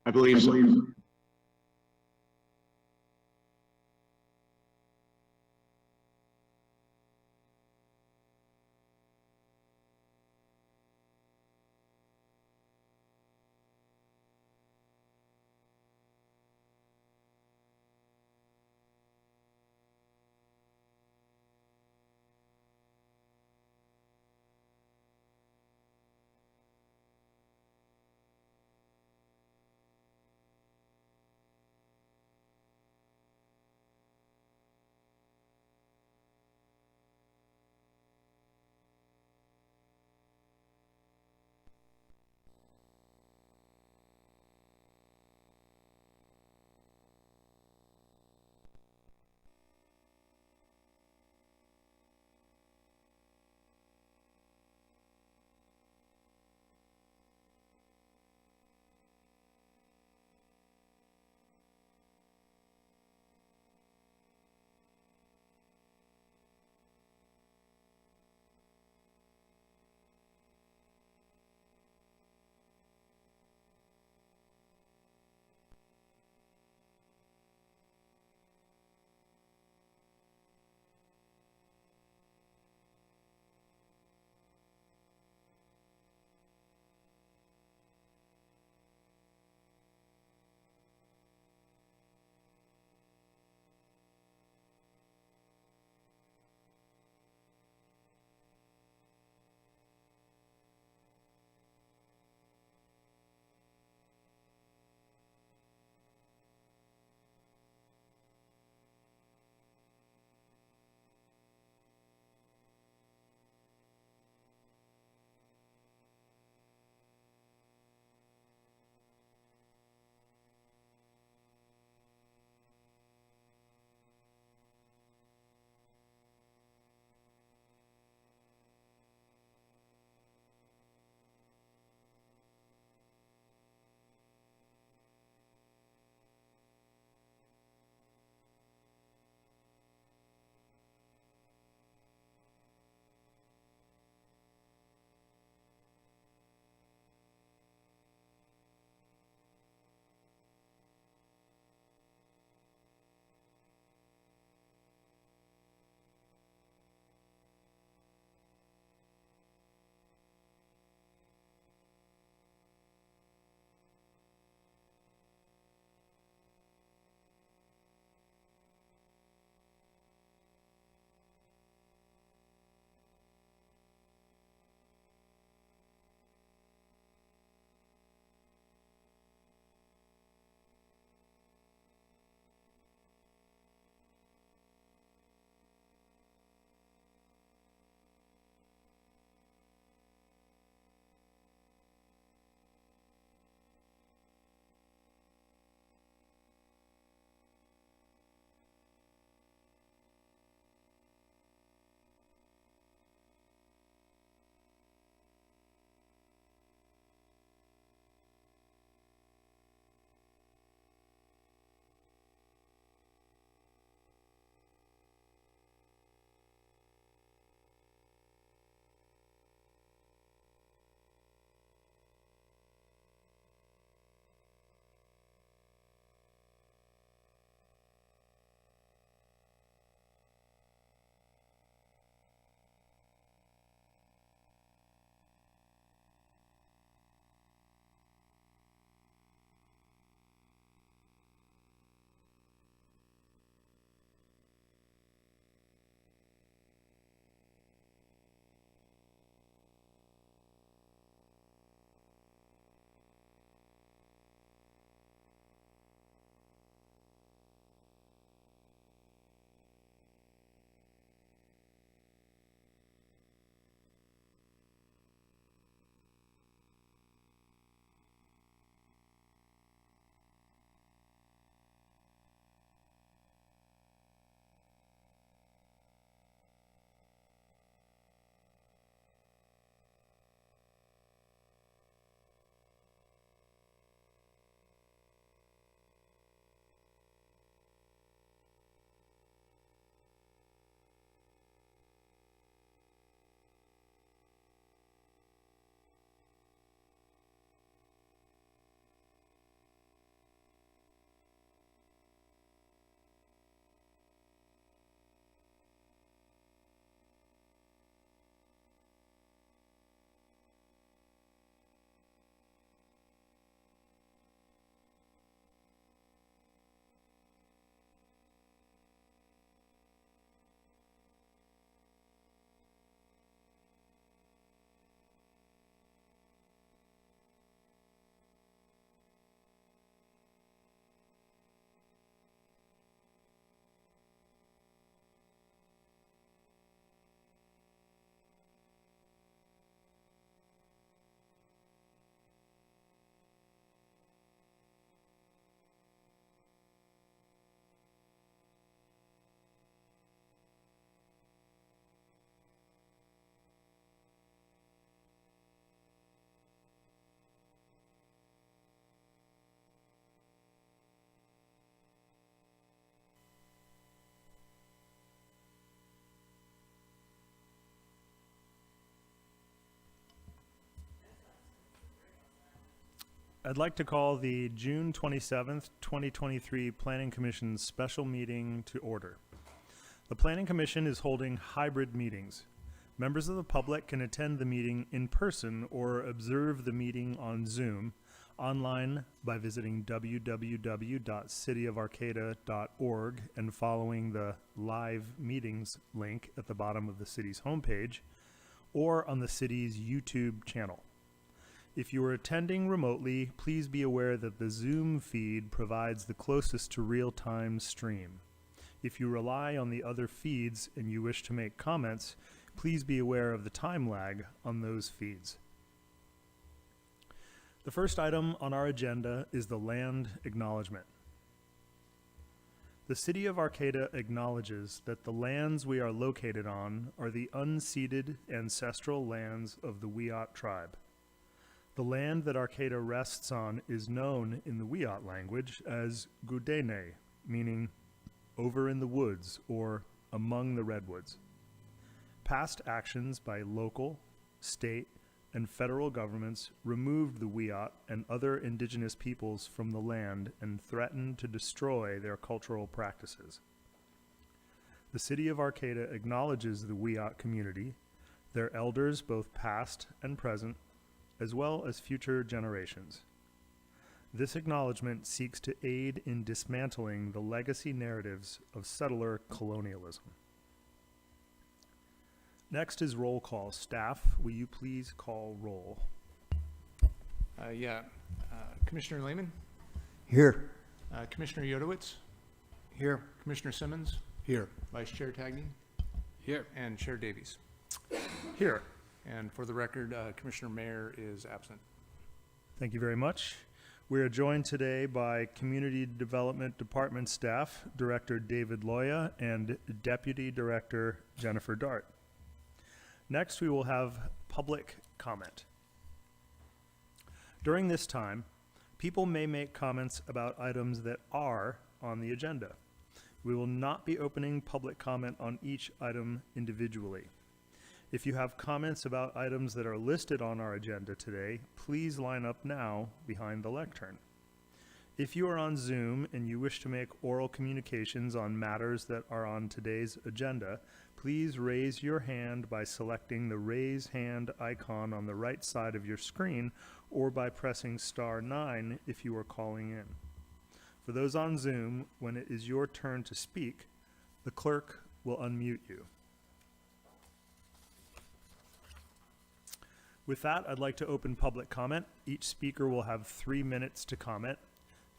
I believe so. I'd like to call the June 27th, 2023 Planning Commission's special meeting to order. The Planning Commission is holding hybrid meetings. Members of the public can attend the meeting in person or observe the meeting on Zoom online by visiting www.cityofarcata.org and following the live meetings link at the bottom of the city's homepage, or on the city's YouTube channel. If you are attending remotely, please be aware that the Zoom feed provides the closest to real-time stream. If you rely on the other feeds and you wish to make comments, please be aware of the time lag on those feeds. The first item on our agenda is the land acknowledgement. The City of Arcata acknowledges that the lands we are located on are the unceded ancestral lands of the Wiyot tribe. The land that Arcata rests on is known in the Wiyot language as Gudene, meaning over in the woods or among the redwoods. Past actions by local, state, and federal governments removed the Wiyot and other indigenous peoples from the land and threatened to destroy their cultural practices. The City of Arcata acknowledges the Wiyot community, their elders both past and present, as well as future generations. This acknowledgement seeks to aid in dismantling the legacy narratives of settler colonialism. Next is roll call. Staff, will you please call roll? Commissioner Lehman? Here. Commissioner Yodowitz? Here. Commissioner Simmons? Here. Vice Chair Tagney? Here. And Chair Davies. Here. And for the record, Commissioner Mayer is absent. Thank you very much. We are joined today by Community Development Department staff, Director David Loya and Deputy Director Jennifer Dart. Next, we will have public comment. During this time, people may make comments about items that are on the agenda. We will not be opening public comment on each item individually. If you have comments about items that are listed on our agenda today, please line up now behind the lectern. If you are on Zoom and you wish to make oral communications on matters that are on today's agenda, please raise your hand by selecting the raise hand icon on the right side of your screen or by pressing *9 if you are calling in. For those on Zoom, when it is your turn to speak, the clerk will unmute you. With that, I'd like to open public comment. Each speaker will have 3 minutes to comment.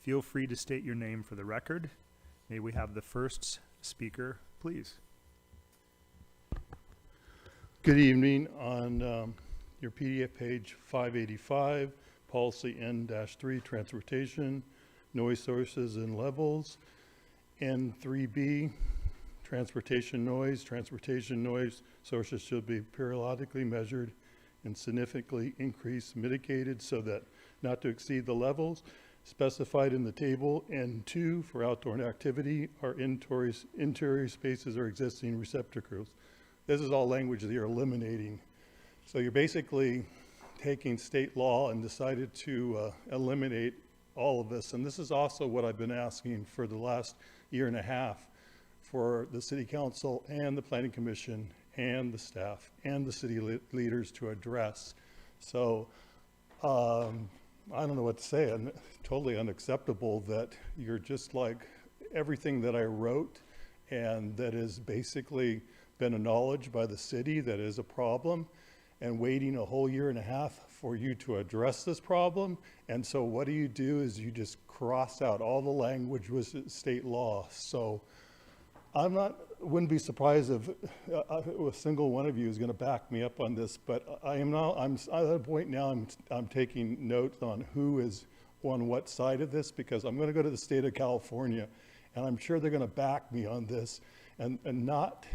Feel free to state your name for the record. May we have the first speaker, please. Good evening. On your PDF page 585, policy N-3, transportation, noise sources and levels. N3B, transportation noise sources should be periodically measured and significantly increased, mitigated so that not to exceed the levels specified in the table. N2, for outdoor activity, are interior spaces or existing receptacles. This is all language that you're eliminating. So you're basically taking state law and decided to eliminate all of this. And this is also what I've been asking for the last year and a half for the City Council and the Planning Commission and the staff and the city leaders to address. So I don't know what to say. I'm totally unacceptable that you're just like everything that I wrote and that has basically been acknowledged by the city that is a problem, and waiting a whole year and a half for you to address this problem. And so what do? Is you just cross out all the language with state law. So wouldn't be surprised if a single one of you is going to back me up on this, but I'm at a point now I'm taking notes on who is on what side of this, because I'm going to go to the state of California and I'm sure they're going to back me on this and not,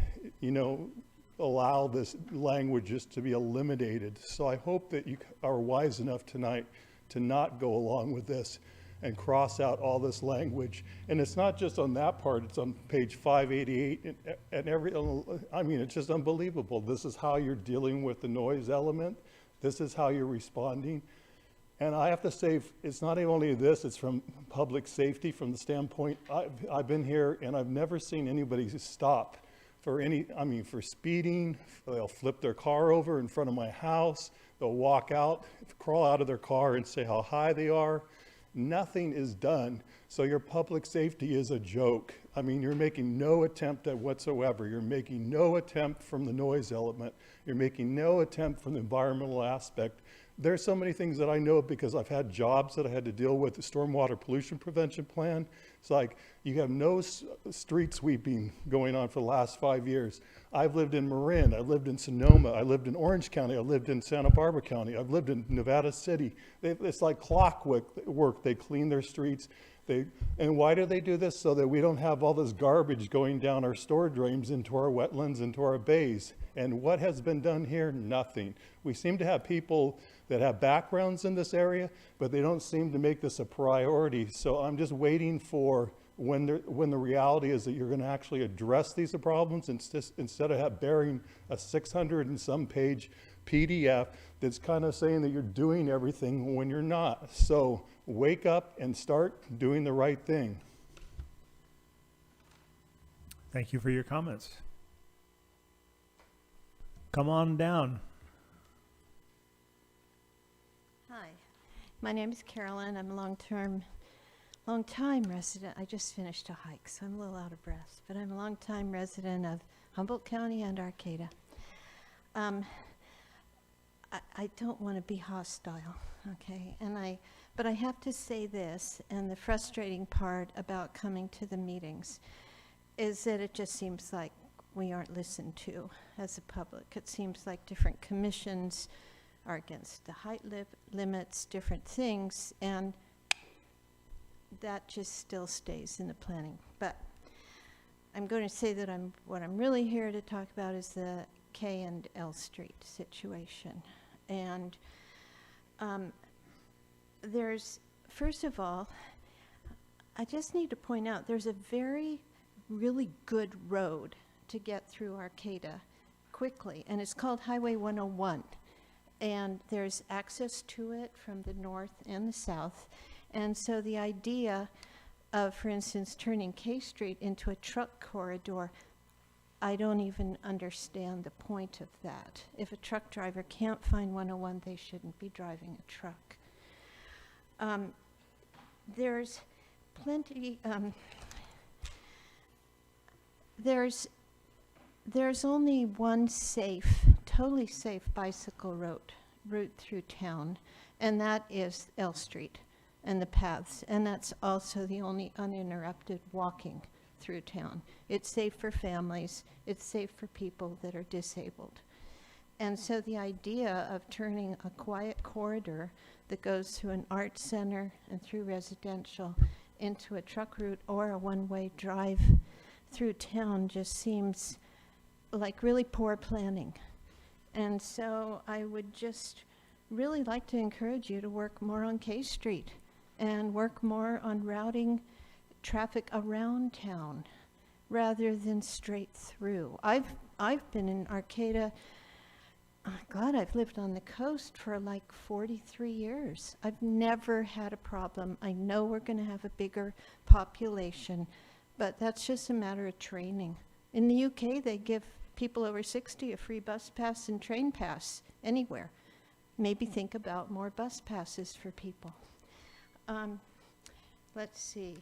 allow this language just to be eliminated. So I hope that you are wise enough tonight to not go along with this and cross out all this language. And it's not just on that part, it's on page 588 and it's just unbelievable. This is how you're dealing with the noise element. This is how you're responding. And I have to say, it's not only this, it's from public safety, from the standpoint, I've been here and I've never seen anybody stop for for speeding. They'll flip their car over in front of my house. They'll walk out, crawl out of their car and say how high they are. Nothing is done. So your public safety is a joke. I mean, you're making no attempt at whatsoever. You're making no attempt from the noise element. You're making no attempt from the environmental aspect. There's so many things that I know because I've had jobs that I had to deal with, the stormwater pollution prevention plan. It's like you have no street sweeping going on for the last 5 years. I've lived in Marin, I've lived in Sonoma, I lived in Orange County, I lived in Santa Barbara County, I've lived in Nevada City. It's like clockwork. They clean their streets. And why do they do this? So that we don't have all this garbage going down our storm drains into our wetlands, into our bays. And what has been done here? Nothing. We seem to have people that have backgrounds in this area, but they don't seem to make this a priority. So I'm just waiting for when the reality is that you're going to actually address these problems instead of bearing a 600 and some page PDF that's kind of saying that you're doing everything when you're not. So wake up and start doing the right thing. Thank you for your comments. Come on down. Hi, my name is Carolyn. I'm a long-time resident. I just finished a hike, so I'm a little out of breath, but I'm a long-time resident of Humboldt County and Arcata. I don't want to be hostile, okay? But I have to say this, and the frustrating part about coming to the meetings is that it just seems like we aren't listened to as a public. It seems like different commissions are against the height limits, different things, and that just still stays in the planning. But I'm going to say that what I'm really here to talk about is the K and L Street situation. And first of all, I just need to point out there's a really good road to get through Arcata quickly, and it's called Highway 101. And there's access to it from the north and the south. And so the idea of, for instance, turning K Street into a truck corridor, I don't even understand the point of that. If a truck driver can't find 101, they shouldn't be driving a truck. There's plenty, there's only one totally safe bicycle route through town, and that is L Street and the paths, and that's also the only uninterrupted walking through town. It's safe for families, it's safe for people that are disabled. And so the idea of turning a quiet corridor that goes through an art center and through residential into a truck route or a one-way drive through town just seems like really poor planning. And so I would just really like to encourage you to work more on K Street and work more on routing traffic around town rather than straight through. I've been in Arcata, God, I've lived on the coast for like 43 years. I've never had a problem. I know we're going to have a bigger population, but that's just a matter of training. In the UK, they give people over 60 a free bus pass and train pass anywhere. Maybe think about more bus passes for people. Let's see.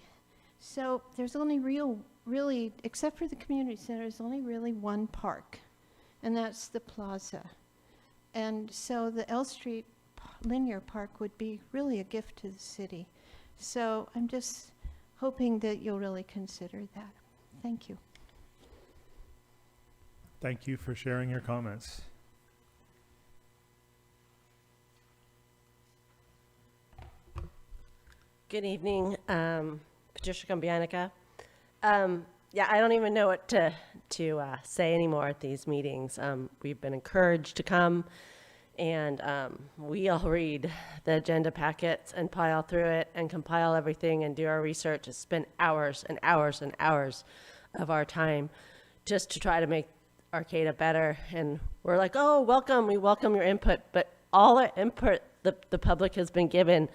So there's only really, except for the community center, there's only really one park, and that's the plaza. And so the L Street linear park would be really a gift to the city. So I'm just hoping that you'll really consider that. Thank you. Thank you for sharing your comments. Good evening, Patricia Combianica. Yeah, I don't even know what to say anymore at these meetings. We've been encouraged to come, and we all read the agenda packets and pile through it and compile everything and do our research. It's spent hours and hours and hours of our time just to try to make Arcata better. And we're like, oh, welcome, we welcome your input, but all our input the public has been given,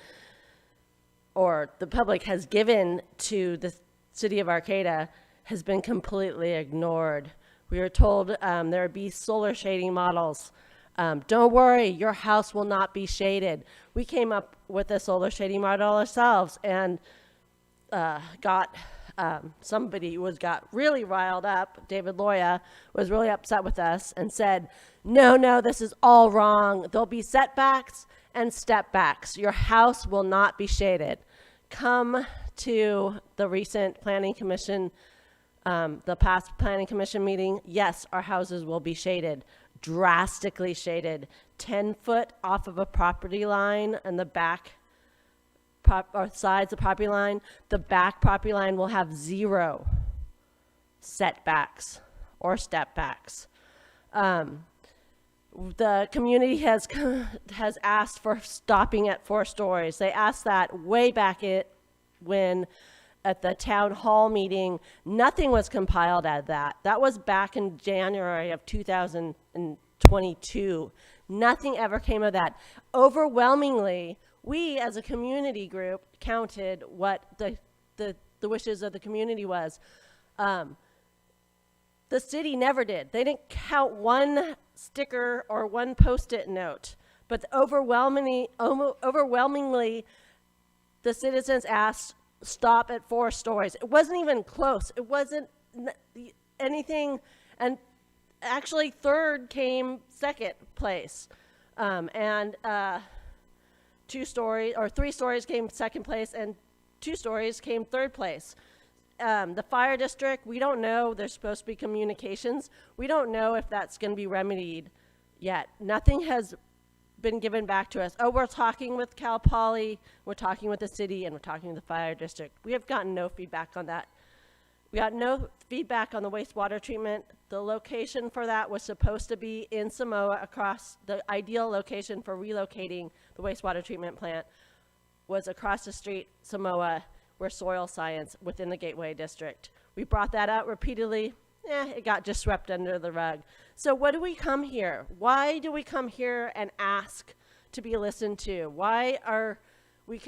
or the public has given to the city of Arcata, has been completely ignored. We were told there would be solar shading models. Don't worry, your house will not be shaded. We came up with a solar shading model ourselves and got really riled up. David Loya was really upset with us and said, no, this is all wrong. There'll be setbacks and step backs. Your house will not be shaded. Come to the recent planning commission, the past planning commission meeting. Yes, our houses will be shaded, drastically shaded, 10 foot off of a property line, and the back or sides of property line. The back property line will have 0 setbacks or step backs. The community has asked for stopping at 4 stories. They asked that way back when at the town hall meeting. Nothing was compiled at that. That was back in January of 2022. Nothing ever came of that. Overwhelmingly, we as a community group counted what the wishes of the community was. The city never did. They didn't count one sticker or one Post-it note, but overwhelmingly, the citizens asked stop at 4 stories. It wasn't even close. It wasn't anything, and actually third came second place, and 2 stories or 3 stories came second place, and 2 stories came third place. The fire district, we don't know. There's supposed to be communications. We don't know if that's going to be remedied yet. Nothing has been given back to us. Oh, we're talking with Cal Poly, we're talking with the city, and we're talking with the fire district. We have gotten no feedback on that. We got no feedback on the wastewater treatment. The location for that was supposed to be in Samoa. Across the ideal location for relocating the wastewater treatment plant was across the street, Samoa, where soil science within the Gateway District. We brought that out repeatedly. It got just swept under the rug. So what do we come here? Why do we come here and ask to be listened to? Why are we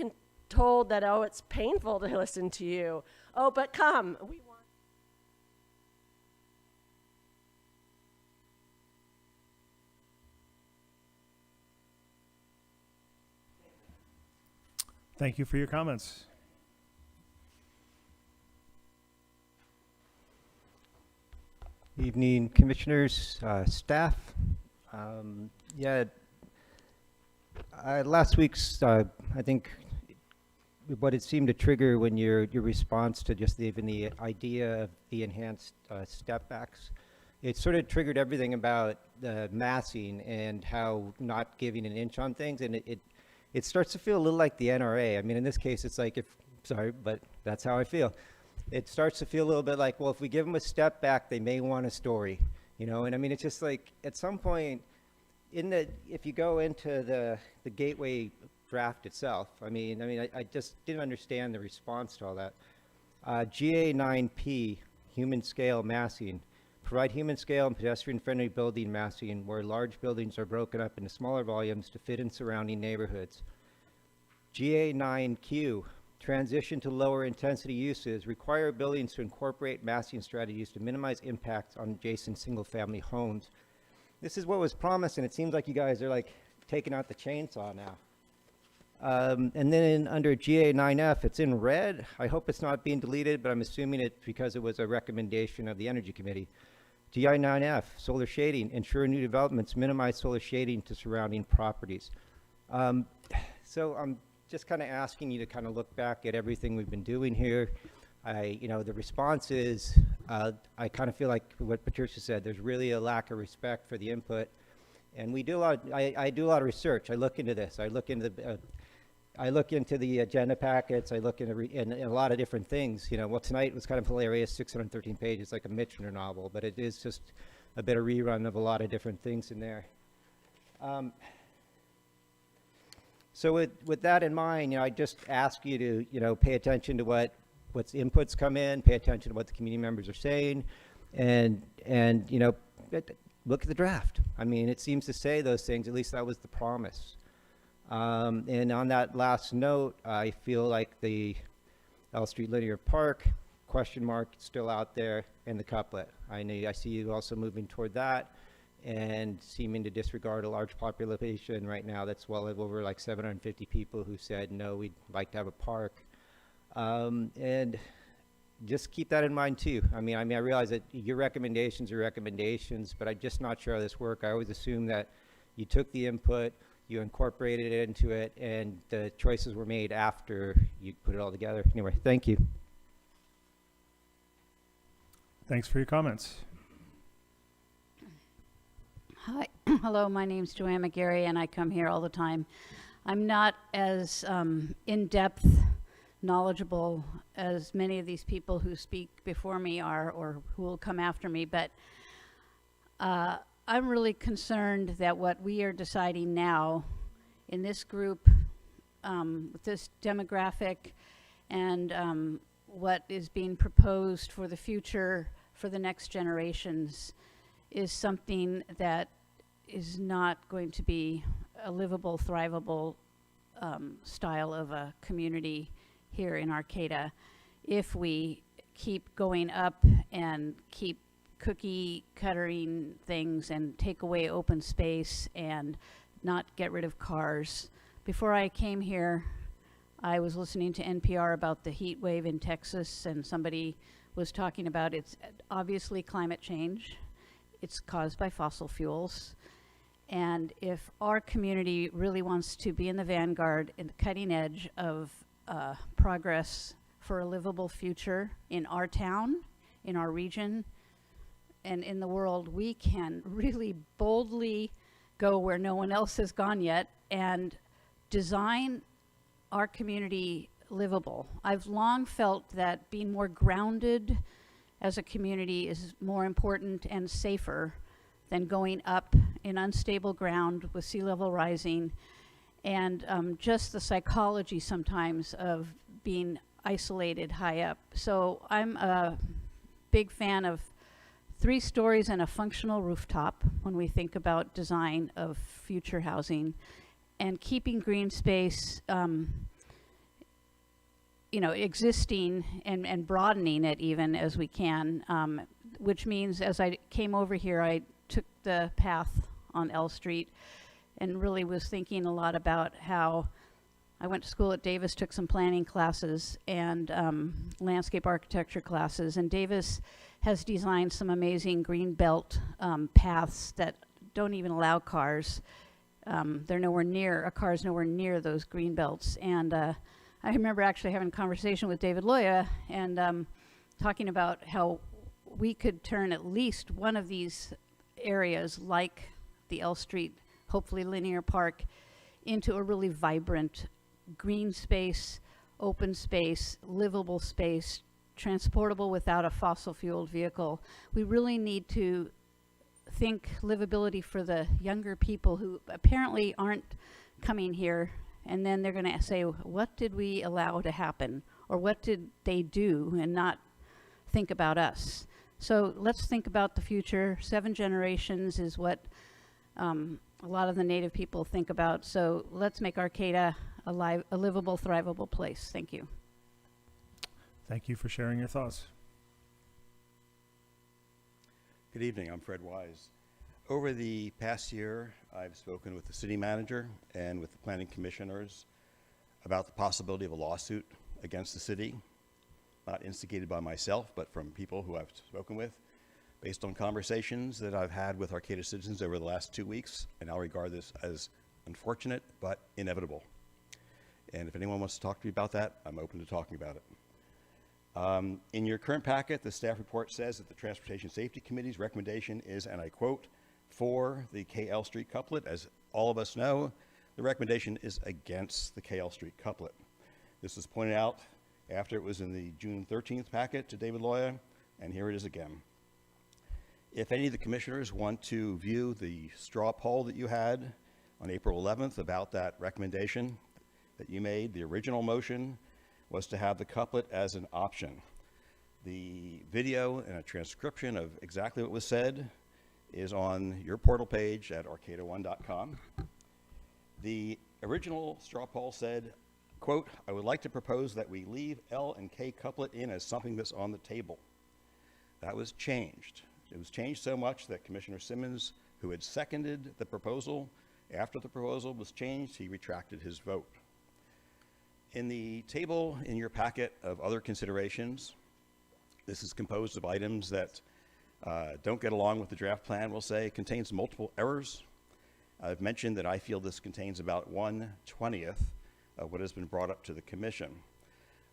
told that, oh, it's painful to listen to you? Oh, but come. We want. Thank you for your comments. Evening, commissioners, staff. Last week's, I think, what it seemed to trigger when your response to just even the idea of the enhanced step backs, it sort of triggered everything about the massing and how not giving an inch on things, and it starts to feel a little like the NRA. I mean, in this case, it's like, sorry, but that's how I feel. It starts to feel a little bit like, well, if we give them a step back, they may want a story, you know? And I mean, it's just like, at some point, if you go into the Gateway draft itself, I just didn't understand the response to all that. GA9P, human scale massing. Provide human scale and pedestrian-friendly building massing where large buildings are broken up into smaller volumes to fit in surrounding neighborhoods. GA9Q, transition to lower intensity uses, require buildings to incorporate massing strategies to minimize impacts on adjacent single-family homes. This is what was promised, and it seems like you guys are like taking out the chainsaw now. And then under GA9F, it's in red. I hope it's not being deleted, but I'm assuming it's because it was a recommendation of the Energy Committee. GA9F, solar shading, ensure new developments minimize solar shading to surrounding properties. So I'm just kind of asking you to kind of look back at everything we've been doing here. The response is, I kind of feel like what Patricia said, there's really a lack of respect for the input. And we do a lot, I do a lot of research. I look into this. I look into the agenda packets. I look into in a lot of different things. You know, well, tonight was kind of hilarious, 613 pages, like a Michener novel, but it is just a bit of rerun of a lot of different things in there. So with that in mind, I just ask you to, pay attention to what's inputs come in, pay attention to what the community members are saying, and look at the draft. I mean, it seems to say those things, at least that was the promise. And on that last note, I feel like the L Street Linear Park question mark still out there, and the couplet. I see you also moving toward that and seeming to disregard a large population right now that's well over like 750 people who said, no, we'd like to have a park. And just keep that in mind too. I mean, I realize that your recommendations are recommendations, but I'm just not sure how this works. I always assume that you took the input, you incorporated it into it, and the choices were made after you put it all together. Anyway, thank you. Thanks for your comments. Hi, hello, my name's Joanne McGarry, and I come here all the time. I'm not as in-depth knowledgeable as many of these people who speak before me are, or who will come after me, but I'm really concerned that what we are deciding now in this group, with this demographic, and what is being proposed for the future, for the next generations, is something that is not going to be a livable, thrivable style of a community here in Arcata if we keep going up and keep cookie cuttering things and take away open space and not get rid of cars. Before I came here, I was listening to NPR about the heat wave in Texas, and somebody was talking about it's obviously climate change. It's caused by fossil fuels. And if our community really wants to be in the vanguard, in the cutting edge of progress for a livable future in our town, in our region, and in the world, we can really boldly go where no one else has gone yet and design our community livable. I've long felt that being more grounded as a community is more important and safer than going up in unstable ground with sea level rising, and just the psychology sometimes of being isolated high up. So I'm a big fan of 3 stories and a functional rooftop when we think about design of future housing, and keeping green space existing and broadening it even as we can, which means as I came over here, I took the path on L Street and really was thinking a lot about how I went to school at Davis, took some planning classes and landscape architecture classes, and Davis has designed some amazing green belt paths that don't even allow cars. They're nowhere near, a car's nowhere near those green belts. And I remember actually having a conversation with David Loya and talking about how we could turn at least one of these areas, like the L Street, hopefully linear park, into a really vibrant green space, open space, livable space, transportable without a fossil fueled vehicle. We really need to think livability for the younger people who apparently aren't coming here, and then they're going to say, what did we allow to happen, or what did they do, and not think about us. So let's think about the future. 7 generations is what a lot of the Native people think about. So let's make Arcata a livable, thrivable place. Thank you. Thank you for sharing your thoughts. Good evening, I'm Fred Wise. Over the past year, I've spoken with the city manager and with the planning commissioners about the possibility of a lawsuit against the city, not instigated by myself, but from people who I've spoken with, based on conversations that I've had with Arcata citizens over the last 2 weeks, and I'll regard this as unfortunate, but inevitable. And if anyone wants to talk to me about that, I'm open to talking about it. In your current packet, the staff report says that the Transportation Safety Committee's recommendation is, and I quote, for the KL Street couplet. As all of us know, the recommendation is against the KL Street couplet. This was pointed out after it was in the June 13th packet to David Loya, and here it is again. If any of the commissioners want to view the straw poll that you had on April 11th about that recommendation that you made, the original motion was to have the couplet as an option. The video and a transcription of exactly what was said is on your portal page at arcata1.com. The original straw poll said, quote, "I would like to propose that we leave L and K couplet in as something that's on the table." That was changed. It was changed so much that Commissioner Simmons, who had seconded the proposal, after the proposal was changed, he retracted his vote. In the table in your packet of other considerations, this is composed of items that don't get along with the draft plan, we'll say. It contains multiple errors. I've mentioned that I feel this contains about 1/20th of what has been brought up to the commission.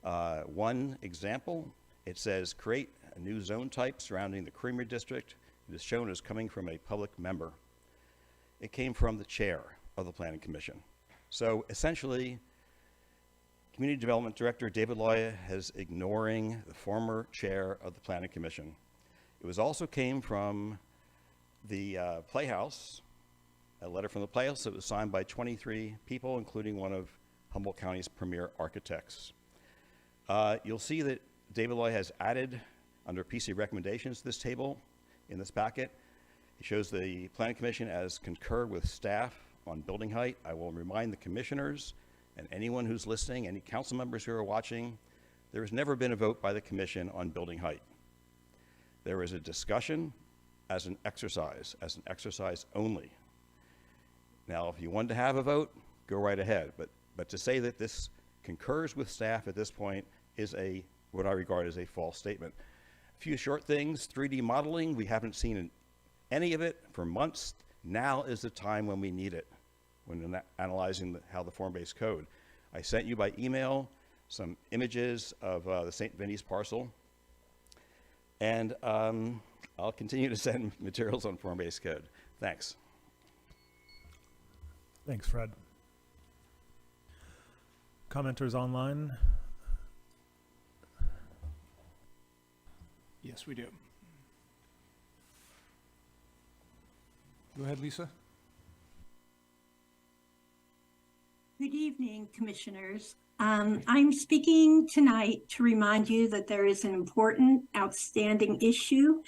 One example, it says create a new zone type surrounding the Creamery District. It is shown as coming from a public member. It came from the chair of the Planning Commission. So essentially, Community Development Director David Loya is ignoring the former chair of the Planning Commission. It was also came from the Playhouse, a letter from the Playhouse that was signed by 23 people, including one of Humboldt County's premier architects. You'll see that David Loya has added, under PC recommendations, to this table in this packet. It shows the Planning Commission as concur with staff on building height. I will remind the commissioners and anyone who's listening, any council members who are watching, there has never been a vote by the commission on building height. There is a discussion as an exercise only. Now, if you want to have a vote, go right ahead. But to say that this concurs with staff at this point is what I regard as a false statement. A few short things, 3D modeling, we haven't seen any of it for months. Now is the time when we need it, when analyzing how the form-based code. I sent you by email some images of the St. Vinny's parcel. And I'll continue to send materials on form-based code. Thanks. Thanks, Fred. Commenters online? Yes, we do. Go ahead, Lisa. Good evening, Commissioners. I'm speaking tonight to remind you that there is an important, outstanding issue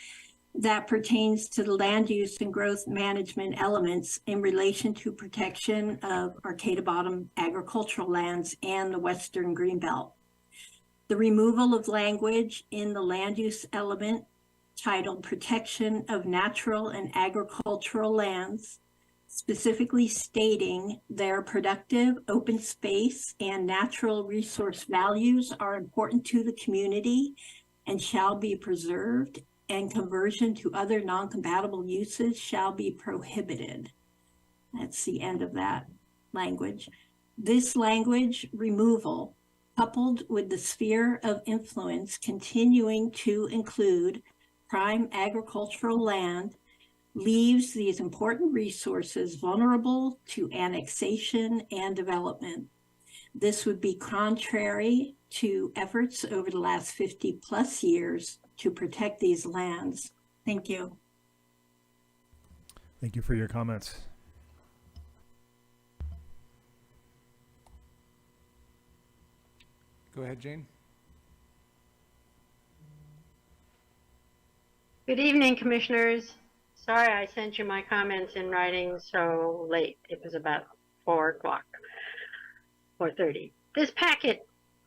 that pertains to the land use and growth management elements in relation to protection of Arcata Bottom agricultural lands and the Western Greenbelt. The removal of language in the land use element titled Protection of Natural and Agricultural Lands, specifically stating their productive open space and natural resource values are important to the community and shall be preserved, and conversion to other non-compatible uses shall be prohibited. That's the end of that language. This language removal, coupled with the sphere of influence continuing to include prime agricultural land, leaves these important resources vulnerable to annexation and development. This would be contrary to efforts over the last 50+ years to protect these lands. Thank you. Thank you for your comments. Go ahead, Jane. Good evening, Commissioners. Sorry I sent you my comments in writing so late. It was about 4 o'clock, 4:30. This packet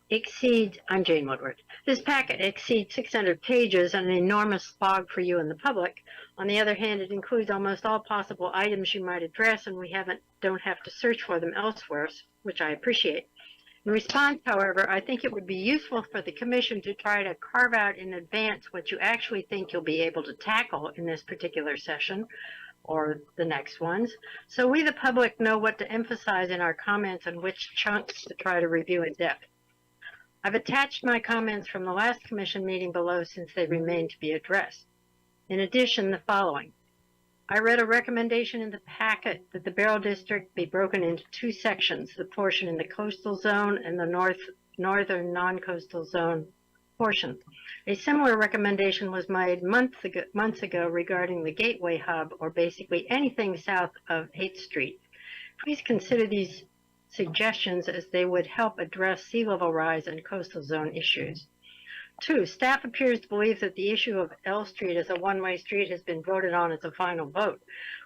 exceeds, I'm Jane Woodward. This packet exceeds 600 pages and an enormous slog for you and the public. On the other hand, it includes almost all possible items you might address, and we don't have to search for them elsewhere, which I appreciate. In response, however, I think it would be useful for the Commission to try to carve out in advance what you actually think you'll be able to tackle in this particular session or the next ones, so we, the public, know what to emphasize in our comments and which chunks to try to review in depth. I've attached my comments from the last Commission meeting below since they remain to be addressed. In addition, the following. I read a recommendation in the packet that the Barrel District be broken into 2 sections, the portion in the coastal zone and the northern non-coastal zone portion. A similar recommendation was made months ago regarding the Gateway Hub, or basically anything south of 8th Street. Please consider these suggestions as they would help address sea level rise and coastal zone issues. 2, staff appears to believe that the issue of L Street as a one-way street has been voted on as a final vote.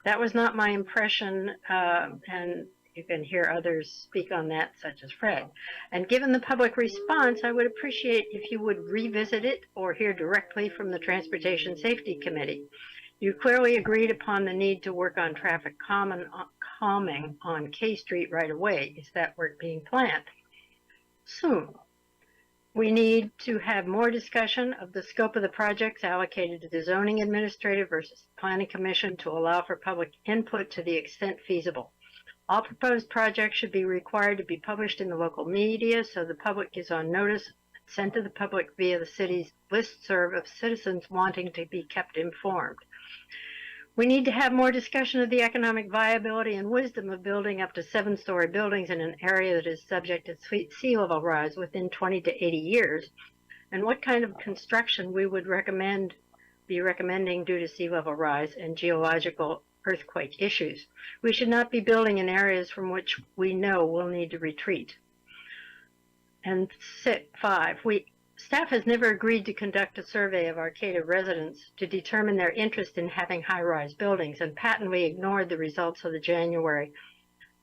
That was not my impression, and you can hear others speak on that, such as Fred. And given the public response, I would appreciate if you would revisit it or hear directly from the Transportation Safety Committee. You clearly agreed upon the need to work on traffic calming on K Street right away. Is that work being planned? Soon. We need to have more discussion of the scope of the projects allocated to the zoning administrator versus the planning commission to allow for public input to the extent feasible. All proposed projects should be required to be published in the local media so the public is on notice, sent to the public via the city's listserv of citizens wanting to be kept informed. We need to have more discussion of the economic viability and wisdom of building up to 7-story buildings in an area that is subject to sea level rise within 20 to 80 years, and what kind of construction we would be recommending due to sea level rise and geological earthquake issues. We should not be building in areas from which we know we'll need to retreat. And 5, staff has never agreed to conduct a survey of Arcata residents to determine their interest in having high-rise buildings, and patently ignored the results of the January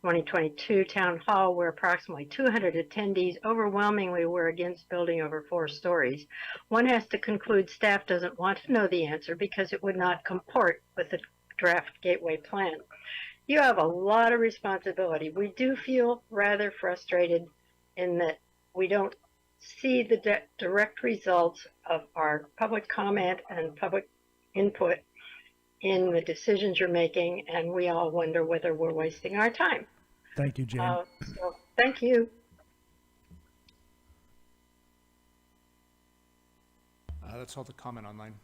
2022 town hall, where approximately 200 attendees overwhelmingly were against building over 4 stories. One has to conclude staff doesn't want to know the answer because it would not comport with the draft gateway plan. You have a lot of responsibility. We do feel rather frustrated in that we don't see the direct results of our public comment and public input in the decisions you're making, and we all wonder whether we're wasting our time. Thank you, Jane. So thank you. That's all the comment online.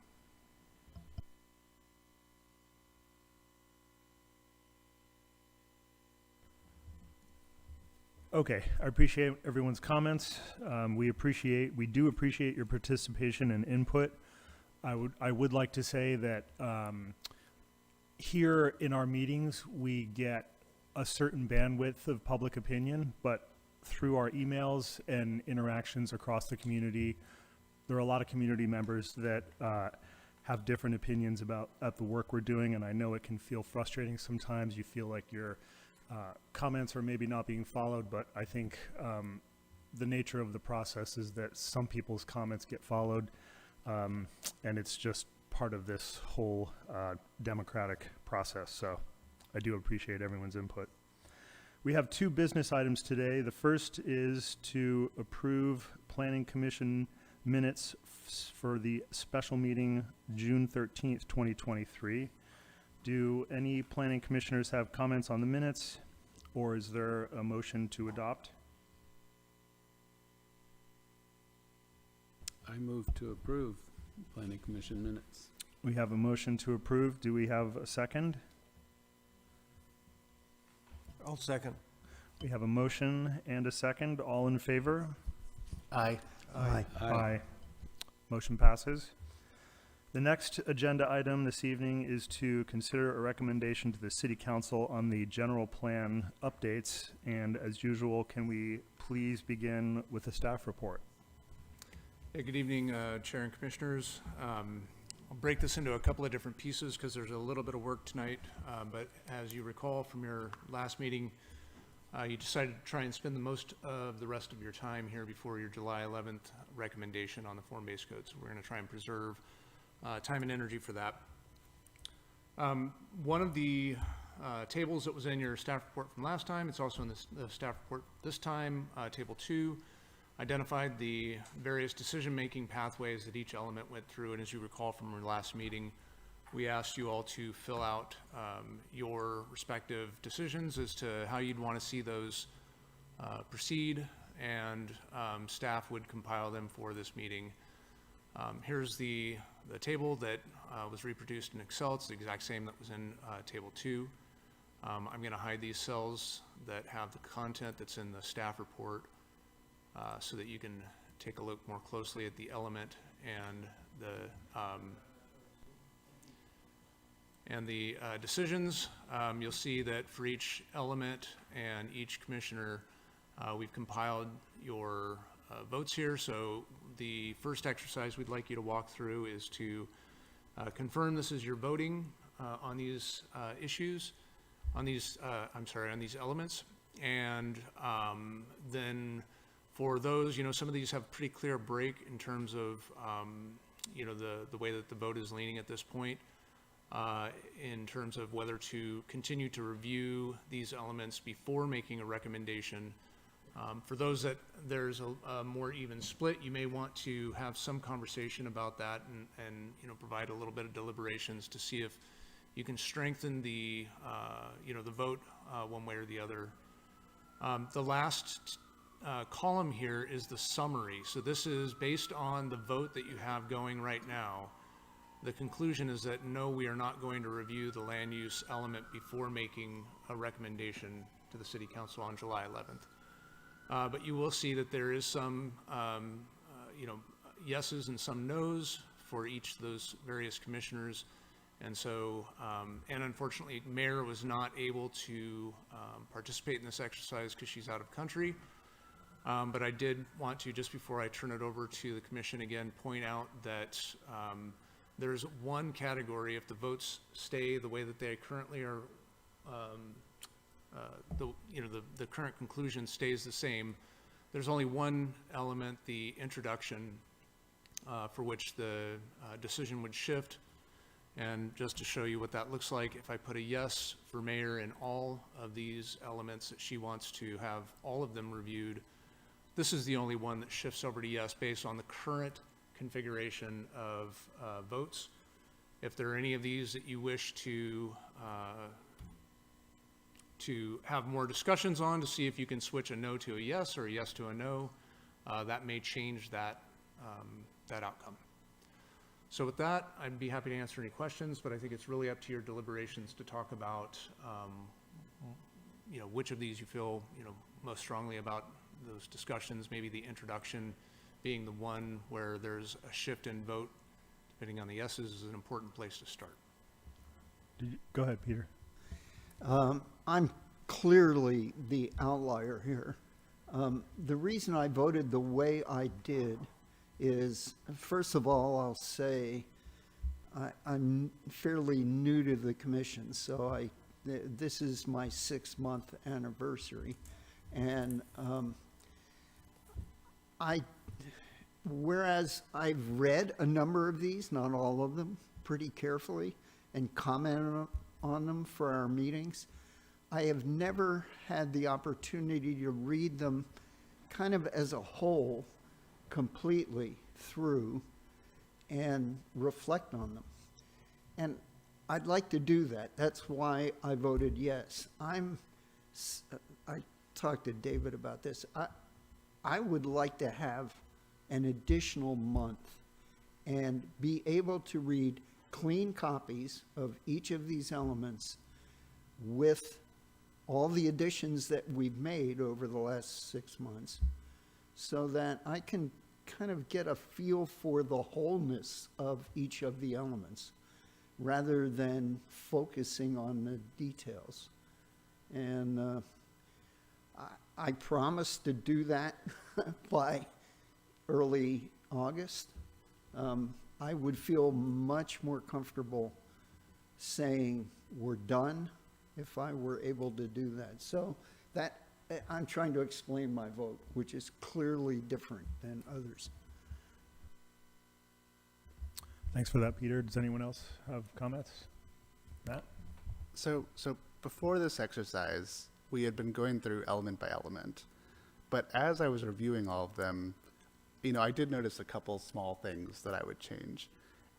Okay, I appreciate everyone's comments. We do appreciate your participation and input. I would like to say that here in our meetings, we get a certain bandwidth of public opinion, but through our emails and interactions across the community, there are a lot of community members that have different opinions about the work we're doing, and I know it can feel frustrating sometimes. You feel like your comments are maybe not being followed, but I think the nature of the process is that some people's comments get followed, and it's just part of this whole democratic process. So I do appreciate everyone's input. We have 2 business items today. The first is to approve Planning Commission minutes for the special meeting June 13th, 2023. Do any planning commissioners have comments on the minutes, or is there a motion to adopt? I move to approve Planning Commission minutes. We have a motion to approve. Do we have a second? I'll second. We have a motion and a second. All in favor? Aye. Aye. Aye. Motion passes. The next agenda item this evening is to consider a recommendation to the City Council on the general plan updates. And as usual, can we please begin with the staff report? Hey, good evening, Chair and Commissioners. I'll break this into a couple of different pieces because there's a little bit of work tonight. But as you recall from your last meeting, you decided to try and spend the most of the rest of your time here before your July 11th recommendation on the form-based code. So we're going to try and preserve time and energy for that. One of the tables that was in your staff report from last time, it's also in the staff report this time, Table 2, identified the various decision-making pathways that each element went through. And as you recall from our last meeting, we asked you all to fill out your respective decisions as to how you'd want to see those proceed, and staff would compile them for this meeting. Here's the table that was reproduced in Excel. It's the exact same that was in Table 2. I'm going to hide these cells that have the content that's in the staff report so that you can take a look more closely at the element and the decisions. You'll see that for each element and each commissioner, we've compiled your votes here. So the first exercise we'd like you to walk through is to confirm this is your voting on these issues, on these, on these elements. And then for those, some of these have pretty clear break in terms of, the way that the vote is leaning at this point, in terms of whether to continue to review these elements before making a recommendation. For those that there's a more even split, you may want to have some conversation about that and provide a little bit of deliberations to see if you can strengthen the vote one way or the other. The last column here is the summary. So this is based on the vote that you have going right now. The conclusion is that no, we are not going to review the land use element before making a recommendation to the City Council on July 11th. But you will see that there is some, yeses and some nos for each of those various commissioners. And so, and unfortunately, Mayor was not able to participate in this exercise because she's out of country. But I did want to, just before I turn it over to the commission again, point out that there's one category, if the votes stay the way that they currently are, the current conclusion stays the same. There's only one element, the introduction, for which the decision would shift. And just to show you what that looks like, if I put a yes for Mayor in all of these elements that she wants to have all of them reviewed, this is the only one that shifts over to yes based on the current configuration of votes. If there are any of these that you wish to have more discussions on to see if you can switch a no to a yes or a yes to a no, that may change that outcome. So with that, I'd be happy to answer any questions, but I think it's really up to your deliberations to talk about, which of these you feel, most strongly about those discussions, maybe the introduction being the one where there's a shift in vote, depending on the yeses, is an important place to start. Go ahead, Peter. I'm clearly the outlier here. The reason I voted the way I did is, first of all, I'll say I'm fairly new to the commission, so this is my 6-month anniversary. And whereas I've read a number of these, not all of them, pretty carefully and commented on them for our meetings, I have never had the opportunity to read them kind of as a whole, completely through, and reflect on them. And I'd like to do that. That's why I voted yes. I talked to David about this. I would like to have an additional month and be able to read clean copies of each of these elements with all the additions that we've made over the last 6 months, so that I can kind of get a feel for the wholeness of each of the elements rather than focusing on the details. And I promise to do that by early August. I would feel much more comfortable saying we're done if I were able to do that. So that, I'm trying to explain my vote, which is clearly different than others. Thanks for that, Peter. Does anyone else have comments? Matt? So before this exercise, we had been going through element by element. But as I was reviewing all of them, I did notice a couple small things that I would change.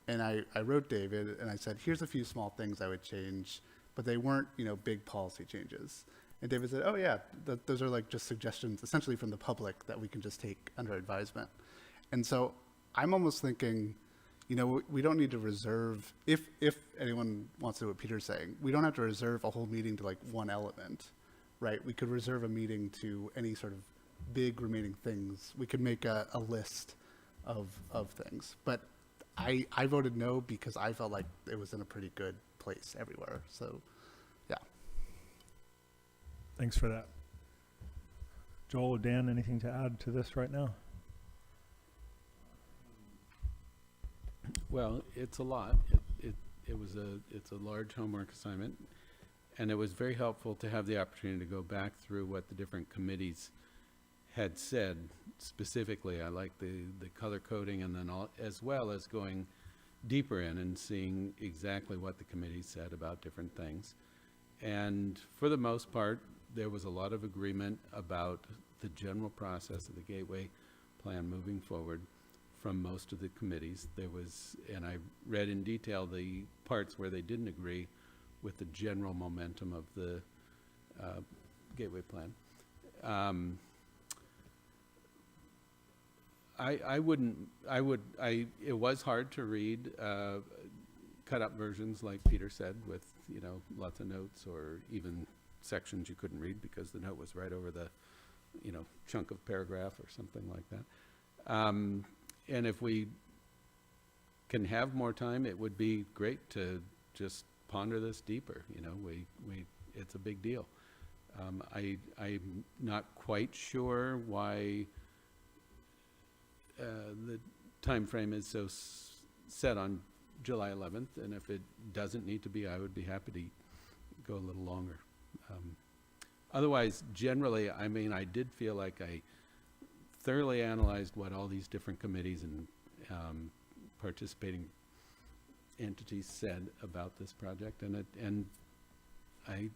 And I wrote David and I said, here's a few small things I would change, but they weren't, big policy changes. And David said, oh yeah, those are like just suggestions essentially from the public that we can just take under advisement. And so I'm almost thinking, we don't need to reserve, if anyone wants to do what Peter's saying, we don't have to reserve a whole meeting to like one element, right? We could reserve a meeting to any sort of big remaining things. We could make a list of things. But I voted no because I felt like it was in a pretty good place everywhere. So, yeah. Thanks for that. Joel or Dan, anything to add to this right now? Well, it's a lot. It's a large homework assignment, And it was very helpful to have the opportunity to go back through what the different committees had said specifically. I like the color coding, and then as well as going deeper in and seeing exactly what the committee said about different things. And for the most part, there was a lot of agreement about the general process of the Gateway Plan moving forward from most of the committees. There was, and I read in detail the parts where they didn't agree with the general momentum of the Gateway Plan. It was hard to read cut up versions, like Peter said, with, lots of notes, or even sections you couldn't read because the note was right over the, chunk of paragraph or something like that. And if we can have more time, it would be great to just ponder this deeper. It's a big deal. I'm not quite sure why the time frame is so set on July 11th, and if it doesn't need to be, I would be happy to go a little longer. Otherwise, generally, I did feel like I thoroughly analyzed what all these different committees and participating entities said about this project, and I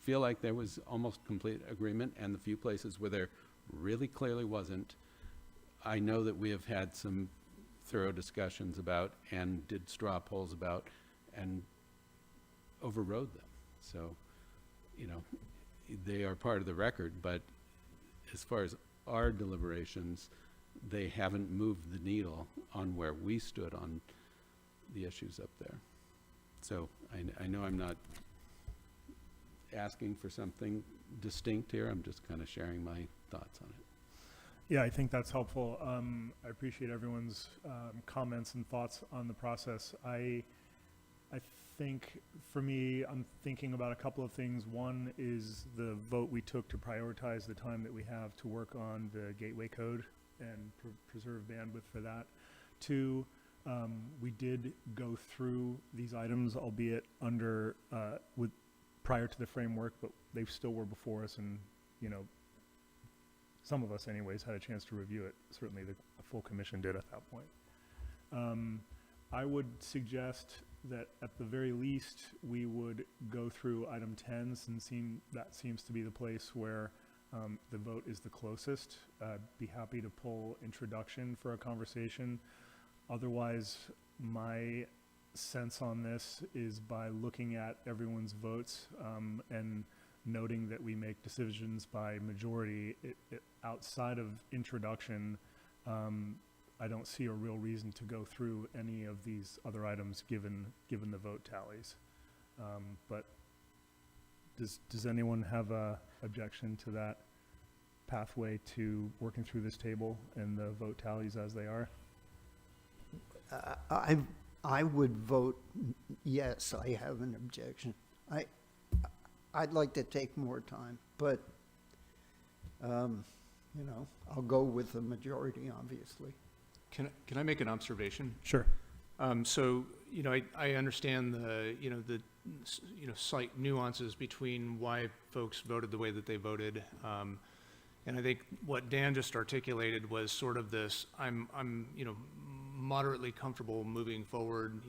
feel like there was almost complete agreement, and the few places where there really clearly wasn't, I know that we have had some thorough discussions about and did straw polls about and overrode them. So, they are part of the record, but as far as our deliberations, they haven't moved the needle on where we stood on the issues up there. So I know I'm not asking for something distinct here. I'm just kind of sharing my thoughts on it. Yeah, I think that's helpful. I appreciate everyone's comments and thoughts on the process. I think for me, I'm thinking about a couple of things. One is the vote we took to prioritize the time that we have to work on the Gateway Code and preserve bandwidth for that. Two, we did go through these items, albeit under prior to the framework, but they still were before us, and some of us anyways had a chance to review it. Certainly the full commission did at that point. I would suggest that at the very least we would go through item 10, since that seems to be the place where the vote is the closest. Be happy to pull introduction for a conversation. Otherwise, my sense on this is by looking at everyone's votes and noting that we make decisions by majority, outside of introduction, I don't see a real reason to go through any of these other items given the vote tallies. But does anyone have a objection to that pathway to working through this table and the vote tallies as they are? I would vote yes. I have an objection. I'd like to take more time, but I'll go with the majority, obviously. Can I make an observation? Sure. So, I understand the slight nuances between why folks voted the way that they voted. And I think what Dan just articulated was sort of this, I'm moderately comfortable moving forward.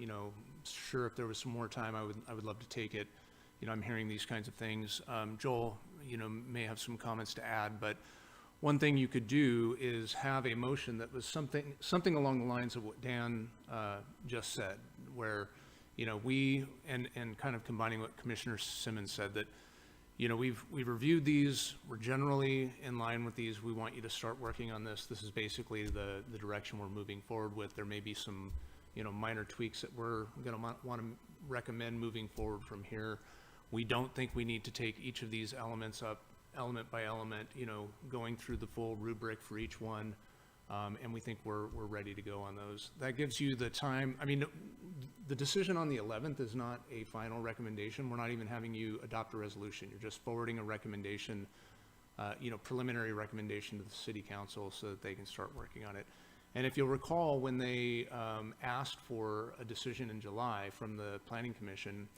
Sure, if there was some more time, I would love to take it. I'm hearing these kinds of things. Joel, may have some comments to add, but one thing you could do is have a motion that was something along the lines of what Dan just said, where, we, and kind of combining what Commissioner Simmons said, that, we've reviewed these, we're generally in line with these, we want you to start working on this. This is basically the direction we're moving forward with. There may be some, minor tweaks that we're gonna want to recommend moving forward from here. We don't think we need to take each of these elements up element by element, going through the full rubric for each one. And we think we're ready to go on those. That gives you the time. The decision on the 11th is not a final recommendation. We're not even having you adopt a resolution. You're just forwarding a recommendation, preliminary recommendation to the city council so that they can start working on it. And if you'll recall, when they asked for a decision in July from the Planning Commission,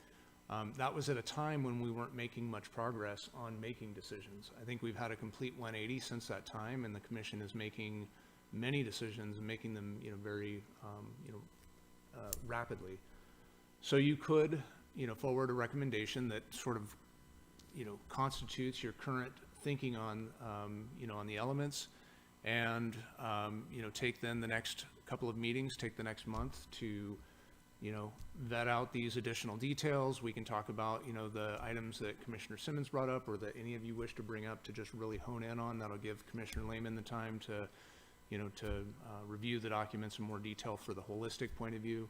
That was at a time when we weren't making much progress on making decisions. I think we've had a complete 180 since that time, and the commission is making many decisions and making them, very, rapidly. So you could, forward a recommendation that sort of, constitutes your current thinking on, on the elements, and, take then the next couple of meetings, take the next month to, vet out these additional details. We can talk about, the items that Commissioner Simmons brought up or that any of you wish to bring up to just really hone in on. That'll give Commissioner Lehman the time to, review the documents in more detail for the holistic point of view.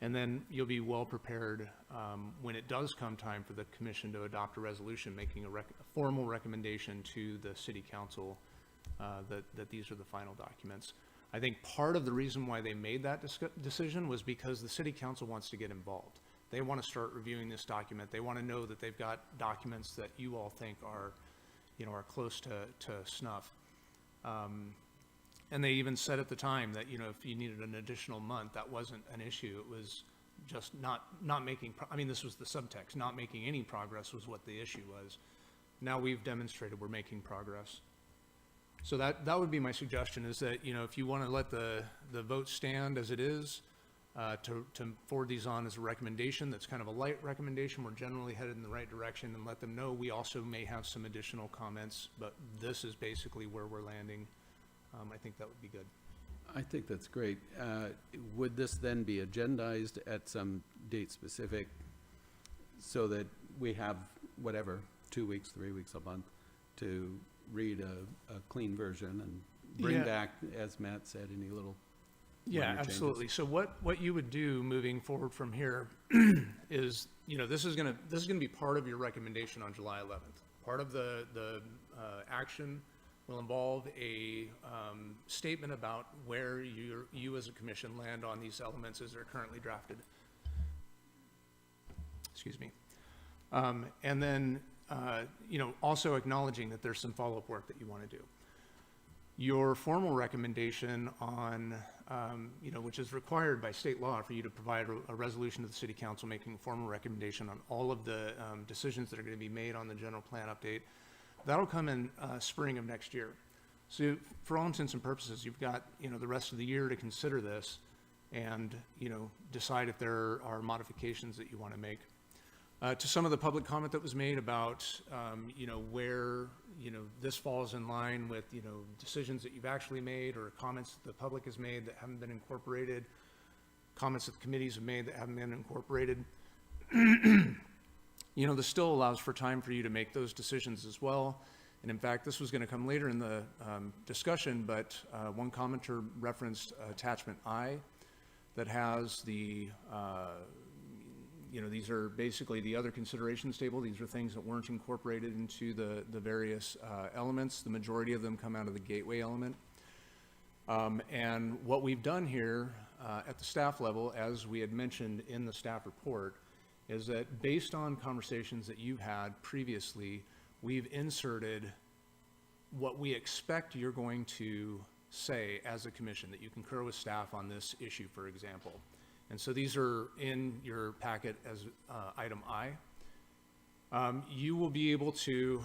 And then you'll be well prepared when it does come time for the commission to adopt a resolution making a formal recommendation to the city council that these are the final documents. I think part of the reason why they made that decision was because the city council wants to get involved. They want to start reviewing this document. They want to know that they've got documents that you all think are, are close to snuff. And they even said at the time that, if you needed an additional month, that wasn't an issue. It was just not making, this was the subtext, not making any progress was what the issue was. Now we've demonstrated we're making progress. So that would be my suggestion, is that, if you want to let the vote stand as it is, to forward these on as a recommendation, that's kind of a light recommendation, we're generally headed in the right direction, and let them know we also may have some additional comments, but this is basically where we're landing. I think that would be good. I think that's great. Would this then be agendized at some date specific so that we have whatever, 2 weeks, 3 weeks, a month to read a clean version and bring Yeah. back, as Matt said, any little Yeah, minor changes? absolutely. So what you would do moving forward from here is, this is gonna be part of your recommendation on July 11th. Part of the action will involve a statement about where you as a commission land on these elements as they're currently drafted. Excuse me. And then, also acknowledging that there's some follow-up work that you want to do. Your formal recommendation on, which is required by state law for you to provide a resolution to the city council making a formal recommendation on all of the decisions that are going to be made on the general plan update, that'll come in spring of next year. So for all intents and purposes, you've got, the rest of the year to consider this and, decide if there are modifications that you want to make. To some of the public comment that was made about, where, this falls in line with, decisions that you've actually made or comments that the public has made that haven't been incorporated, comments that the committees have made that haven't been incorporated. This still allows for time for you to make those decisions as well. And in fact, this was going to come later in the discussion, but one commenter referenced attachment I that has the, these are basically the other considerations table. These are things that weren't incorporated into the various elements. The majority of them come out of the gateway element. And what we've done here at the staff level, as we had mentioned in the staff report, is that based on conversations that you've had previously, we've inserted what we expect you're going to say as a commission, that you concur with staff on this issue, for example. And so these are in your packet as item I. You will be able to,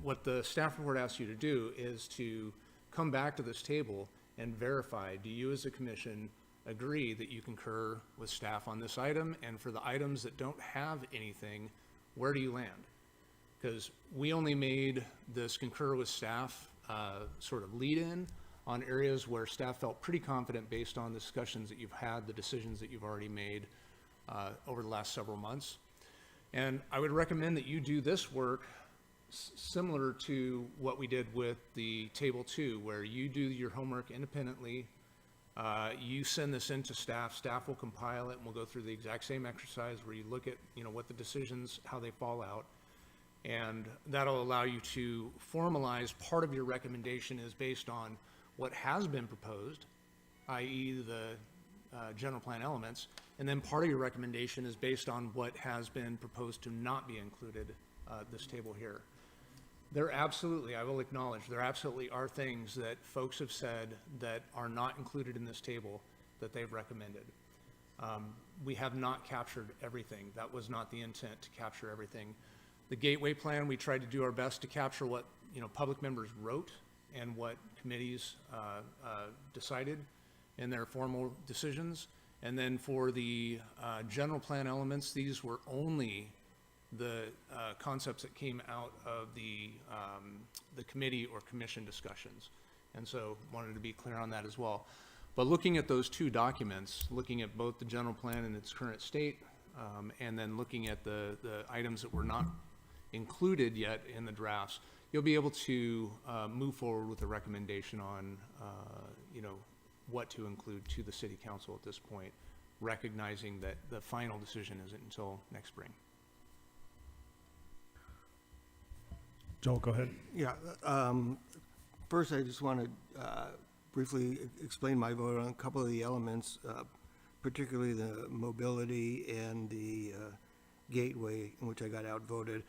what the staff report asks you to do is to come back to this table and verify, do you as a commission agree that you concur with staff on this item? And for the items that don't have anything, where do you land? Because we only made this concur with staff sort of lead in on areas where staff felt pretty confident based on the discussions that you've had, the decisions that you've already made over the last several months. And I would recommend that you do this work similar to what we did with the table 2, where you do your homework independently. You send this into staff, staff will compile it, and we'll go through the exact same exercise where you look at, what the decisions, how they fall out. And that'll allow you to formalize part of your recommendation is based on what has been proposed, i.e. the general plan elements, and then part of your recommendation is based on what has been proposed to not be included, this table here. There absolutely, I will acknowledge, there absolutely are things that folks have said that are not included in this table that they've recommended. We have not captured everything. That was not the intent, to capture everything. The gateway plan, we tried to do our best to capture what, public members wrote and what committees decided in their formal decisions. And then for the general plan elements, these were only the concepts that came out of the committee or commission discussions. And so wanted to be clear on that as well. But looking at those two documents, looking at both the general plan in its current state, and then looking at the items that were not included yet in the drafts, you'll be able to move forward with a recommendation on, what to include to the city council at this point, recognizing that the final decision isn't until next spring. Joel, go ahead. Yeah, first I just want to briefly explain my vote on a couple of the elements, particularly the mobility and the gateway, in which I got outvoted.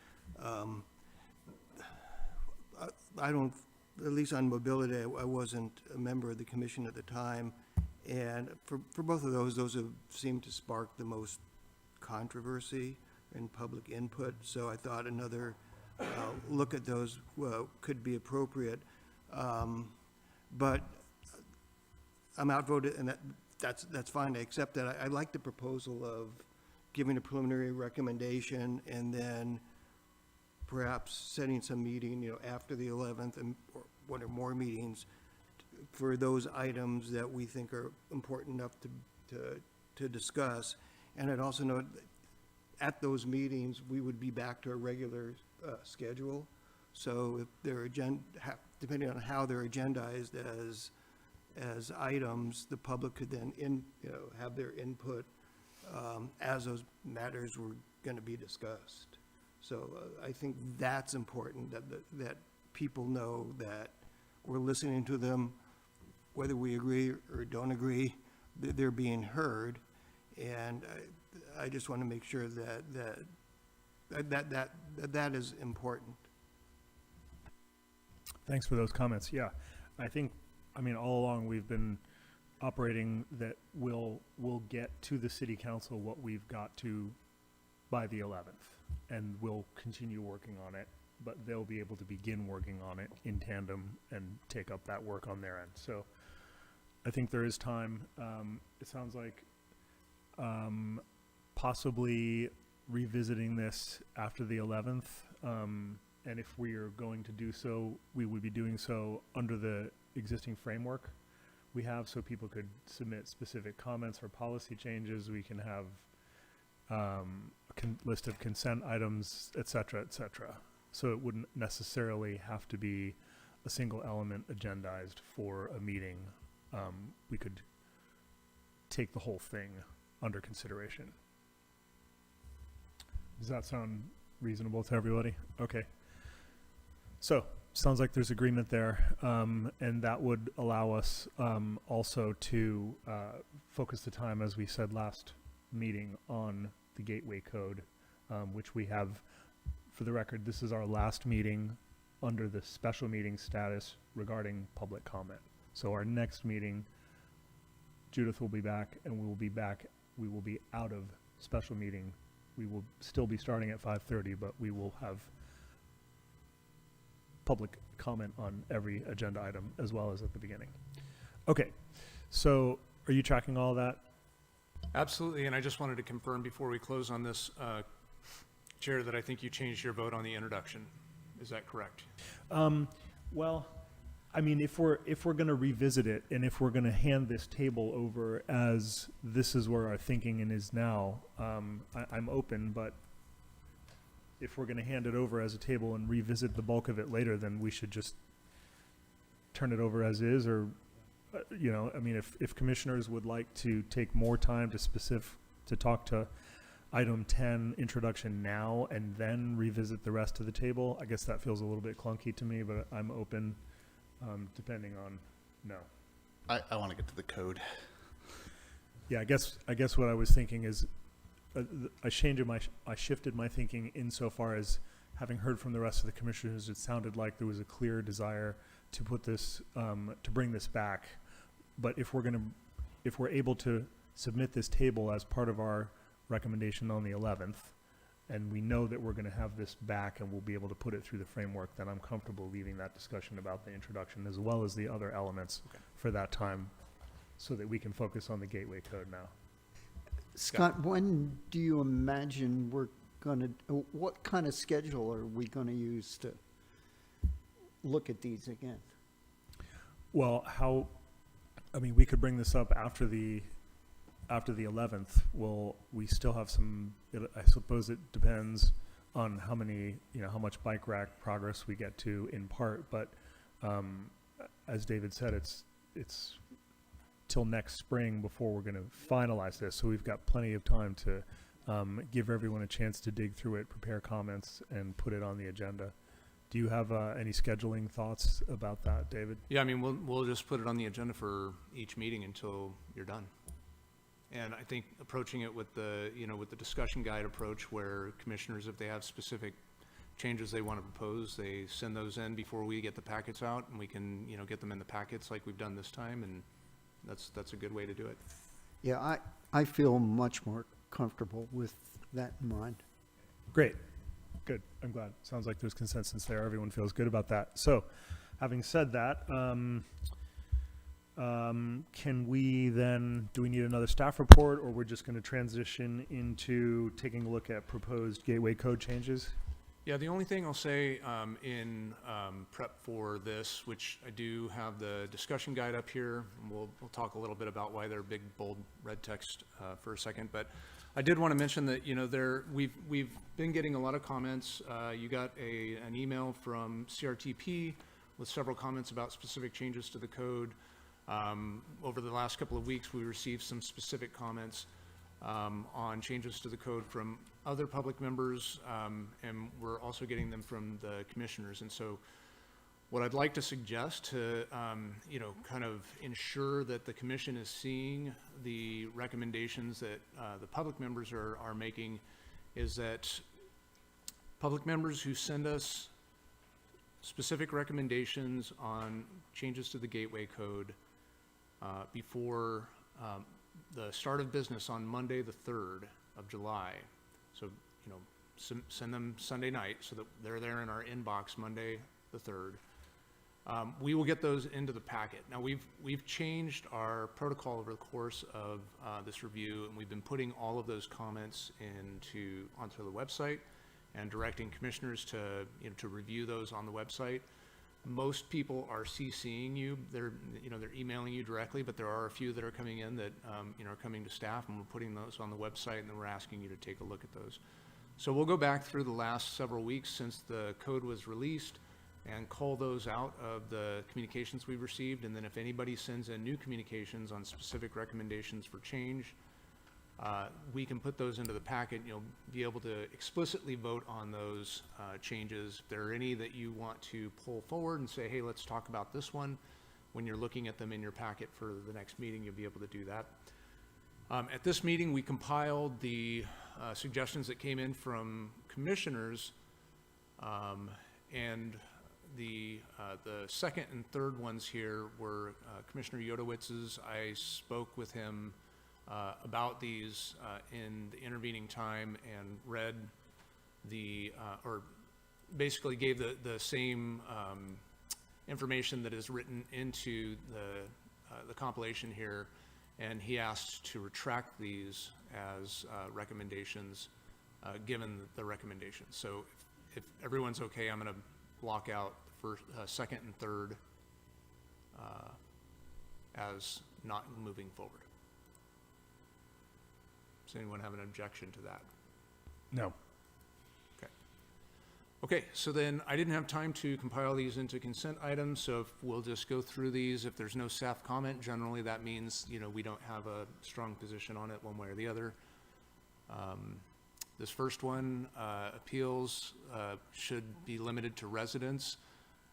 I don't, at least on mobility, I wasn't a member of the commission at the time. And for both of those have seemed to spark the most controversy and public input. So I thought another look at those could be appropriate. But I'm outvoted, and that's fine. I accept that. I like the proposal of giving a preliminary recommendation and then perhaps setting some meeting, after the 11th or one or more meetings for those items that we think are important enough to discuss. And I'd also note that at those meetings, we would be back to a regular schedule. So if their depending on how they're agendized as items, the public could then have their input as those matters were going to be discussed. So I think that's important, that people know that we're listening to them, whether we agree or don't agree, they're being heard. And I just want to make sure that is important. Thanks for those comments. Yeah, all along we've been operating that we'll get to the city council what we've got to by the 11th, and we'll continue working on it, but they'll be able to begin working on it in tandem and take up that work on their end. So I think there is time. It sounds like possibly revisiting this after the 11th. And if we are going to do so, we would be doing so under the existing framework we have, so people could submit specific comments or policy changes. We can have a list of consent items, et cetera, et cetera. So it wouldn't necessarily have to be a single element agendized for a meeting. We could take the whole thing under consideration. Does that sound reasonable to everybody? Okay. So, sounds like there's agreement there, and that would allow us also to focus the time, as we said last meeting, on the Gateway Code, which we have, for the record, this is our last meeting under the special meeting status regarding public comment. So our next meeting, Judith will be back, and we will be back. We will be out of special meeting. We will still be starting at 5:30, but we will have public comment on every agenda item as well as at the beginning. Okay, so are you tracking all that? Absolutely, and I just wanted to confirm before we close on this, Chair, that I think you changed your vote on the introduction. Is that correct? Well, if we're going to revisit it, and if we're going to hand this table over as this is where our thinking is now, I'm open, but if we're going to hand it over as a table and revisit the bulk of it later, then we should just turn it over as is, or, if commissioners would like to take more time to talk to item 10 introduction now and then revisit the rest of the table, I guess that feels a little bit clunky to me, but I'm open, depending on, I want to get to the code. Yeah, I guess what I was thinking is, I shifted my thinking insofar as, having heard from the rest of the commissioners, it sounded like there was a clear desire to put this, to bring this back. But if we're able to submit this table as part of our recommendation on the 11th, and we know that we're going to have this back and we'll be able to put it through the framework, then I'm comfortable leaving that discussion about the introduction as well as the other elements for that time so that we can focus on the gateway code now. Scott, when do you imagine we're gonna, what kind of schedule are we gonna use to look at these again? Well, we could bring this up after the 11th. Well, we still have I suppose it depends on how much bike rack progress we get to in part, but as David said, it's till next spring before we're going to finalize this. So we've got plenty of time to give everyone a chance to dig through it, prepare comments, and put it on the agenda. Do you have any scheduling thoughts about that, David? Yeah, I mean, we'll just put it on the agenda for each meeting until you're done. And I think approaching it with the discussion guide approach, where commissioners, if they have specific changes they want to propose, they send those in before we get the packets out, and we can, get them in the packets like we've done this time, and that's a good way to do it. Yeah, I feel much more comfortable with that in mind. Great. Good. I'm glad. Sounds like there's consensus there. Everyone feels good about that. So, having said that, can we then, do we need another staff report, or we're just going to transition into taking a look at proposed gateway code changes? Yeah, the only thing I'll say in prep for this, which I do have the discussion guide up here, and we'll talk a little bit about why they're big, bold, red text for a second, but I did want to mention that, we've been getting a lot of comments. You got an email from CRTP with several comments about specific changes to the code. Over the last couple of weeks, we received some specific comments on changes to the code from other public members, and we're also getting them from the commissioners. And so what I'd like to suggest to, kind of ensure that the commission is seeing the recommendations that the public members are making is that public members who send us specific recommendations on changes to the gateway code before the start of business on Monday, the 3rd of July. So, send them Sunday night so that they're there in our inbox Monday, the 3rd. We will get those into the packet. Now, we've changed our protocol over the course of this review, and we've been putting all of those comments onto the website and directing commissioners to review those on the website. Most people are CCing you. They're emailing you directly, but there are a few that are coming in that are coming to staff, and we're putting those on the website, and then we're asking you to take a look at those. So we'll go back through the last several weeks since the code was released and cull those out of the communications we've received, and then if anybody sends in new communications on specific recommendations for change, we can put those into the packet. You'll be able to explicitly vote on those changes. If there are any that you want to pull forward and say, hey, let's talk about this one, when you're looking at them in your packet for the next meeting, you'll be able to do that. At this meeting, we compiled the suggestions that came in from commissioners, and the second and third ones here were Commissioner Yodowitz's. I spoke with him about these in the intervening time and read or basically gave the same information that is written into the compilation here, and he asked to retract these as recommendations given the recommendations. So if everyone's okay, I'm going to block out the first, second and third as not moving forward. Does anyone have an objection to that? No. Okay, so then I didn't have time to compile these into consent items, so if we'll just go through these. If there's no staff comment, generally that means, we don't have a strong position on it one way or the other. This first one, appeals should be limited to residents.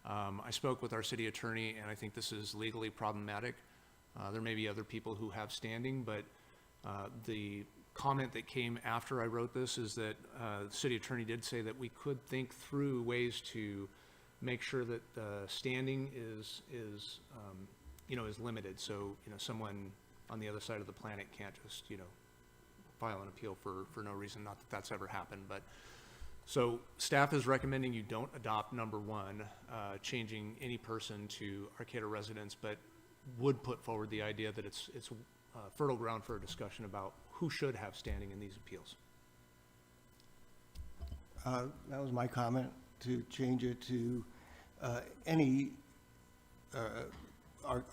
I spoke with our city attorney, and I think this is legally problematic. There may be other people who have standing, but the comment that came after I wrote this is that the city attorney did say that we could think through ways to make sure that the standing is limited. So, someone on the other side of the planet can't just, file an appeal for no reason. Not that that's ever happened, but so staff is recommending you don't adopt number 1, changing any person to Arcata residents, but would put forward the idea that it's fertile ground for a discussion about who should have standing in these appeals. That was my comment, to change it to any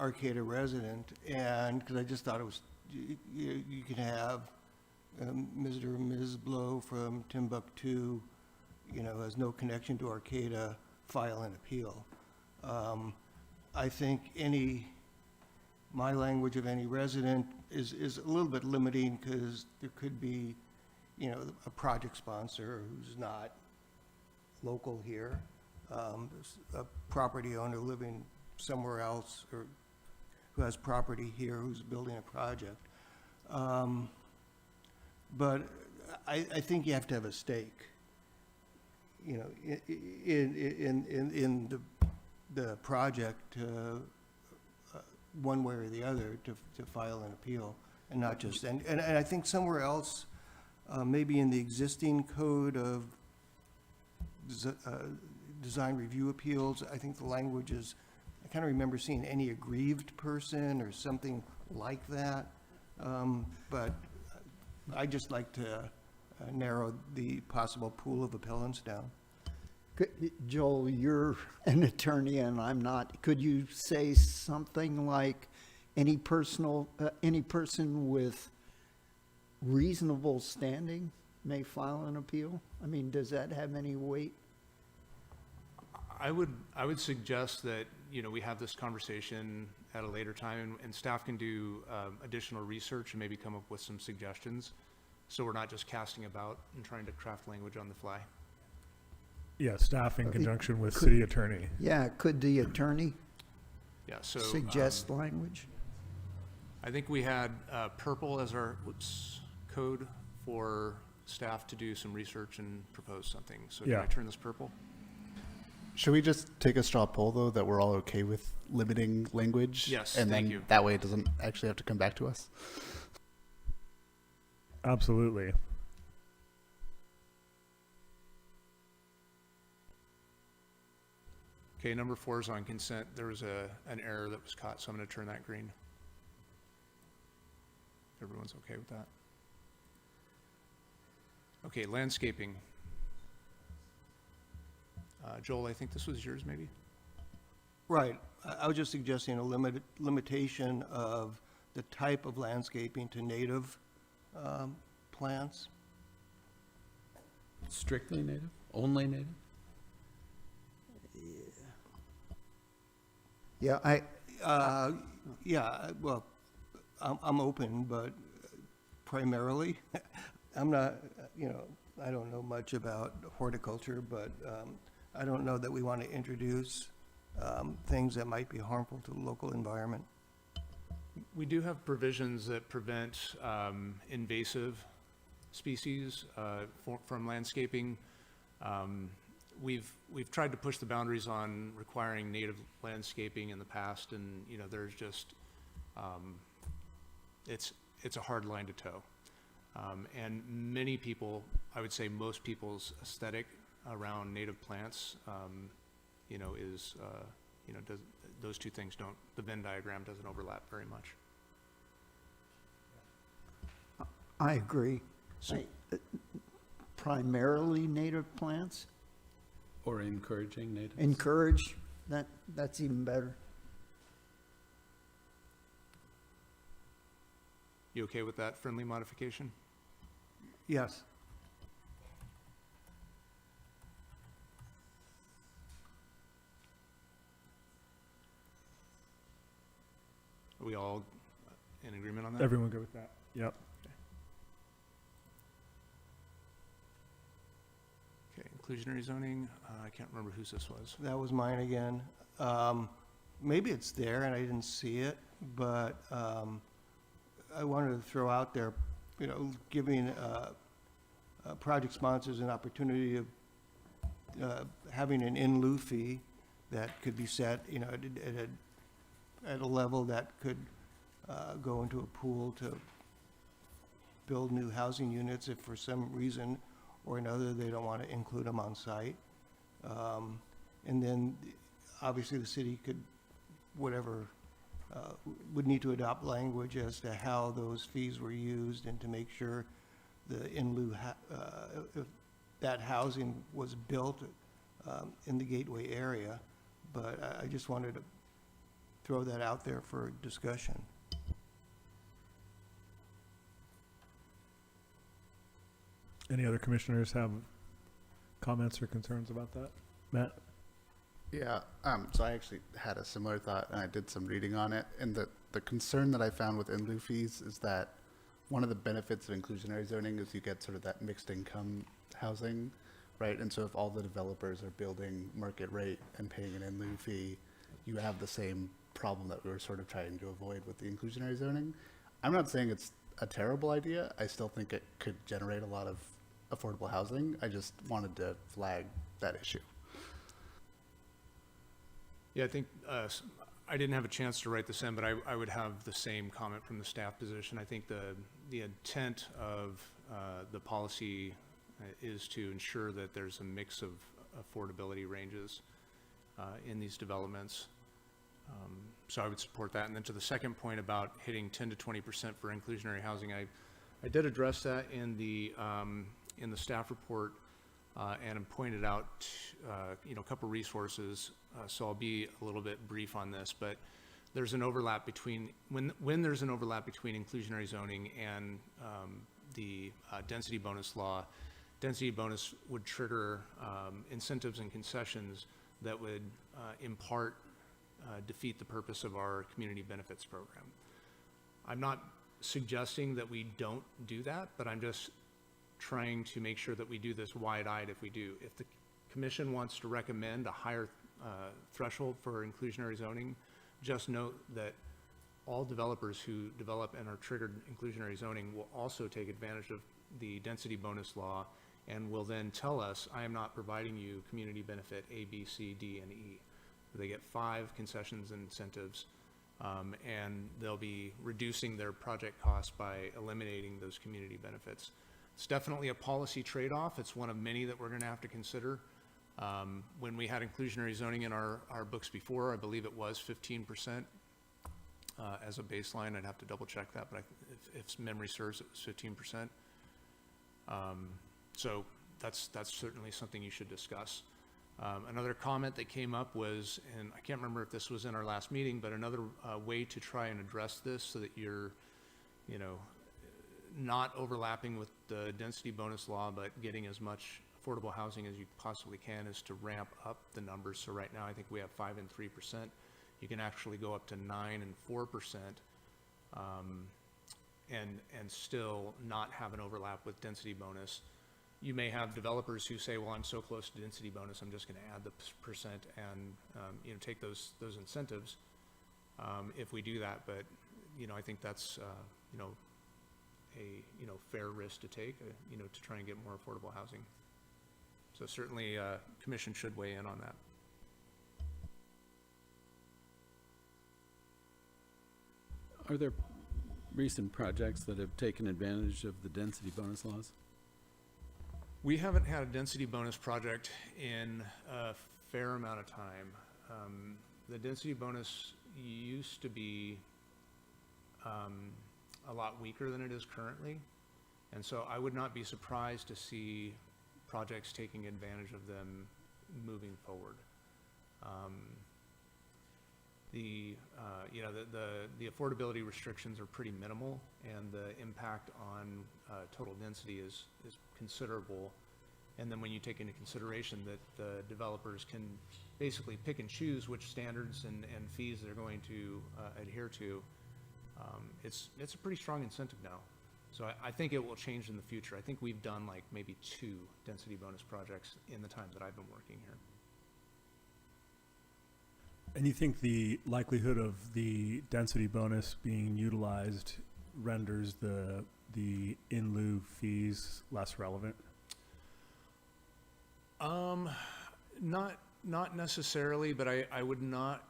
Arcata resident, and because I just thought it was, you could have Mr. or Ms. Blow from Timbuktu, has no connection to Arcata, file an appeal. I think my language of any resident is a little bit limiting, because there could be, a project sponsor who's not local here, a property owner living somewhere else, or who has property here who's building a project. But I think you have to have a stake, in the project, one way or the other, to file an appeal, and not just, and I think somewhere else, maybe in the existing code of design review appeals, I think the language is, I kind of remember seeing any aggrieved person or something like that. But I just like to narrow the possible pool of appellants down. Joel, you're an attorney and I'm not. Could you say something like any person with reasonable standing may file an appeal? I mean, does that have any weight? I would suggest that, we have this conversation at a later time, and staff can do additional research and maybe come up with some suggestions, so we're not just casting about and trying to craft language on the fly. Yeah, staff in conjunction with city attorney. Yeah, could the attorney suggest language? I think we had purple as our code for staff to do some research and propose something. So can I turn this purple? Should we just take a straw poll, though, that we're all okay with limiting language? Yes, and thank then you. That way it doesn't actually have to come back to us? Absolutely. Okay, number 4 is on consent. There was an error that was caught, so I'm going to turn that green. Everyone's okay with that? Okay, landscaping. Joel, I think this was yours, maybe? Right. I was just suggesting a limitation of the type of landscaping to native plants. Strictly native? Only native? Yeah, well, I'm open, but primarily, I'm not, I don't know much about horticulture, but I don't know that we want to introduce things that might be harmful to the local environment. We do have provisions that prevent invasive species from landscaping. We've tried to push the boundaries on requiring native landscaping in the past, and there's just it's a hard line to toe. And many people, I would say most people's aesthetic around native plants, those two things don't, the Venn diagram doesn't overlap very much. I agree. So, primarily native plants? Or encouraging natives? Encourage, that's even better. you okay with that friendly modification? Yes. Are we all in agreement on that? Everyone go with that? Yep. Okay, inclusionary zoning, I can't remember whose this was. That was mine again. Maybe it's there and I didn't see it, but I wanted to throw out there, giving project sponsors an opportunity of having an in lieu fee that could be set, at a level that could go into a pool to build new housing units if for some reason or another they don't want to include them on site. And then obviously the city could, whatever, would need to adopt language as to how those fees were used and to make sure the in lieu, if that housing was built in the Gateway area. But I just wanted to throw that out there for discussion. Any other commissioners have comments or concerns about that? Matt? Yeah, so I actually had a similar thought, and I did some reading on it. And the concern that I found with in lieu fees is that one of the benefits of inclusionary zoning is you get sort of that mixed income housing, right? And so if all the developers are building market rate and paying an in lieu fee, you have the same problem that we were sort of trying to avoid with the inclusionary zoning. I'm not saying it's a terrible idea. I still think it could generate a lot of affordable housing. I just wanted to flag that issue. Yeah, I think I didn't have a chance to write this in, but I would have the same comment from the staff position. I think the intent of the policy is to ensure that there's a mix of affordability ranges in these developments. So I would support that. And then to the second point about hitting 10 to 20% for inclusionary housing, I did address that in the staff report and pointed out a couple resources. So I'll be a little bit brief on this, but there's an overlap between when there's an overlap between inclusionary zoning and the density bonus law. Density bonus would trigger incentives and concessions that would in part defeat the purpose of our community benefits program. I'm not suggesting that we don't do that, but I'm just trying to make sure that we do this wide-eyed if we do. If the commission wants to recommend a higher threshold for inclusionary zoning, just note that all developers who develop and are triggered inclusionary zoning will also take advantage of the density bonus law and will then tell us, I am not providing you community benefit A, B, C, D, and E. They get 5 concessions and incentives, and they'll be reducing their project costs by eliminating those community benefits. It's definitely a policy trade-off. It's one of many that we're going to have to consider. When we had inclusionary zoning in our books before, I believe it was 15% as a baseline. I'd have to double check that, but if memory serves, it was 15%. So that's certainly something you should discuss. Another comment that came up was, and I can't remember if this was in our last meeting, but another way to try and address this so that you're, not overlapping with the density bonus law, but getting as much affordable housing as you possibly can is to ramp up the numbers. So right now, I think we have 5% and 3%. You can actually go up to 9% and 4%, and still not have an overlap with density bonus. You may have developers who say, well, I'm so close to density bonus, I'm just going to add the percent and take those incentives if we do that. But I think that's a fair risk to take to try and get more affordable housing. So certainly commission should weigh in on that. Are there recent projects that have taken advantage of the density bonus laws? We haven't had a density bonus project in a fair amount of time. The density bonus used to be a lot weaker than it is currently. And so I would not be surprised to see projects taking advantage of them moving forward. The affordability restrictions are pretty minimal, and the impact on total density is considerable. And then when you take into consideration that the developers can basically pick and choose which standards and fees they're going to adhere to, it's a pretty strong incentive now. So I think it will change in the future. I think we've done like maybe 2 density bonus projects in the time that I've been working here. And you think the likelihood of the density bonus being utilized renders the in lieu fees less relevant? Not necessarily, but I would not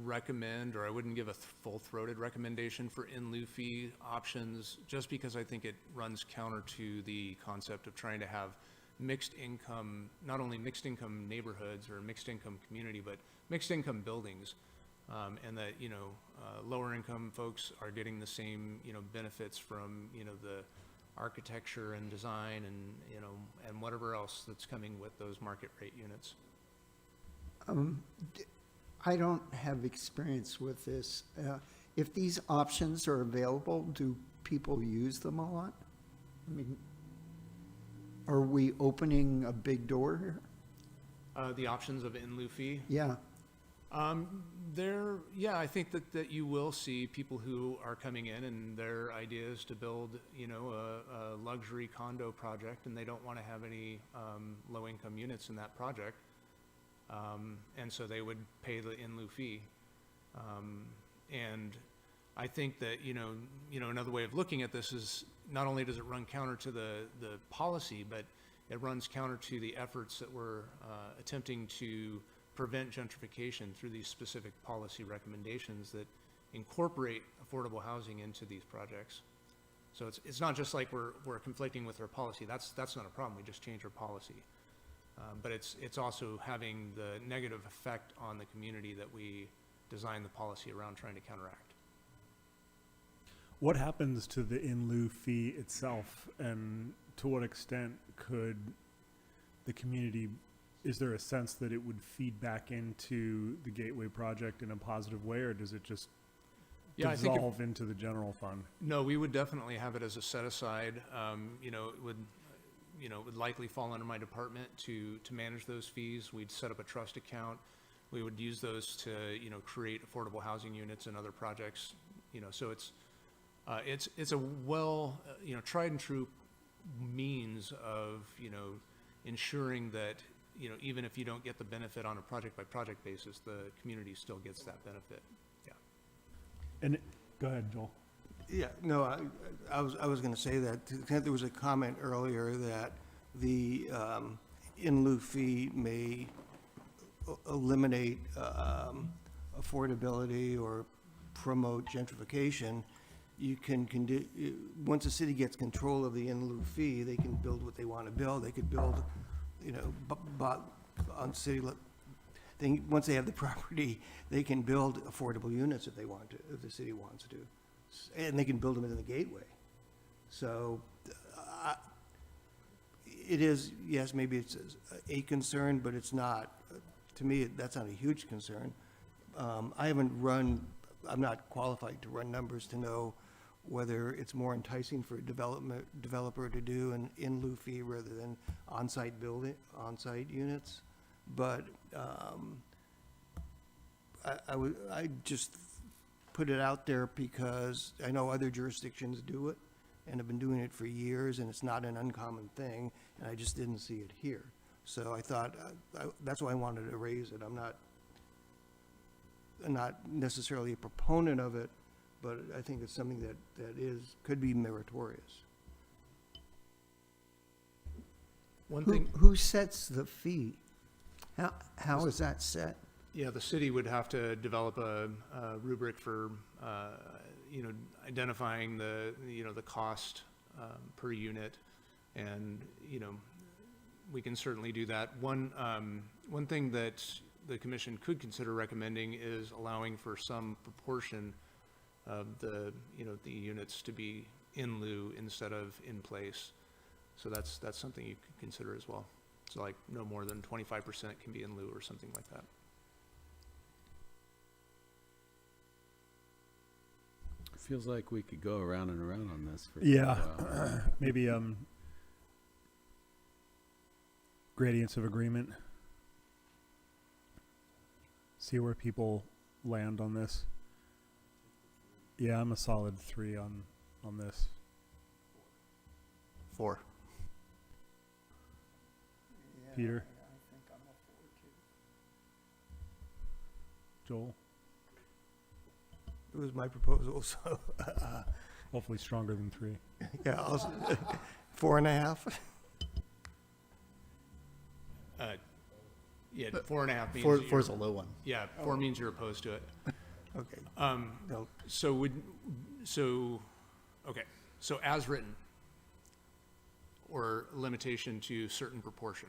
recommend, or I wouldn't give a full-throated recommendation for in lieu fee options, just because I think it runs counter to the concept of trying to have mixed income, not only mixed income neighborhoods or mixed income community, but mixed income buildings. And that, lower income folks are getting the same, benefits from, the architecture and design and, and whatever else that's coming with those market rate units. I don't have experience with this. If these options are available, do people use them a lot? I mean, are we opening a big door here? The options of in lieu fee. Yeah. I think that you will see people who are coming in and their idea is to build, a luxury condo project, and they don't want to have any low-income units in that project. And so they would pay the in lieu fee. And I think that, another way of looking at this is not only does it run counter to the policy, but it runs counter to the efforts that we're attempting to prevent gentrification through these specific policy recommendations that incorporate affordable housing into these projects. So it's not just like we're conflicting with our policy. That's not a problem. We just change our policy. But it's also having the negative effect on the community that we design the policy around trying to counteract. What happens to the in lieu fee itself, and to what extent could the community, is there a sense that it would feed back into the Gateway project in a positive way, or does it just dissolve into the general fund? No, we would definitely have it as a set aside. It would likely fall under my department to manage those fees. We'd set up a trust account. We would use those to, create affordable housing units and other projects. So it's a well, tried and true means of, ensuring that, even if you don't get the benefit on a project by project basis, the community still gets that benefit. Yeah. And go ahead, Joel. Yeah, no, I was going to say that. There was a comment earlier that the in lieu fee may eliminate affordability or promote gentrification. You can once the city gets control of the in lieu fee, they can build what they want to build. They could build, on city. Once they have the property, they can build affordable units if they want to, if the city wants to. And they can build them in the Gateway. So it is, yes, maybe it's a concern, but it's not, to me, that's not a huge concern. I'm not qualified to run numbers to know whether it's more enticing for a developer to do an in lieu fee rather than on-site units. But I just put it out there because I know other jurisdictions do it and have been doing it for years, and it's not an uncommon thing, and I just didn't see it here. So I thought, that's why I wanted to raise it. I'm not necessarily a proponent of it, but I think it's something that could be meritorious. One thing. Who sets the fee? How is that set? Yeah, the city would have to develop a rubric for, identifying the cost per unit, and, we can certainly do that. One thing that the commission could consider recommending is allowing for some proportion of the units to be in lieu instead of in place. So that's something you could consider as well. So like no more than 25% can be in lieu or something like that. Feels like we could go around and around on this for Yeah. a while. Maybe gradients of agreement. See where people land on this. Yeah, I'm a solid 3 on this. 4. Peter? I think I'm a 4 too. Joel? It was my proposal, so Hopefully stronger than 3. yeah, 4.5. Yeah, 4.5 means. Four, that four's a you're- low one. Yeah, 4 means you're opposed to it. Okay. No. So okay, so as written, or limitation to certain proportion.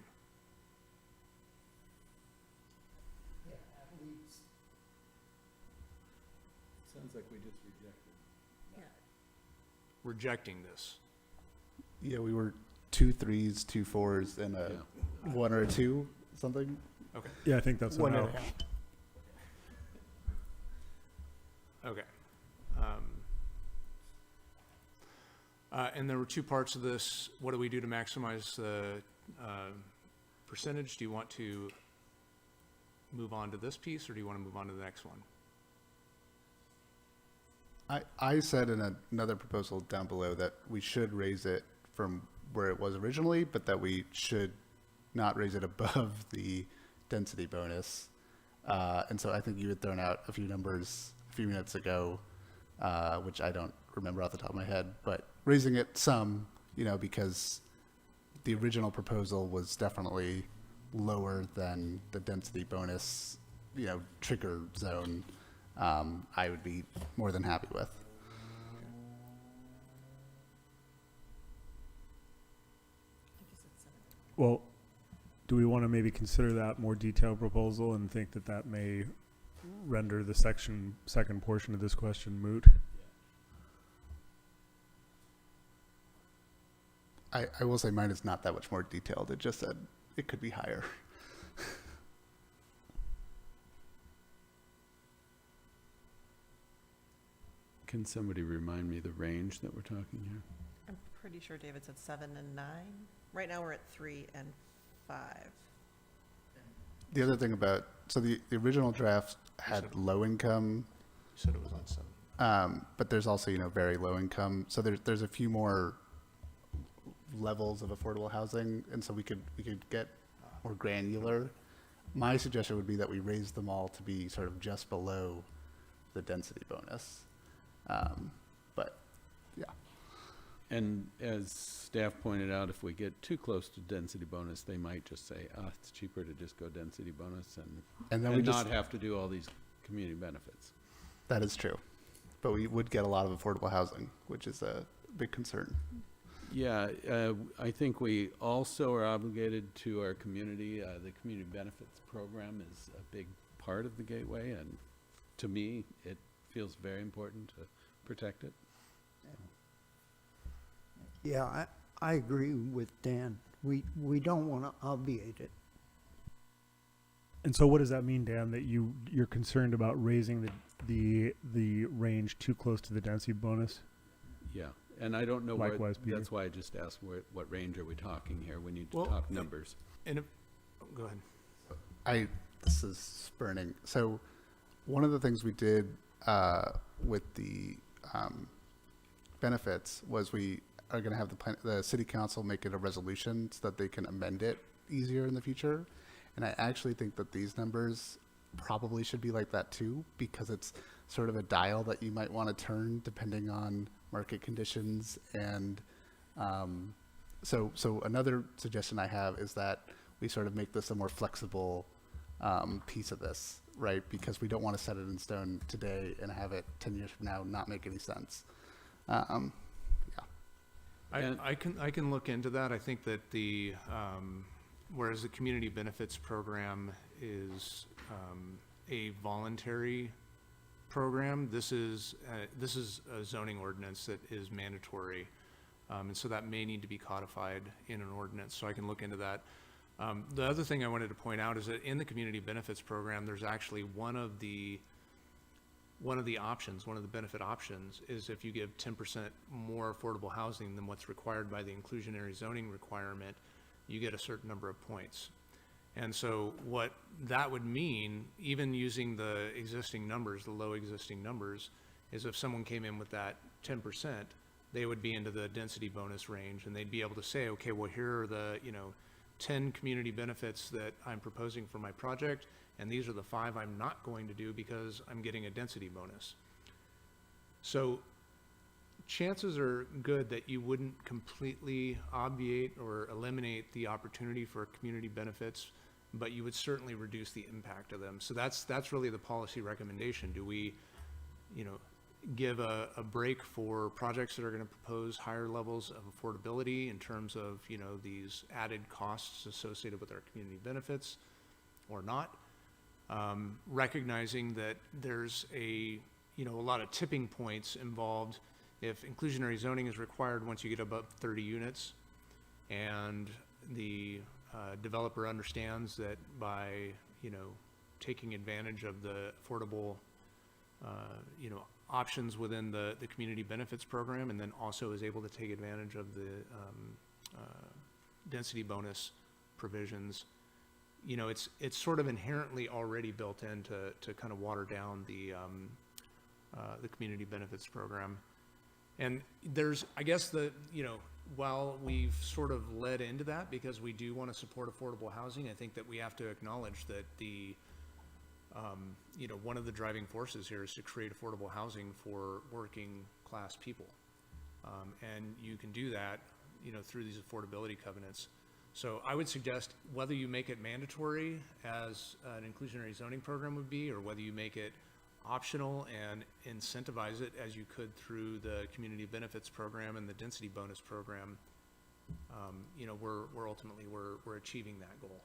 Sounds like we just rejected. Rejecting this. Yeah, we were 2 3s, 2 4s, and a 1 or a 2, something. Okay. Yeah, I think that's One and enough. a half. Okay. And there were 2 parts of this. What do we do to maximize the percentage? Do you want to move on to this piece, or do you want to move on to the next one? I said in another proposal down below that we should raise it from where it was originally, but that we should not raise it above the density bonus. And so I think you had thrown out a few numbers a few minutes ago, which I don't remember off the top of my head, but raising it some, because the original proposal was definitely lower than the density bonus, trigger zone. I would be more than happy with. Well, do we want to maybe consider that more detailed proposal and think that that may render the second portion of this question moot? I will say mine is not that much more detailed. It just said it could be higher. Can somebody remind me the range that we're talking here? I'm pretty sure David said 7 and 9. Right now we're at 3 and 5. The other thing about, so the original draft had low income. You said it was on 7. But there's also, very low income. So there's a few more levels of affordable housing, and so we could get more granular. My suggestion would be that we raise them all to be sort of just below the density bonus. But yeah. And as staff pointed out, if we get too close to density bonus, they might just say, it's cheaper to just go density bonus And then we and just not have to do all these community benefits. That is true. But we would get a lot of affordable housing, which is a big concern. Yeah, I think we also are obligated to our community. The community benefits program is a big part of the Gateway, and to me, it feels very important to protect it. Yeah, I agree with Dan. We don't want to obviate it. And so what does that mean, Dan, that you're concerned about raising the range too close to the density bonus? Yeah, and I don't know Likewise, Peter. that's why I just asked what range are we talking here? We need to Well, talk numbers. And go ahead. This is spurning. So one of the things we did with the benefits was we are going to have the city council make it a resolution so that they can amend it easier in the future. And I actually think that these numbers probably should be like that too, because it's sort of a dial that you might want to turn depending on market conditions. And so another suggestion I have is that we sort of make this a more flexible piece of this, right? Because we don't want to set it in stone today and have it 10 years from now not make any sense. I can look into that. I think that whereas the community benefits program is a voluntary program, this is a zoning ordinance that is mandatory, and so that may need to be codified in an ordinance. So I can look into that. The other thing I wanted to point out is that in the community benefits program, there's actually one of the benefit options is if you give 10% more affordable housing than what's required by the inclusionary zoning requirement, you get a certain number of points. And so what that would mean, even using the existing numbers, the low existing numbers, is if someone came in with that 10%, they would be into the density bonus range, and they'd be able to say, okay, well, here are the 10 community benefits that I'm proposing for my project, and these are the 5 I'm not going to do because I'm getting a density bonus. So chances are good that you wouldn't completely obviate or eliminate the opportunity for community benefits but you would certainly reduce the impact of them. So that's really the policy recommendation. Do we, give a break for projects that are going to propose higher levels of affordability in terms of, these added costs associated with our community benefits or not? Recognizing that there's a lot of tipping points involved if inclusionary zoning is required once you get above 30 units, and the developer understands that by, taking advantage of the affordable, options within the community benefits program, and then also is able to take advantage of the density bonus provisions, it's sort of inherently already built in to kind of water down the community benefits program. And there's, I guess while we've sort of led into that because we do want to support affordable housing, I think that we have to acknowledge that one of the driving forces here is to create affordable housing for working class people. And you can do that, through these affordability covenants. So I would suggest whether you make it mandatory as an inclusionary zoning program would be, or whether you make it optional and incentivize it as you could through the community benefits program and the density bonus program, we're ultimately achieving that goal.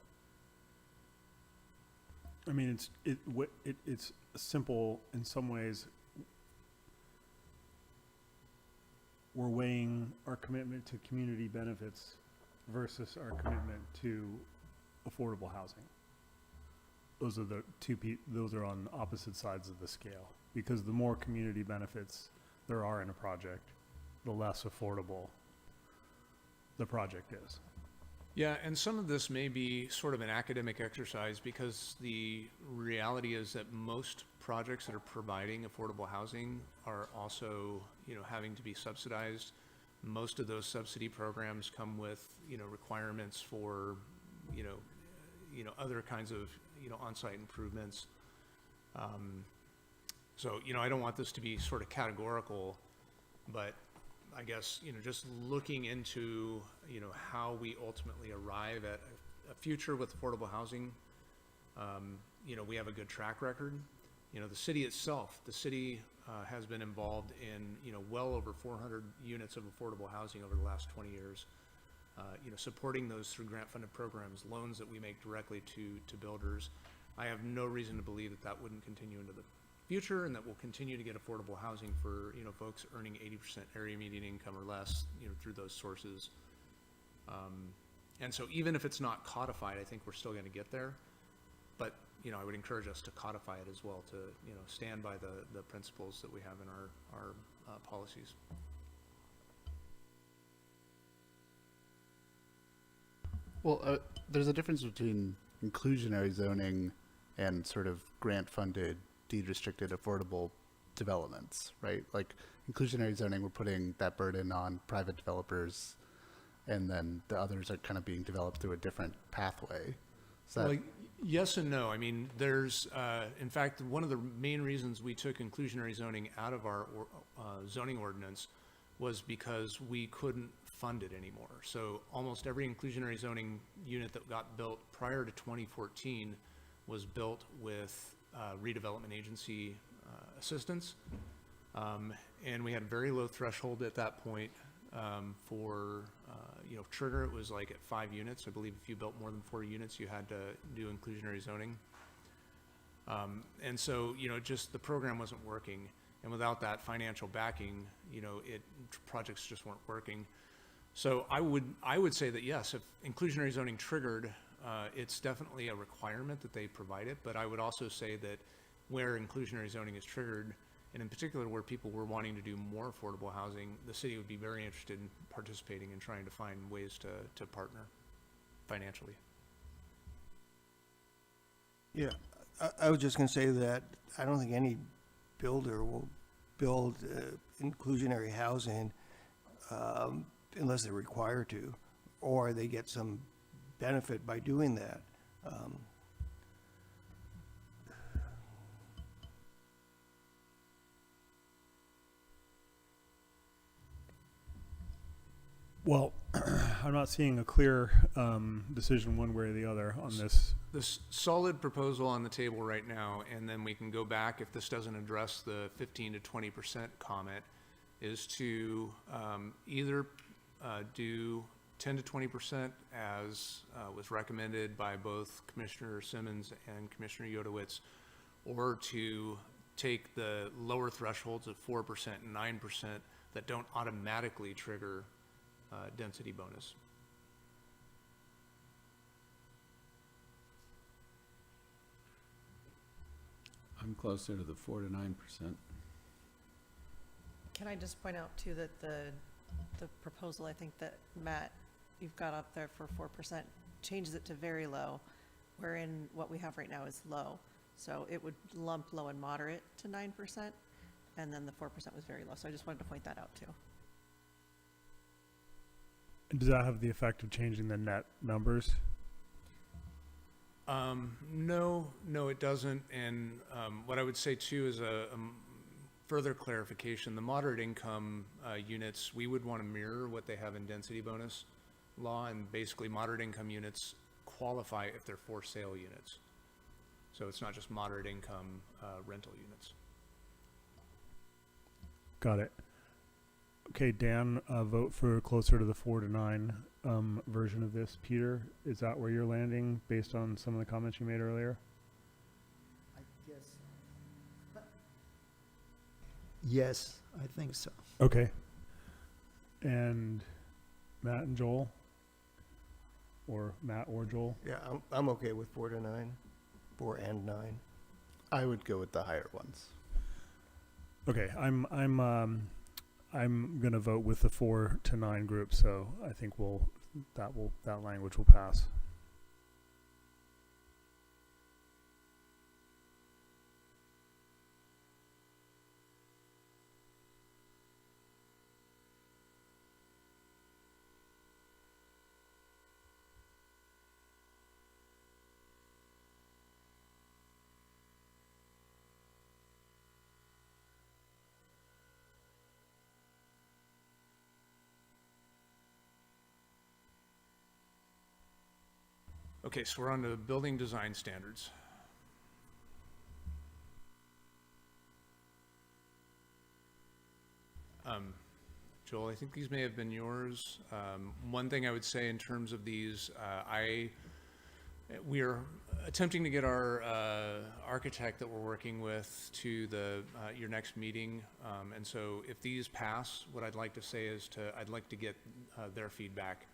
I mean, it's simple in some ways. We're weighing our commitment to community benefits versus our commitment to affordable housing. Those are the those are on opposite sides of the scale, because the more community benefits there are in a project, the less affordable the project is. Yeah, and some of this may be sort of an academic exercise, because the reality is that most projects that are providing affordable housing are also, having to be subsidized. Most of those subsidy programs come with, requirements for, other kinds of, on-site improvements. So, I don't want this to be sort of categorical, but I guess, just looking into, how we ultimately arrive at a future with affordable housing, we have a good track record. The city itself, has been involved in, well over 400 units of affordable housing over the last 20 years. Supporting those through grant-funded programs, loans that we make directly to builders. I have no reason to believe that wouldn't continue into the future, and that we'll continue to get affordable housing for, folks earning 80% area median income or less, through those sources. And so even if it's not codified, I think we're still going to get there. But, I would encourage us to codify it as well, to, stand by the principles that we have in our policies. Well, there's a difference between inclusionary zoning and sort of grant-funded, deed-restricted, affordable developments, right? Like inclusionary zoning, we're putting that burden on private developers, and then the others are kind of being developed through a different pathway. Well, yes and no. I mean, there's, in fact, one of the main reasons we took inclusionary zoning out of our zoning ordinance was because we couldn't fund it anymore. So almost every inclusionary zoning unit that got built prior to 2014 was built with redevelopment agency assistance. And we had a very low threshold at that point for, trigger. It was like at 5 units. I believe if you built more than 4 units, you had to do inclusionary zoning. And so, just the program wasn't working. And without that financial backing, projects just weren't working. So I would say that yes, if inclusionary zoning triggered, it's definitely a requirement that they provide it. But I would also say that where inclusionary zoning is triggered, and in particular where people were wanting to do more affordable housing, the city would be very interested in participating and trying to find ways to partner financially. Yeah, I was just going to say that I don't think any builder will build inclusionary housing unless they're required to, or they get some benefit by doing that. Well, I'm not seeing a clear decision one way or the other on this. This solid proposal on the table right now, and then we can go back if this doesn't address the 15 to 20% comment, is to either do 10 to 20% as was recommended by both Commissioner Simmons and Commissioner Yodowitz, or to take the lower thresholds of 4% and 9% that don't automatically trigger density bonus. I'm closer to the 4 to 9%. Can I just point out too that the proposal, I think that Matt, you've got up there for 4%, changes it to very low, wherein what we have right now is low. So it would lump low and moderate to 9%, and then the 4% was very low. So I just wanted to point that out too. Does that have the effect of changing the net numbers? No, it doesn't. And what I would say too is a further clarification. The moderate income units, we would want to mirror what they have in density bonus law, and basically moderate income units qualify if they're for sale units. So it's not just moderate income rental units. Got it. Okay, Dan, vote for closer to the 4 to 9 version of this. Peter, is that where you're landing based on some of the comments you made earlier? I guess. Yes, I think so. Okay. And Matt and Joel? Or Matt or Joel? Yeah, I'm okay with 4 to 9, 4 and 9. I would go with the higher ones. Okay, I'm gonna vote with the 4 to 9 group, so I think that language will pass. Okay, so we're on to building design standards. Joel, I think these may have been yours. One thing I would say in terms of these, we are attempting to get our architect that we're working with to your next meeting. And so if these pass, what I'd like to say is I'd like to get their feedback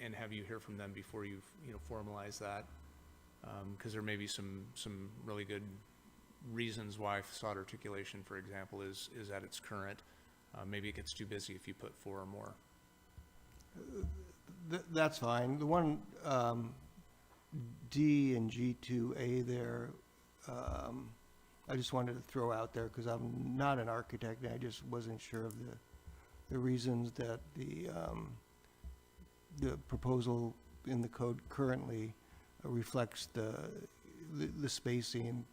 and have you hear from them before you formalize that. Because there may be some really good reasons why facade articulation, for example, is at its current. Maybe it gets too busy if you put 4 or more. That's fine. The one D and G2A there, I just wanted to throw out there because I'm not an architect and I just wasn't sure of the reasons that the proposal in the code currently reflects the spacing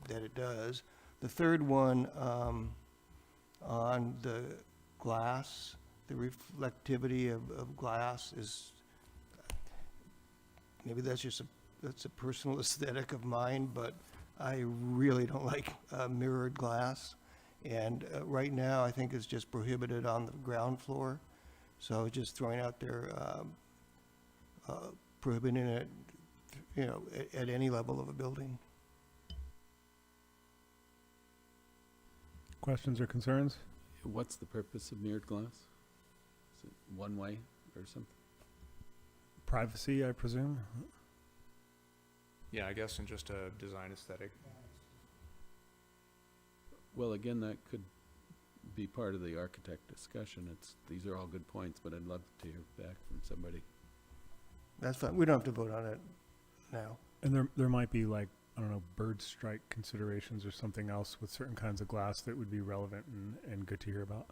that it does. The third one on the glass, the reflectivity of glass is, maybe that's a personal aesthetic of mine, but I really don't like mirrored glass. And right now, I think it's just prohibited on the ground floor. So just throwing out there, prohibiting it, at any level of a building. Questions or concerns? What's the purpose of mirrored glass? Is it one way or something? Privacy, I presume? Yeah, I guess in just a design aesthetic. Well, again, that could be part of the architect discussion. These are all good points, but I'd love to hear back from somebody. That's fine. We don't have to vote on it now. And there might be, like, I don't know, bird strike considerations or something else with certain kinds of glass that would be relevant and good to hear about.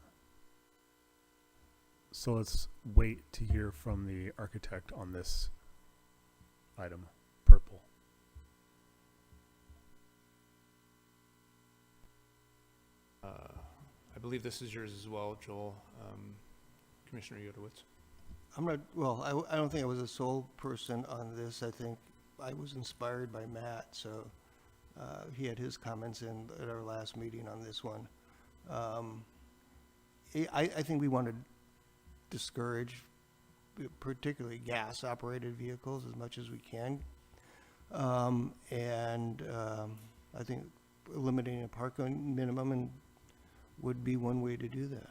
So let's wait to hear from the architect on this item, purple. I believe this is yours as well, Joel. Commissioner Yodowitz. I'm not, well, I don't think I was the sole person on this. I think I was inspired by Matt, so he had his comments in at our last meeting on this one. I think we want to discourage particularly gas-operated vehicles as much as we can. I think eliminating a parking minimum would be one way to do that.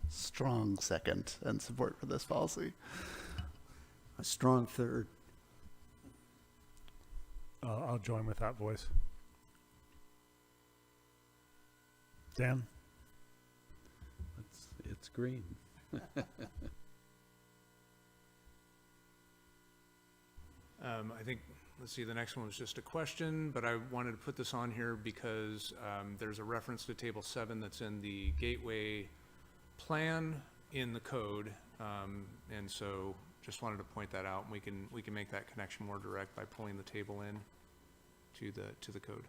Strong second and support for this policy. A strong third. I'll join with that voice. Dan? It's green. I think, let's see, the next one was just a question, but I wanted to put this on here because there's a reference to Table 7 that's in the Gateway plan in the code, and so just wanted to point that out. We can make that connection more direct by pulling the table in to the code.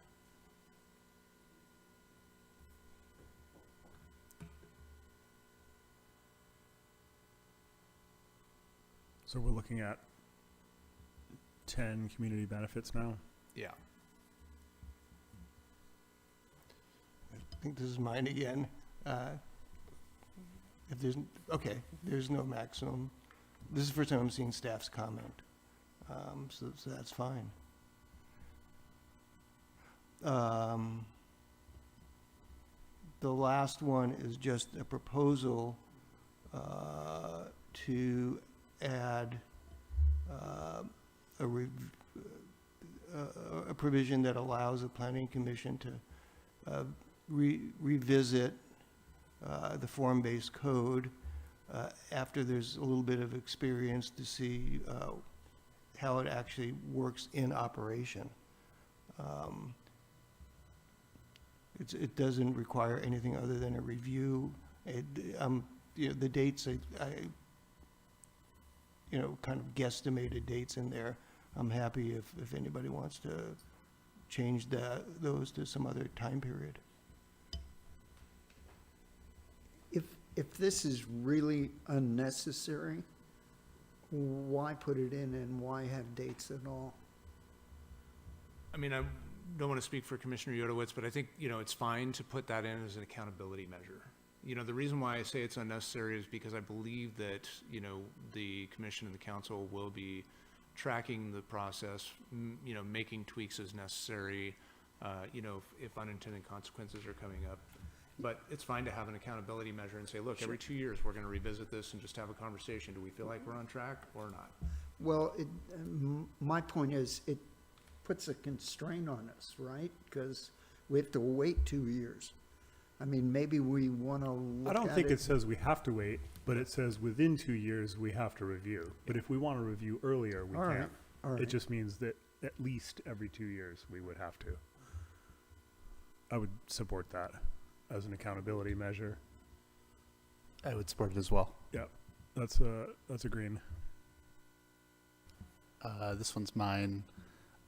So we're looking at 10 community benefits now. Yeah. I think this is mine again. If there's, okay, there's no maximum. This is the first time I'm seeing staff's comment. So that's fine. The last one is just a proposal to add a provision that allows the planning commission to revisit the form-based code after there's a little bit of experience to see how it actually works in operation. It doesn't require anything other than a review. You know, the dates, I you know, kind of guesstimated dates in there. I'm happy if anybody wants to change those to some other time period. If this is really unnecessary, why put it in and why have dates at all? I mean, I don't want to speak for Commissioner Yodowitz, but I think, you know, it's fine to put that in as an accountability measure. You know, the reason why I say it's unnecessary is because I believe that, you know, the commission and the council will be tracking the process, you know, making tweaks as necessary, you know, if unintended consequences are coming up. But it's fine to have an accountability measure and say, look, every 2 years, we're going to revisit this and just have a conversation. Do we feel like we're on track or not? Well, my point is, it puts a constraint on us, right? Because we have to wait 2 years. I mean, maybe we want to look at it. I don't think it says we have to wait, but it says within 2 years we have to review. But if we want to review earlier, we can. All right. It just means that at least every 2 years we would have to. I would support that as an accountability measure. I would support it as well. Yep, that's a green. This one's mine.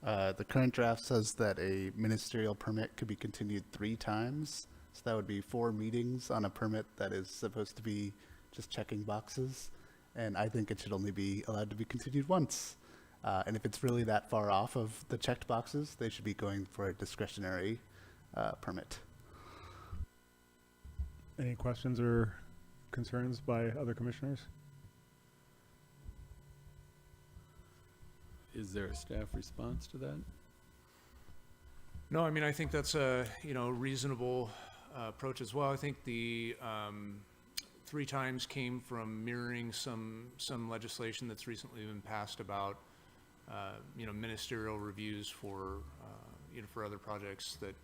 The current draft says that a ministerial permit could be continued 3 times. So that would be 4 meetings on a permit that is supposed to be just checking boxes. And I think it should only be allowed to be continued once. And if it's really that far off of the checked boxes, they should be going for a discretionary permit. Any questions or concerns by other commissioners? Is there a staff response to that? No, I mean, I think that's a, you know, reasonable approach as well. I think the 3 times came from mirroring some legislation that's recently been passed about, you know, ministerial reviews for, you know, for other projects that,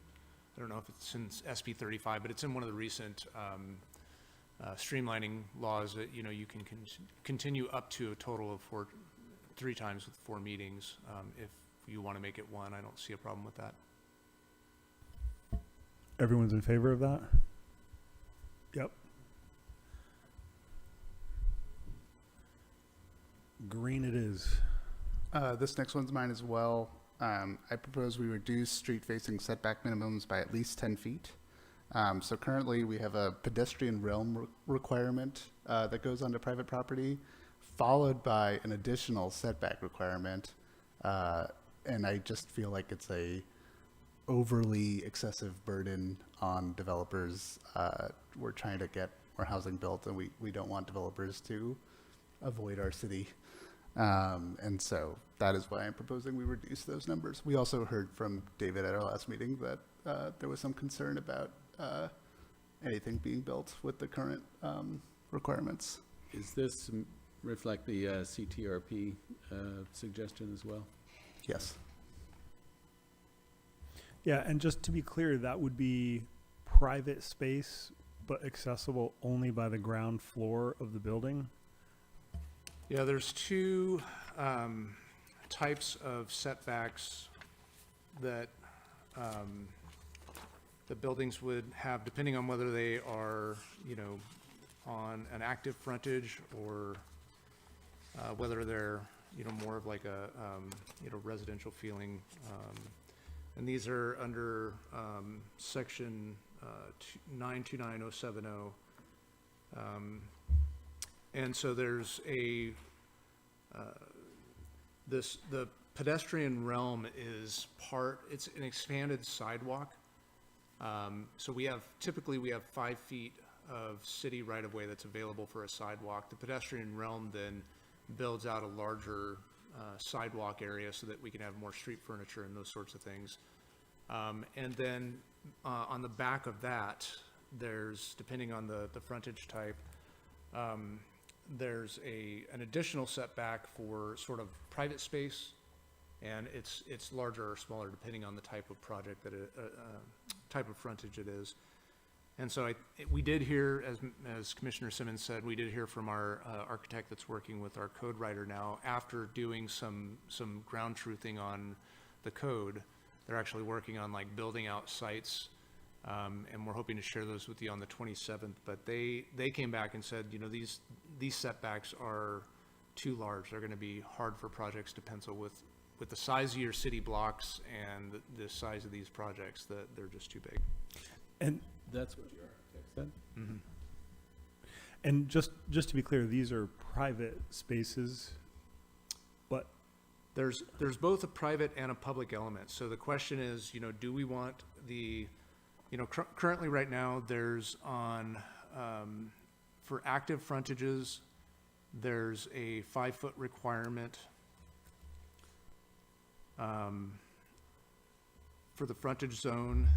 I don't know if it's in SB 35, but it's in one of the recent streamlining laws that, you know, you can continue up to a total of 3 times with 4 meetings. If you want to make it 1, I don't see a problem with that. Everyone's in favor of that? Yep. Green it is. This next one's mine as well. I propose we reduce street-facing setback minimums by at least 10 feet. So currently we have a pedestrian realm requirement that goes onto private property, followed by an additional setback requirement. And I just feel like it's a overly excessive burden on developers. We're trying to get more housing built, and we don't want developers to avoid our city. And so that is why I'm proposing we reduce those numbers. We also heard from David at our last meeting that there was some concern about anything being built with the current requirements. Is this reflect the CTRP suggestion as well? Yes. Yeah, and just to be clear, that would be private space, but accessible only by the ground floor of the building? Yeah, there's two types of setbacks that the buildings would have, depending on whether they are, on an active frontage or whether they're, more of like a, residential feeling. And these are under section 929070. And so there's the pedestrian realm is it's an expanded sidewalk. So typically we have 5 feet of city right-of-way that's available for a sidewalk. The pedestrian realm then builds out a larger sidewalk area so that we can have more street furniture and those sorts of things. And then on the back of that, there's, depending on the frontage type, there's an additional setback for sort of private space, and it's larger or smaller depending on the type of project type of frontage it is. And so we did hear, as Commissioner Simmons said, we did hear from our architect that's working with our code writer now. After doing some ground truthing on the code, they're actually working on like building out sites, and we're hoping to share those with you on the 27th. But they came back and said, these setbacks are too large. They're going to be hard for projects to pencil with the size of your city blocks and the size of these projects, that they're just too big. And that's what your architect said. Mm-hmm. And just to be clear, these are private spaces, but there's both a private and a public element. So the question is, do we want currently right now there's for active frontages, there's a 5-foot requirement for the frontage zone,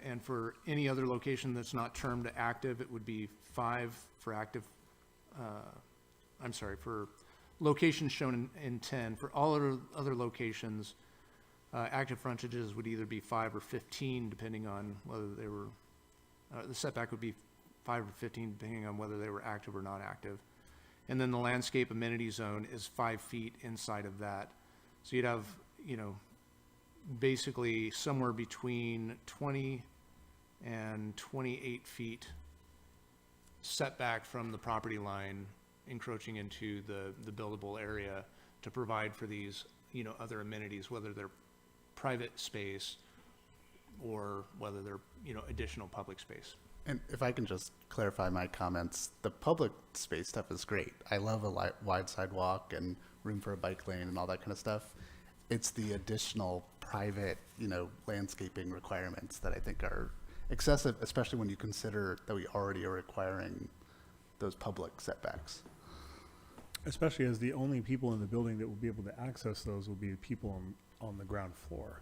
and for any other location that's not termed active, it would be 5 for active. For locations shown in 10. For all other locations, active frontages would either be 5 or 15, depending on whether they were. The setback would be 5 or 15, depending on whether they were active or not active. And then the landscape amenity zone is 5 feet inside of that. So you'd have, basically somewhere between 20 and 28 feet setback from the property line, encroaching into the buildable area to provide for these, other amenities, whether they're private space or whether they're, additional public space. And if I can just clarify my comments, the public space stuff is great. I love a wide sidewalk and room for a bike lane and all that kind of stuff. It's the additional private, landscaping requirements that I think are excessive, especially when you consider that we already are requiring those public setbacks. especially as the only people in the building that will be able to access those will be people on the ground floor.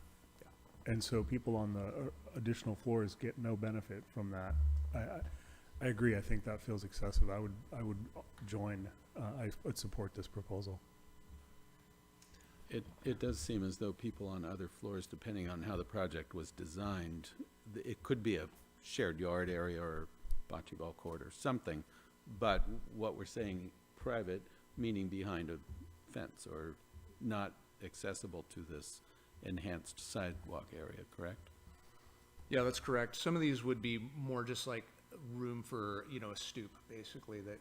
And so people on the additional floors get no benefit from that. I agree. I think that feels excessive. I would join. I would support this proposal. It does seem as though people on other floors, depending on how the project was designed, it could be a shared yard area or bocce ball court or something. But what we're saying, private, meaning behind a fence or not accessible to this enhanced sidewalk area, correct? Yeah, that's correct. Some of these would be more just like room for, a stoop, basically, that,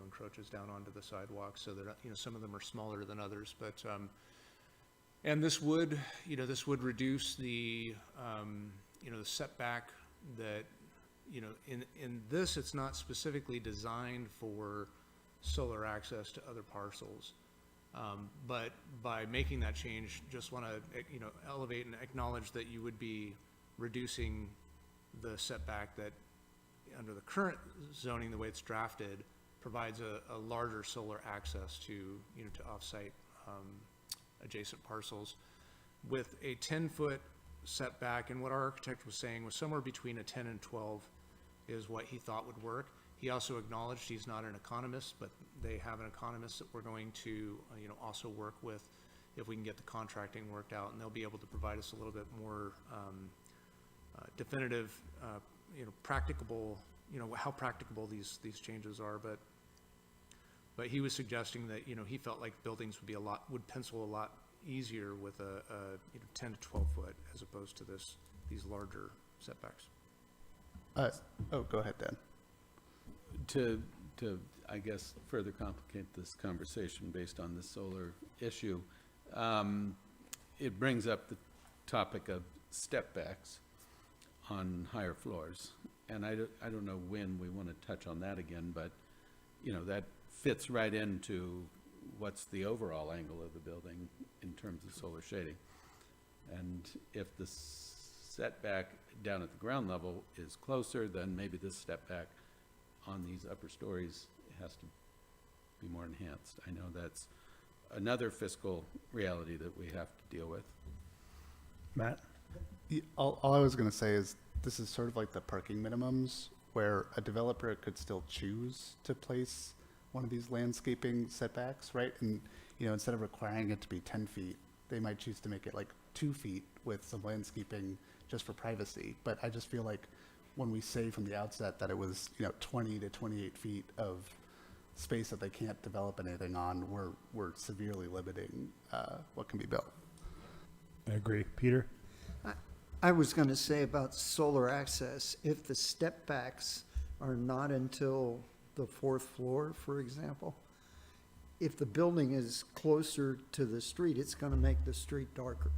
encroaches down onto the sidewalk. So that, some of them are smaller than others, but, and this would, this would reduce the, the setback that in this, it's not specifically designed for solar access to other parcels. But by making that change, just want to, elevate and acknowledge that you would be reducing the setback that, under the current zoning, the way it's drafted, provides a larger solar access to, to off-site adjacent parcels. With a 10-foot setback, and what our architect was saying was somewhere between a 10 and 12 is what he thought would work. He also acknowledged he's not an economist, but they have an economist that we're going to, also work with if we can get the contracting worked out, and they'll be able to provide us a little bit more definitive, practicable, how practicable these changes are. But he was suggesting that, he felt like buildings would pencil a lot easier with a 10 to 12 foot as opposed to these larger setbacks. Go ahead, Dan. To, I guess, further complicate this conversation based on the solar issue, it brings up the topic of step backs on higher floors. And I don't know when we want to touch on that again, but, that fits right into what's the overall angle of the building in terms of solar shading. And if the setback down at the ground level is closer, then maybe this step back on these upper stories has to be more enhanced. I know that's another fiscal reality that we have to deal with. Matt? All I was going to say is this is sort of like the parking minimums, where a developer could still choose to place one of these landscaping setbacks, right? And, instead of requiring it to be 10 feet, they might choose to make it like 2 feet with some landscaping just for privacy. But I just feel like when we say from the outset that it was, 20 to 28 feet of space that they can't develop anything on, we're severely limiting what can be built. I agree. Peter? I was going to say about solar access, if the step backs are not until the 4th floor, for example, if the building is closer to the street, it's going to make the street darker.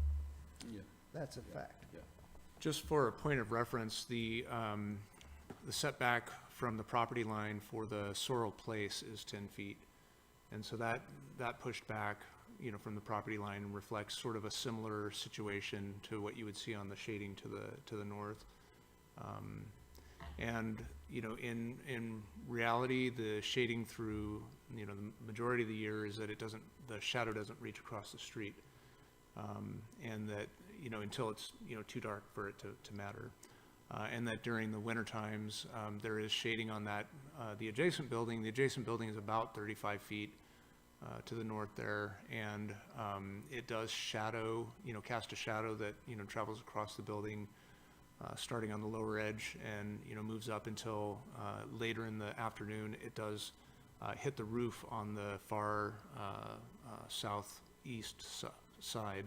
Yeah. That's a fact. Yeah. Just for a point of reference, the setback from the property line for the Sorrel Place is 10 feet. And so that pushed back, from the property line reflects sort of a similar situation to what you would see on the shading to the north. And, in reality, the shading through, the majority of the year is that the shadow doesn't reach across the street. And that, until it's, too dark for it to matter. And that during the winter times, there is shading on that, the adjacent building. The adjacent building is about 35 feet to the north there. And it does shadow, cast a shadow that, travels across the building, starting on the lower edge and, moves up until later in the afternoon. It does hit the roof on the far southeast side.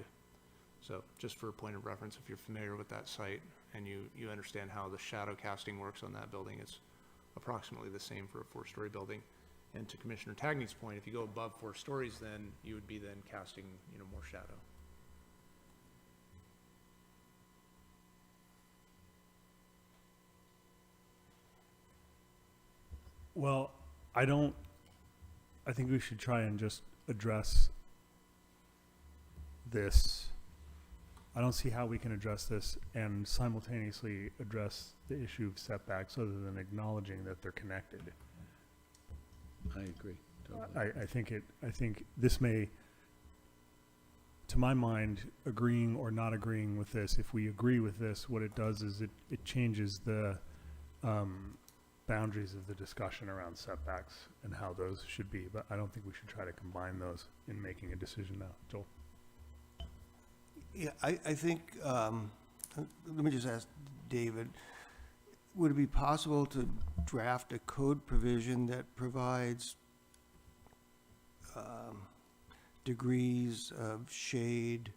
So just for a point of reference, if you're familiar with that site and you understand how the shadow casting works on that building, it's approximately the same for a 4-story building. And to Commissioner Tagney's point, if you go above 4 stories, then you would be then casting, more shadow. Well, I think we should try and just address this. I don't see how we can address this and simultaneously address the issue of setbacks other than acknowledging that they're connected. I agree. Totally. I think this may, to my mind, agreeing or not agreeing with this, if we agree with this, what it does is it changes the boundaries of the discussion around setbacks and how those should be. But I don't think we should try to combine those in making a decision now. Joel? Yeah, I think, let me just ask David, would it be possible to draft a code provision that provides degrees of shade,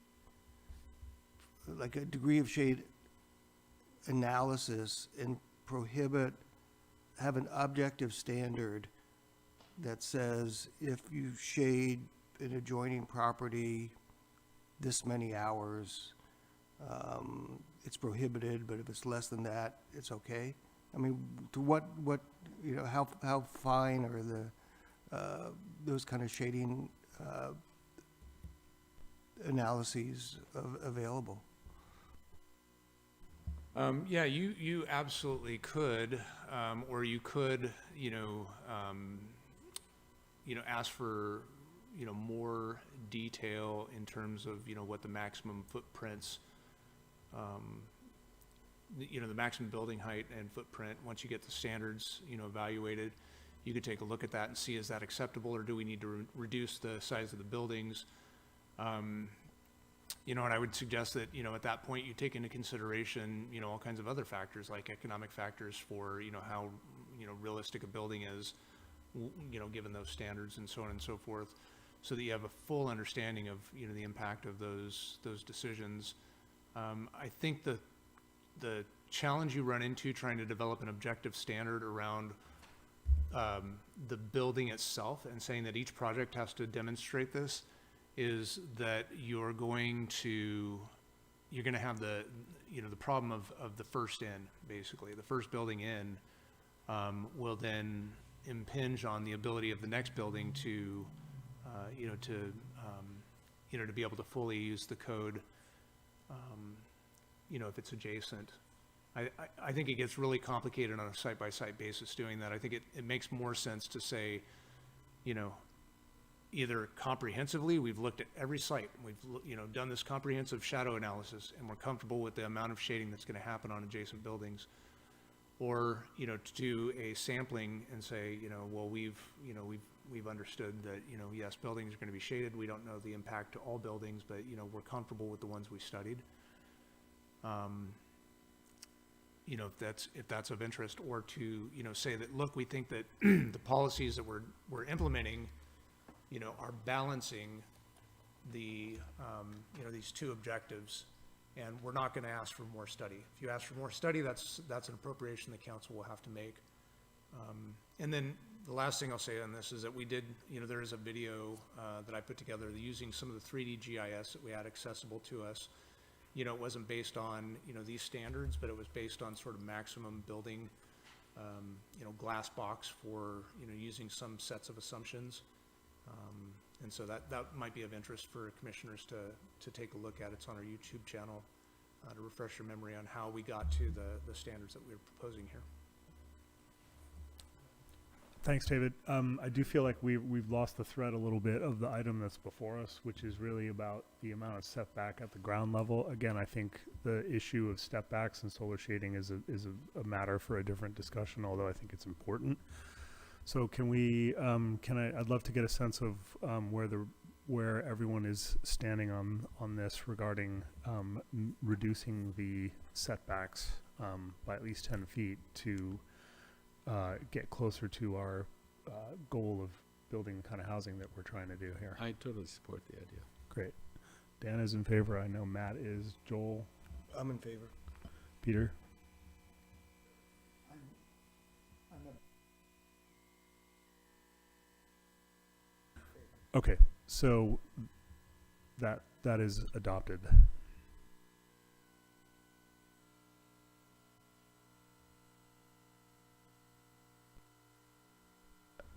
like a degree of shade analysis, and have an objective standard that says if you shade an adjoining property this many hours, it's prohibited, but if it's less than that, it's okay? I mean, to what, you know, how fine are the, those kind of shading analyses available? Yeah, you absolutely could, or you could, ask for, more detail in terms of, what the maximum footprints, the maximum building height and footprint. Once you get the standards, evaluated, you could take a look at that and see, is that acceptable, or do we need to reduce the size of the buildings? And I would suggest that, at that point, you take into consideration, all kinds of other factors, like economic factors for, how, realistic a building is, given those standards and so on and so forth, so that you have a full understanding of, the impact of those decisions. I think the challenge you run into trying to develop an objective standard around the building itself and saying that each project has to demonstrate this is that you're going to have the problem of the first in, basically. The first building in will then impinge on the ability of the next building to be able to fully use the code, if it's adjacent. I think it gets really complicated on a site-by-site basis doing that. I think it makes more sense to say, either comprehensively, we've looked at every site, we've done this comprehensive shadow analysis, and we're comfortable with the amount of shading that's going to happen on adjacent buildings, or to do a sampling and say, well, we've understood that yes, buildings are going to be shaded. We don't know the impact to all buildings, but we're comfortable with the ones we studied. If that's of interest, or to say that, look, we think that the policies that we're implementing are balancing the, these two objectives, and we're not going to ask for more study. If you ask for more study, that's an appropriation the council will have to make. And then the last thing I'll say on this is that we did, there is a video that I put together using some of the 3D GIS that we had accessible to us. It wasn't based on, these standards, but it was based on sort of maximum building, glass box for, using some sets of assumptions. And so that might be of interest for commissioners to take a look at. It's on our YouTube channel to refresh your memory on how we got to the standards that we're proposing here. Thanks, David. I do feel like we've lost the thread a little bit of the item that's before us, which is really about the amount of setback at the ground level. Again, I think the issue of step backs and solar shading is a matter for a different discussion, although I think it's important. So can we, I'd love to get a sense of where everyone is standing on this regarding reducing the setbacks by at least 10 feet to get closer to our goal of building the kind of housing that we're trying to do here. I totally support the idea. Great. Dan is in favor. I know Matt is. Joel? I'm in favor. Peter? Okay, so that is adopted.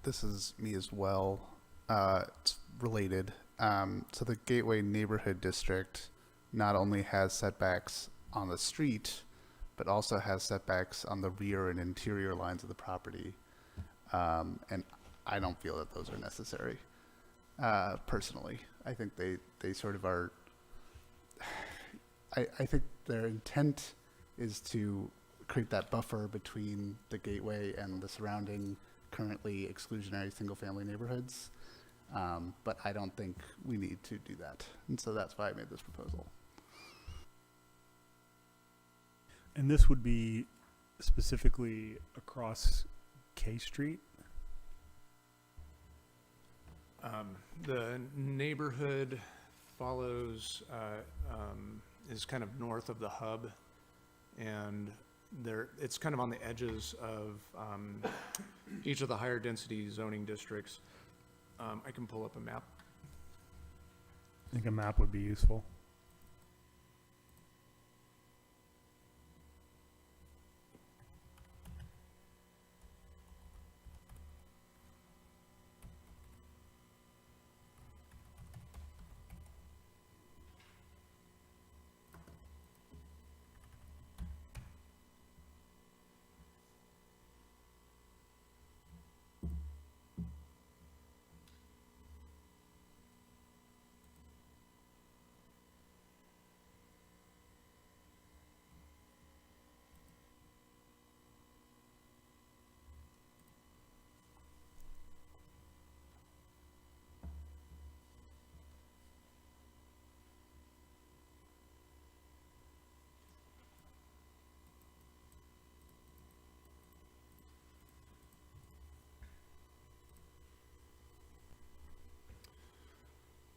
This is me as well. It's related. So the Gateway Neighborhood District not only has setbacks on the street, but also has setbacks on the rear and interior lines of the property. And I don't feel that those are necessary. Personally, I think they sort of are. I think their intent is to create that buffer between the gateway and the surrounding currently exclusionary single-family neighborhoods, but I don't think we need to do that, and so that's why I made this proposal. And this would be specifically across K Street? The neighborhood follows, is kind of north of the hub, and it's kind of on the edges of each of the higher density zoning districts. I can pull up a map. I think a map would be useful.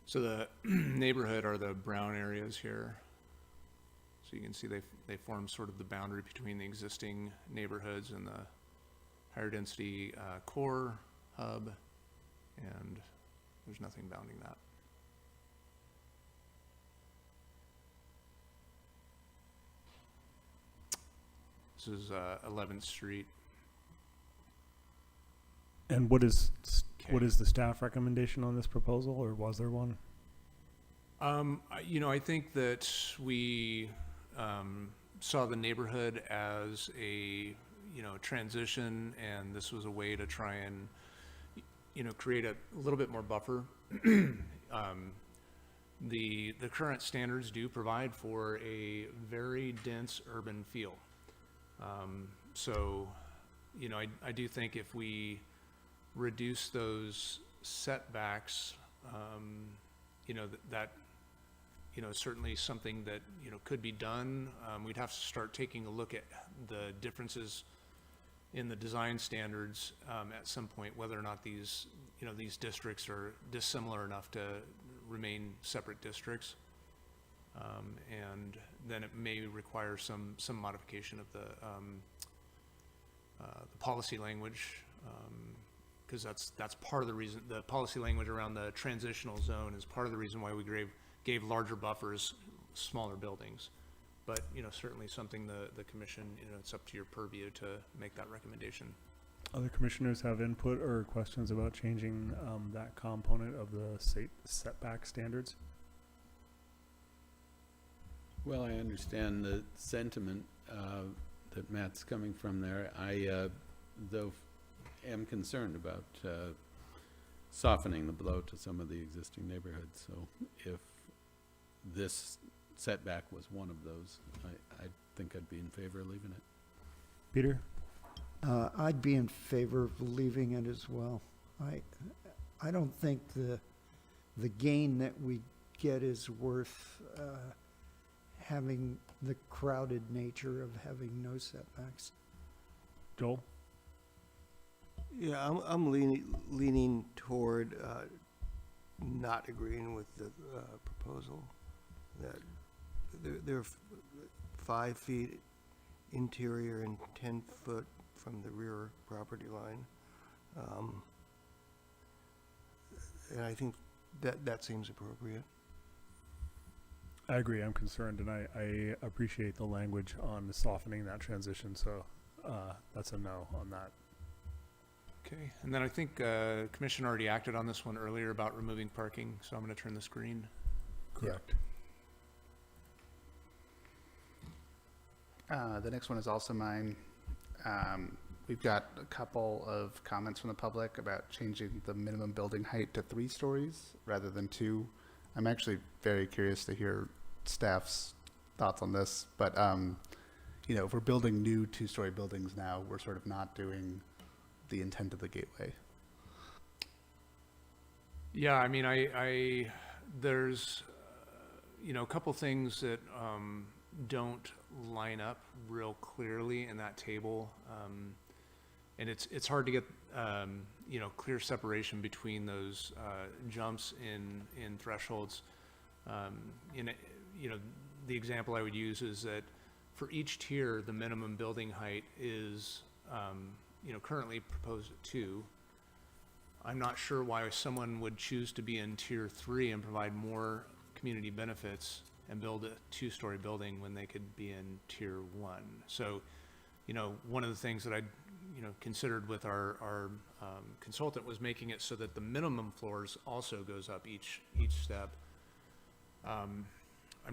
So the neighborhood are the brown areas here. So you can see they form sort of the boundary between the existing neighborhoods and the higher density core hub, and there's nothing bounding that. This is 11th Street. And what is Okay. the staff recommendation on this proposal, or was there one? I think that we saw the neighborhood as a, transition, and this was a way to try and, create a little bit more buffer. The current standards do provide for a very dense urban feel. So, I do think if we reduce those setbacks, that certainly something that, could be done. We'd have to start taking a look at the differences in the design standards at some point, whether or not these districts are dissimilar enough to remain separate districts. And then it may require some modification of the policy language, because that's part of the reason. The policy language around the transitional zone is part of the reason why we gave larger buffers, smaller buildings. But, certainly something the commission, it's up to your purview to make that recommendation. Other commissioners have input or questions about changing that component of the setback standards? Well, I understand the sentiment that Matt's coming from there. I, though, am concerned about softening the blow to some of the existing neighborhoods. So if this setback was one of those, I think I'd be in favor of leaving it. Peter? I'd be in favor of leaving it as well. I don't think the gain that we get is worth having the crowded nature of having no setbacks. Joel? Yeah, I'm leaning toward not agreeing with the proposal. That they're 5 feet interior and 10 foot from the rear property line. And I think that seems appropriate. I agree. I'm concerned, and I appreciate the language on softening that transition, so that's a no on that. Okay, and then I think Commission already acted on this one earlier about removing parking, so I'm going to turn this green. Correct. The next one is also mine. We've got a couple of comments from the public about changing the minimum building height to 3 stories rather than 2. I'm actually very curious to hear staff's thoughts on this, but if we're building new 2-story buildings now, we're sort of not doing the intent of the gateway. Yeah, I mean, I there's a couple things that don't line up real clearly in that table, and it's hard to get clear separation between those jumps in thresholds. The example I would use is that for each tier, the minimum building height is currently proposed at 2. I'm not sure why someone would choose to be in tier 3 and provide more community benefits and build a 2-story building when they could be in tier 1. So, one of the things that I, considered with our consultant was making it so that the minimum floors also goes up each step. I'm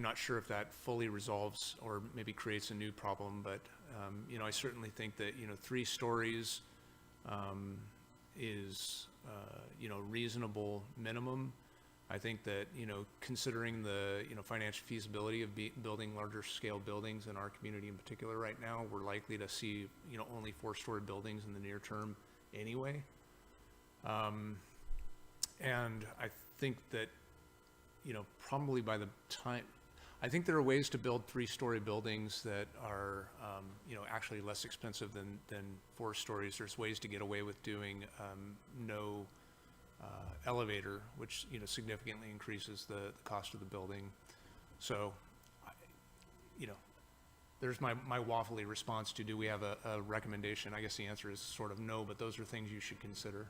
not sure if that fully resolves or maybe creates a new problem, but I certainly think that 3 stories is reasonable minimum. I think that considering the financial feasibility of building larger scale buildings in our community in particular right now, we're likely to see only 4-story buildings in the near term anyway. And I think that probably by the time, I think there are ways to build 3-story buildings that are, actually less expensive than 4 stories. There's ways to get away with doing no elevator, which, you know, significantly increases the cost of the building. So, you know, there's my waffly response to, do we have a recommendation? I guess the answer is sort of no, but those are things you should consider.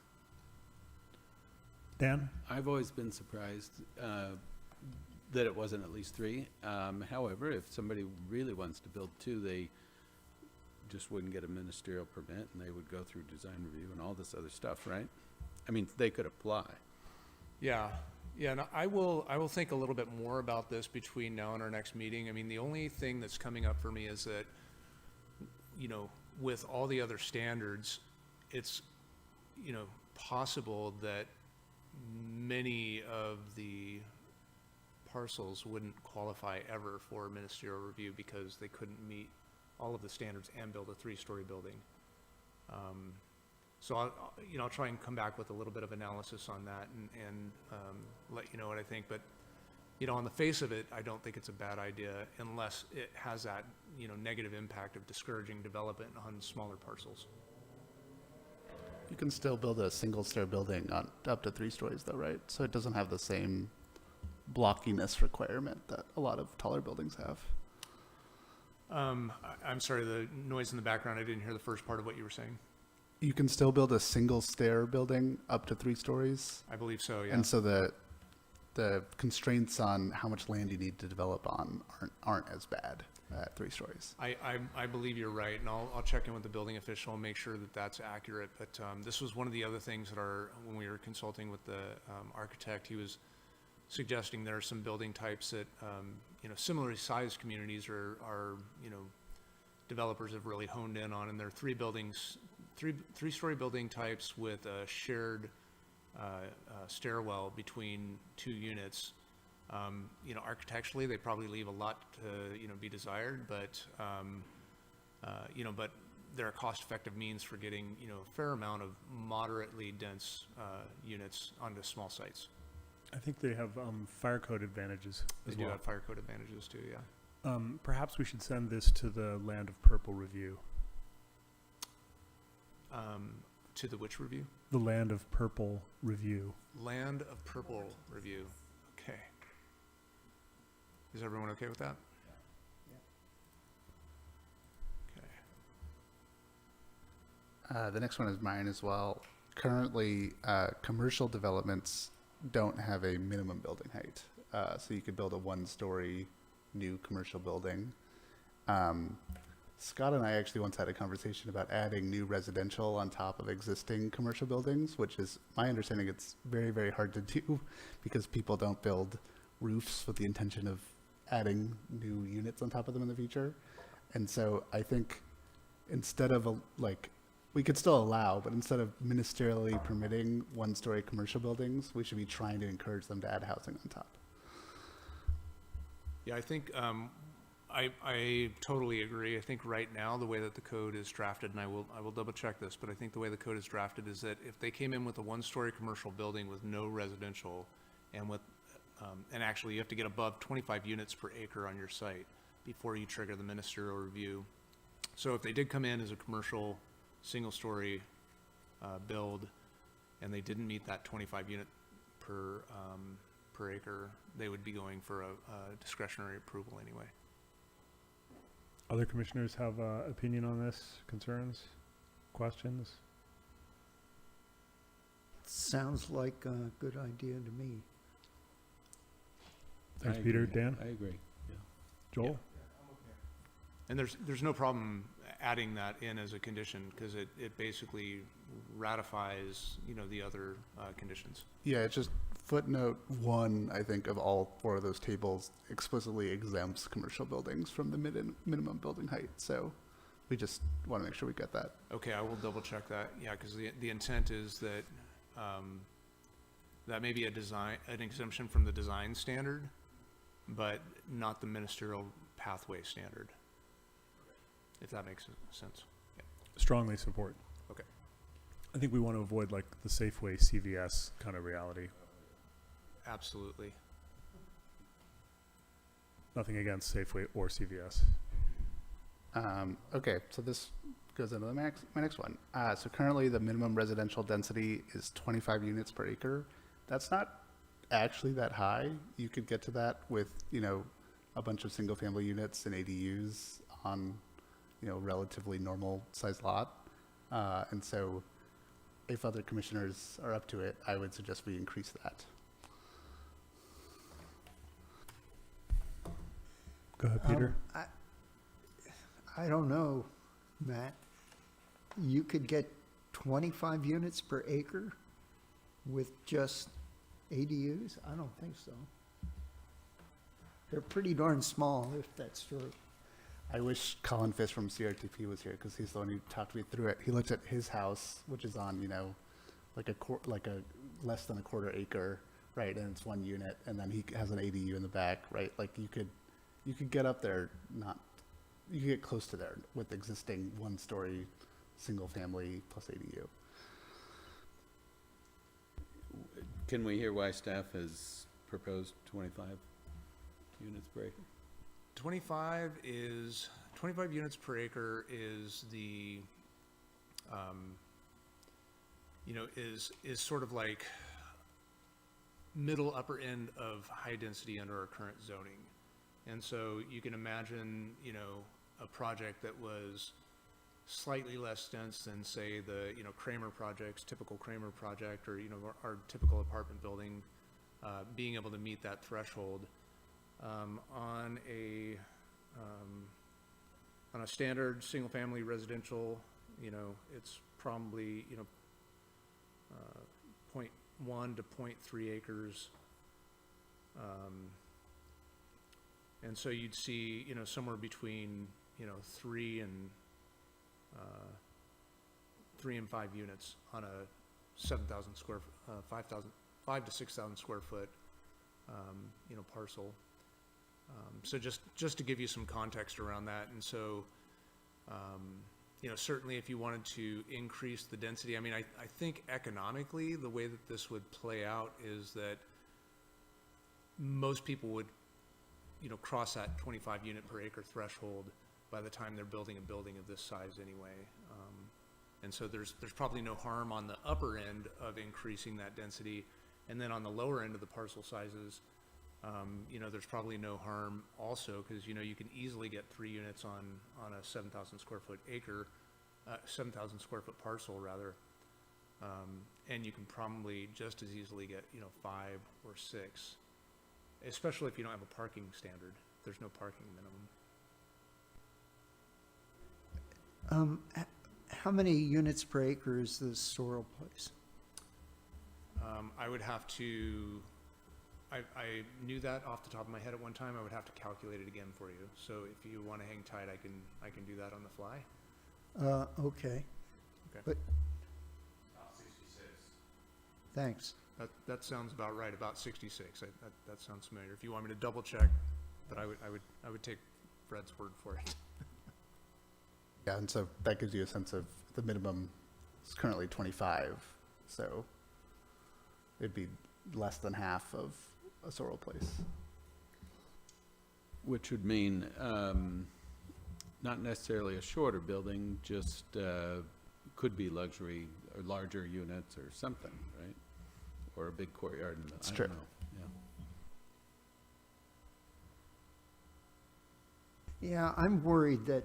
Dan? I've always been surprised that it wasn't at least 3. However, if somebody really wants to build 2, they just wouldn't get a ministerial permit, and they would go through design review and all this other stuff, right? I mean, they could apply. Yeah, and I will think a little bit more about this between now and our next meeting. I mean, the only thing that's coming up for me is that, you know, with all the other standards, it's, you know, possible that many of the parcels wouldn't qualify ever for ministerial review because they couldn't meet all of the standards and build a 3-story building. So I'll try and come back with a little bit of analysis on that and let you know what I think. But, you know, on the face of it, I don't think it's a bad idea unless it has that, you know, negative impact of discouraging development on smaller parcels. You can still build a single-story building on up to 3 stories, though, right? So it doesn't have the same blockiness requirement that a lot of taller buildings have. I'm sorry, the noise in the background, I didn't hear the first part of what you were saying. You can still build a single-stair building up to 3 stories. I believe so, yeah. And so the constraints on how much land you need to develop on aren't as bad at 3 stories. I believe you're right, and I'll check in with the building official and make sure that that's accurate. But this was one of the other things that when we were consulting with the architect, he was suggesting there are some building types that, you know, similarly sized communities are, you know, developers have really honed in on, and there are 3-story building types with a shared stairwell between 2 units. You know, architecturally, they probably leave a lot to, you know, be desired, but, you know, but there are cost-effective means for getting, you know, a fair amount of moderately dense units onto small sites. I think they have fire code advantages They as do well. have fire code advantages too, yeah. Perhaps we should send this to the Land of Purple review. To the which review? The Land of Purple review. Land of Purple review. Okay. Is everyone okay with that? Okay. The next one is mine as well. Currently, commercial developments don't have a minimum building height. So you could build a 1-story new commercial building. Scott and I actually once had a conversation about adding new residential on top of existing commercial buildings, which is my understanding it's very, very hard to do because people don't build roofs with the intention of adding new units on top of them in the future. And so I think instead of we could still allow, but instead of ministerially permitting 1-story commercial buildings, we should be trying to encourage them to add housing on top. Yeah, I think I totally agree. I think right now the way that the code is drafted, and I will double check this, but I think the way the code is drafted is that if they came in with a 1-story commercial building with no residential, and with and actually you have to get above 25 units per acre on your site before you trigger the ministerial review. So if they did come in as a commercial single-story build, and they didn't meet that 25 unit per acre, they would be going for a discretionary approval anyway. Other commissioners have opinion on this, concerns, questions? Sounds like a good idea to me. Thanks, I Peter. agree. Dan? I agree, yeah. Joel? And there's no problem adding that in as a condition because it basically ratifies, you know, the other conditions. Yeah, it's just footnote 1, I think, of all 4 of those tables explicitly exempts commercial buildings from the minimum building height. So we just want to make sure we get that. Okay, I will double check that. Yeah, because the intent is that that may be an exemption from the design standard, but not the ministerial pathway standard, if that makes sense. Yeah. Strongly support. Okay. I think we want to avoid like the Safeway CVS kind of reality. Absolutely. Nothing against Safeway or CVS. Okay, so this goes into my next one. So currently the minimum residential density is 25 units per acre. That's not actually that high. You could get to that with, a bunch of single family units and ADUs on, relatively normal sized lot. And so if other commissioners are up to it, I would suggest we increase that. Go ahead, Peter. I don't know, Matt. You could get 25 units per acre with just ADUs? I don't think so. They're pretty darn small, if that's true. I wish Colin Fish from CRTP was here because he's the one who talked me through it. He looked at his house, which is on, like a less than a quarter acre, right? And it's one unit, and then he has an ADU in the back, right? Like you could get up there, you could get close to there with existing one-story, single-family plus ADU. Can we hear why staff has proposed 25 units per acre? 25 units per acre is the, is sort of like middle upper end of high density under our current zoning. And so you can imagine, a project that was slightly less dense than, say, the, Kramer projects, typical Kramer project, or, our typical apartment building, being able to meet that threshold. On a standard single-family residential, it's probably, 0.1 to 0.3 acres. And so you'd see, somewhere between, 3 and 5 units on a 7,000 square, 5 to 6,000 square foot, parcel. So just to give you some context around that. And so, certainly if you wanted to increase the density, I think economically, the way that this would play out is that most people would, cross that 25 unit per acre threshold by the time they're building a building of this size anyway. And so there's probably no harm on the upper end of increasing that density. And then on the lower end of the parcel sizes, there's probably no harm also because, you can easily get 3 units on a 7,000 square foot acre, 7,000 square foot parcel rather. And you can probably just as easily get, 5 or 6, especially if you don't have a parking standard. There's no parking minimum. How many units per acre is this Sorrel place? I would have to, I knew that off the top of my head at one time. I would have to calculate it again for you. So if you want to hang tight, I can do that on the fly. Okay. But About 66. thanks. That sounds about right, about 66. That sounds familiar. If you want me to double check, but I would take Fred's word for it. Yeah, and so that gives you a sense of the minimum is currently 25, so it'd be less than half of a Sorrel place. Which would mean not necessarily a shorter building, just could be luxury or larger units or something, right? Or a big courtyard. That's I true. don't know. Yeah. Yeah, I'm worried that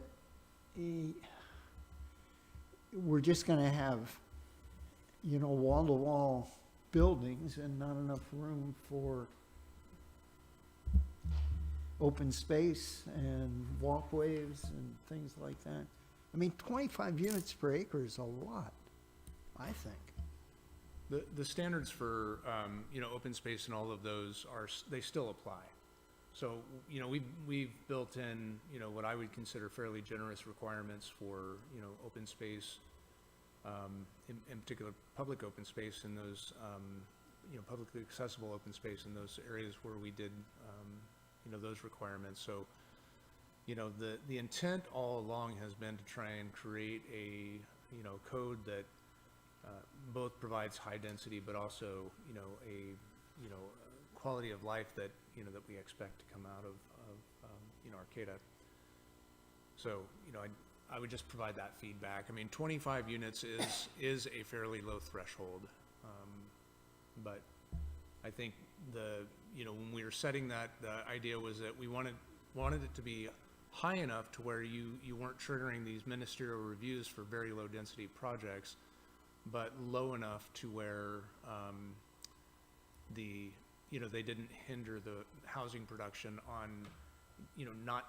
we're just going to have, wall-to-wall buildings and not enough room for open space and walkways and things like that. 25 units per acre is a lot, I think. The standards for, open space and all of those they still apply. So, we've built in, what I would consider fairly generous requirements for, open space, in particular public open space in those, publicly accessible open space in those areas where we did, those requirements. So, the intent all along has been to try and create a, code that both provides high density, but also, a quality of life that, that we expect to come out of Arcata. So, I would just provide that feedback. I mean, 25 units is a fairly low threshold. But I think when we were setting that, the idea was that we wanted it to be high enough to where you weren't triggering these ministerial reviews for very low density projects, but low enough to where they didn't hinder the housing production on, not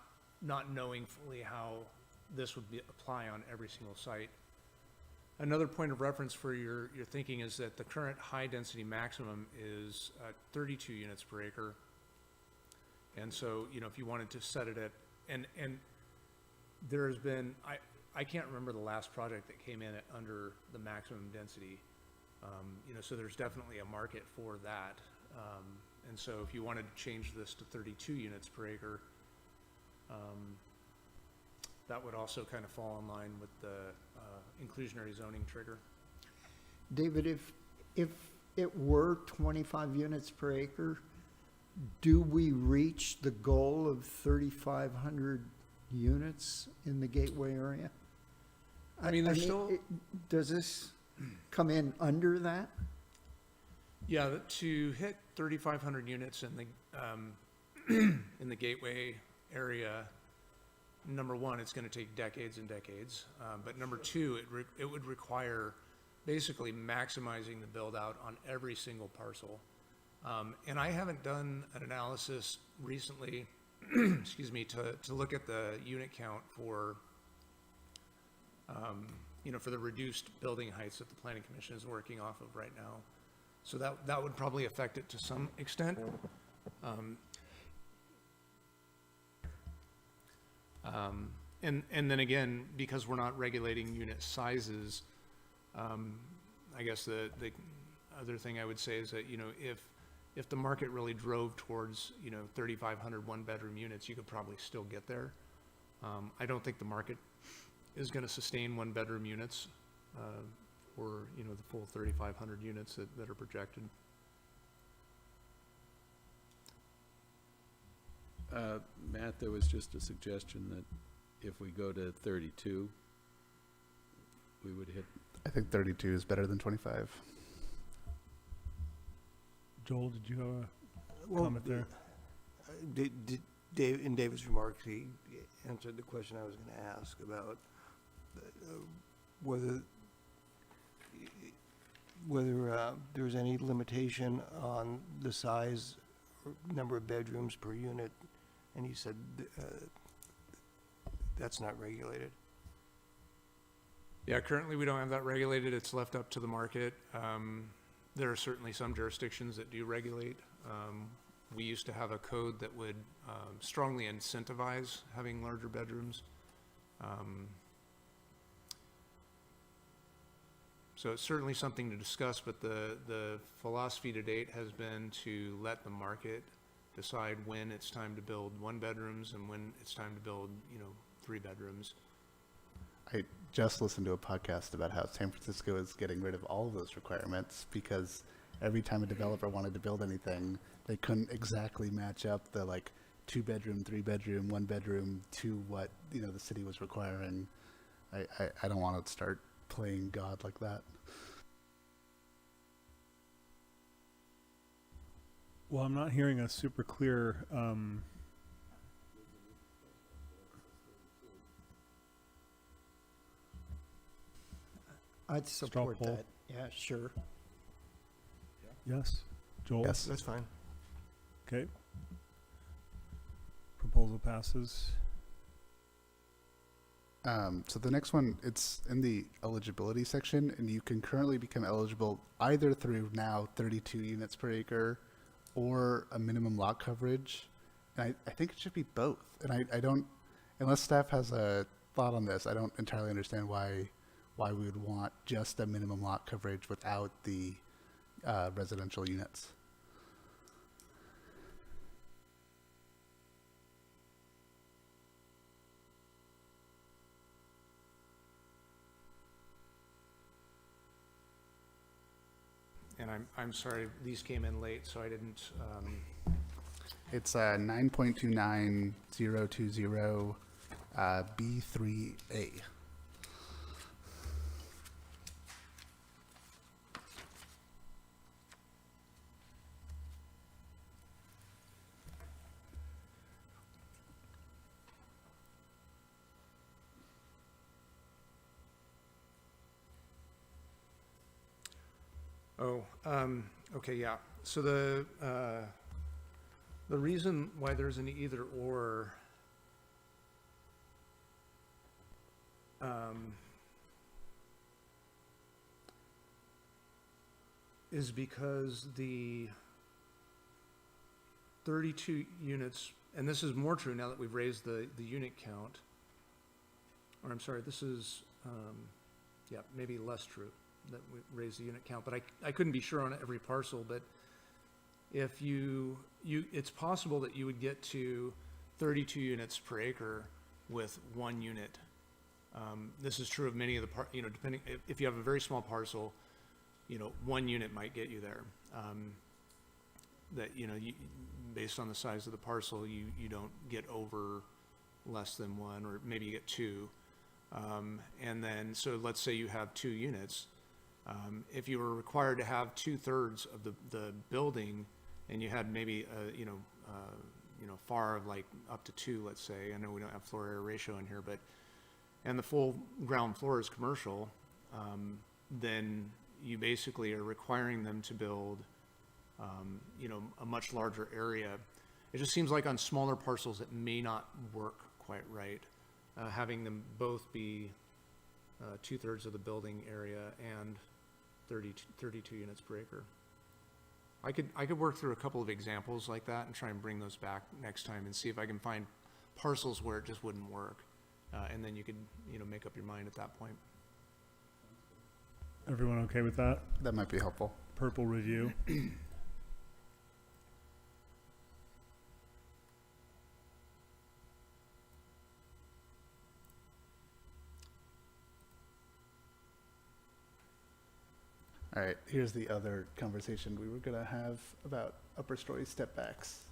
knowing fully how this would apply on every single site. Another point of reference for your thinking is that the current high density maximum is 32 units per acre. And so, if you wanted to set it at, and there has been, I can't remember the last project that came in at under the maximum density. So there's definitely a market for that. And so if you wanted to change this to 32 units per acre, that would also kind of fall in line with the inclusionary zoning trigger. David, if it were 25 units per acre, do we reach the goal of 3,500 units in the gateway area? I mean, does this come in under that? Yeah, to hit 3,500 units in the in the gateway area, number one, it's going to take decades and decades. But number two, it would require basically maximizing the build out on every single parcel. And I haven't done an analysis recently, excuse me, to look at the unit count for, for the reduced building heights that the Planning Commission is working off of right now. So that would probably affect it to some extent. And then again, because we're not regulating unit sizes, I guess the other thing I would say is that, if the market really drove towards, 3,500 one-bedroom units, you could probably still get there. I don't think the market is going to sustain one-bedroom units for, the full 3,500 units that are projected. Matt, there was just a suggestion that if we go to 32, we would hit. I think 32 is better than 25. Joel, did you have a comment there? In David's remarks, he answered the question I was going to ask about whether there's any limitation on the size or number of bedrooms per unit, and he said that's not regulated. Yeah, currently we don't have that regulated. It's left up to the market. There are certainly some jurisdictions that do regulate. We used to have a code that would strongly incentivize having larger bedrooms. So it's certainly something to discuss, but the philosophy to date has been to let the market decide when it's time to build one bedrooms and when it's time to build, 3 bedrooms. I just listened to a podcast about how San Francisco is getting rid of all of those requirements because every time a developer wanted to build anything, they couldn't exactly match up the 2-bedroom, 3-bedroom, 1-bedroom to what, the city was requiring. I don't want to start playing God like that. Well, I'm not hearing a super clear I'd support poll. that. Yeah, sure. Yes. Joel? Yes. That's fine. Okay. Proposal passes. So the next one, it's in the eligibility section, and you can currently become eligible either through now 32 units per acre or a minimum lot coverage. And I think it should be both. And I don't, unless staff has a thought on this, I don't entirely understand why we would want just a minimum lot coverage without the residential units. And I'm sorry, these came in late, so I didn't. It's 9.29020. B3A. Oh, okay, yeah. So the reason why there's an either or, is because the 32 units, and this is more true now that we've raised the unit count, or I'm sorry, this is, yeah, maybe less true that we raised the unit count, but I couldn't be sure on every parcel, but if it's possible that you would get to 32 units per acre with 1 unit. This is true of many of the depending, if you have a very small parcel, 1 unit might get you there. That, based on the size of the parcel, you don't get over less than 1, or maybe you get 2. And then, so let's say you have 2 units. If you were required to have 2/3 of the building, and you had maybe, FAR of like up to 2, let's say, I know we don't have floor area ratio in here, but, and the full ground floor is commercial, then you basically are requiring them to build, a much larger area. It just seems like on smaller parcels, it may not work quite right. Having them both be 2/3 of the building area and 32 units per acre. I could work through a couple of examples like that and try and bring those back next time and see if I can find parcels where it just wouldn't work. And then you could, make up your mind at that point. Everyone okay with that? That might be helpful. Purple review. All right, here's the other conversation we were gonna have about upper story step backs,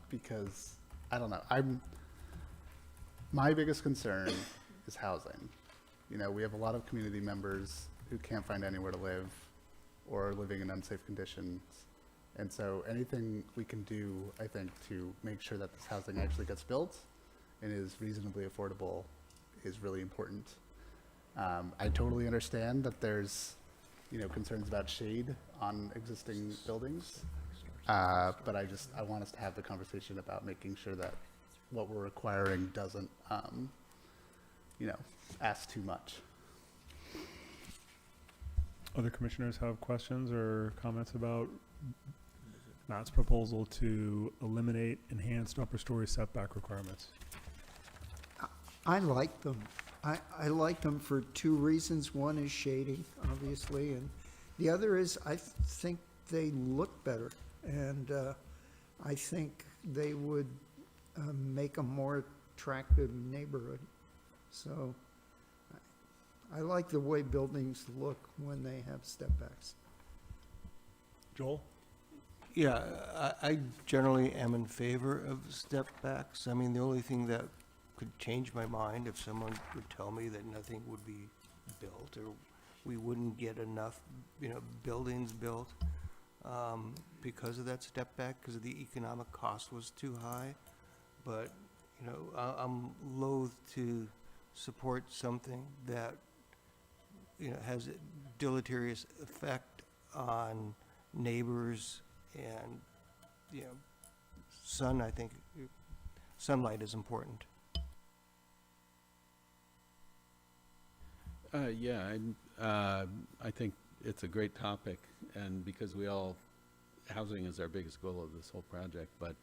because I don't know. My biggest concern is housing. We have a lot of community members who can't find anywhere to live or are living in unsafe conditions. And so anything we can do, I think, to make sure that this housing actually gets built and is reasonably affordable is really important. I totally understand that there's concerns about shade on existing buildings. But I want us to have the conversation about making sure that what we're requiring doesn't, ask too much. Other commissioners have questions or comments about Matt's proposal to eliminate enhanced upper story setback requirements? I like them. I like them for 2 reasons. One is shading, obviously, and the other is I think they look better, and I think they would make a more attractive neighborhood. So I like the way buildings look when they have step backs. Joel? Yeah, I generally am in favor of step backs. I mean, the only thing that could change my mind if someone would tell me that nothing would be built, or we wouldn't get enough, buildings built because of that step back, because the economic cost was too high. But, I'm loath to support something that, has a deleterious effect on neighbors and, I think sunlight is important. Yeah, I think it's a great topic, and because housing is our biggest goal of this whole project, but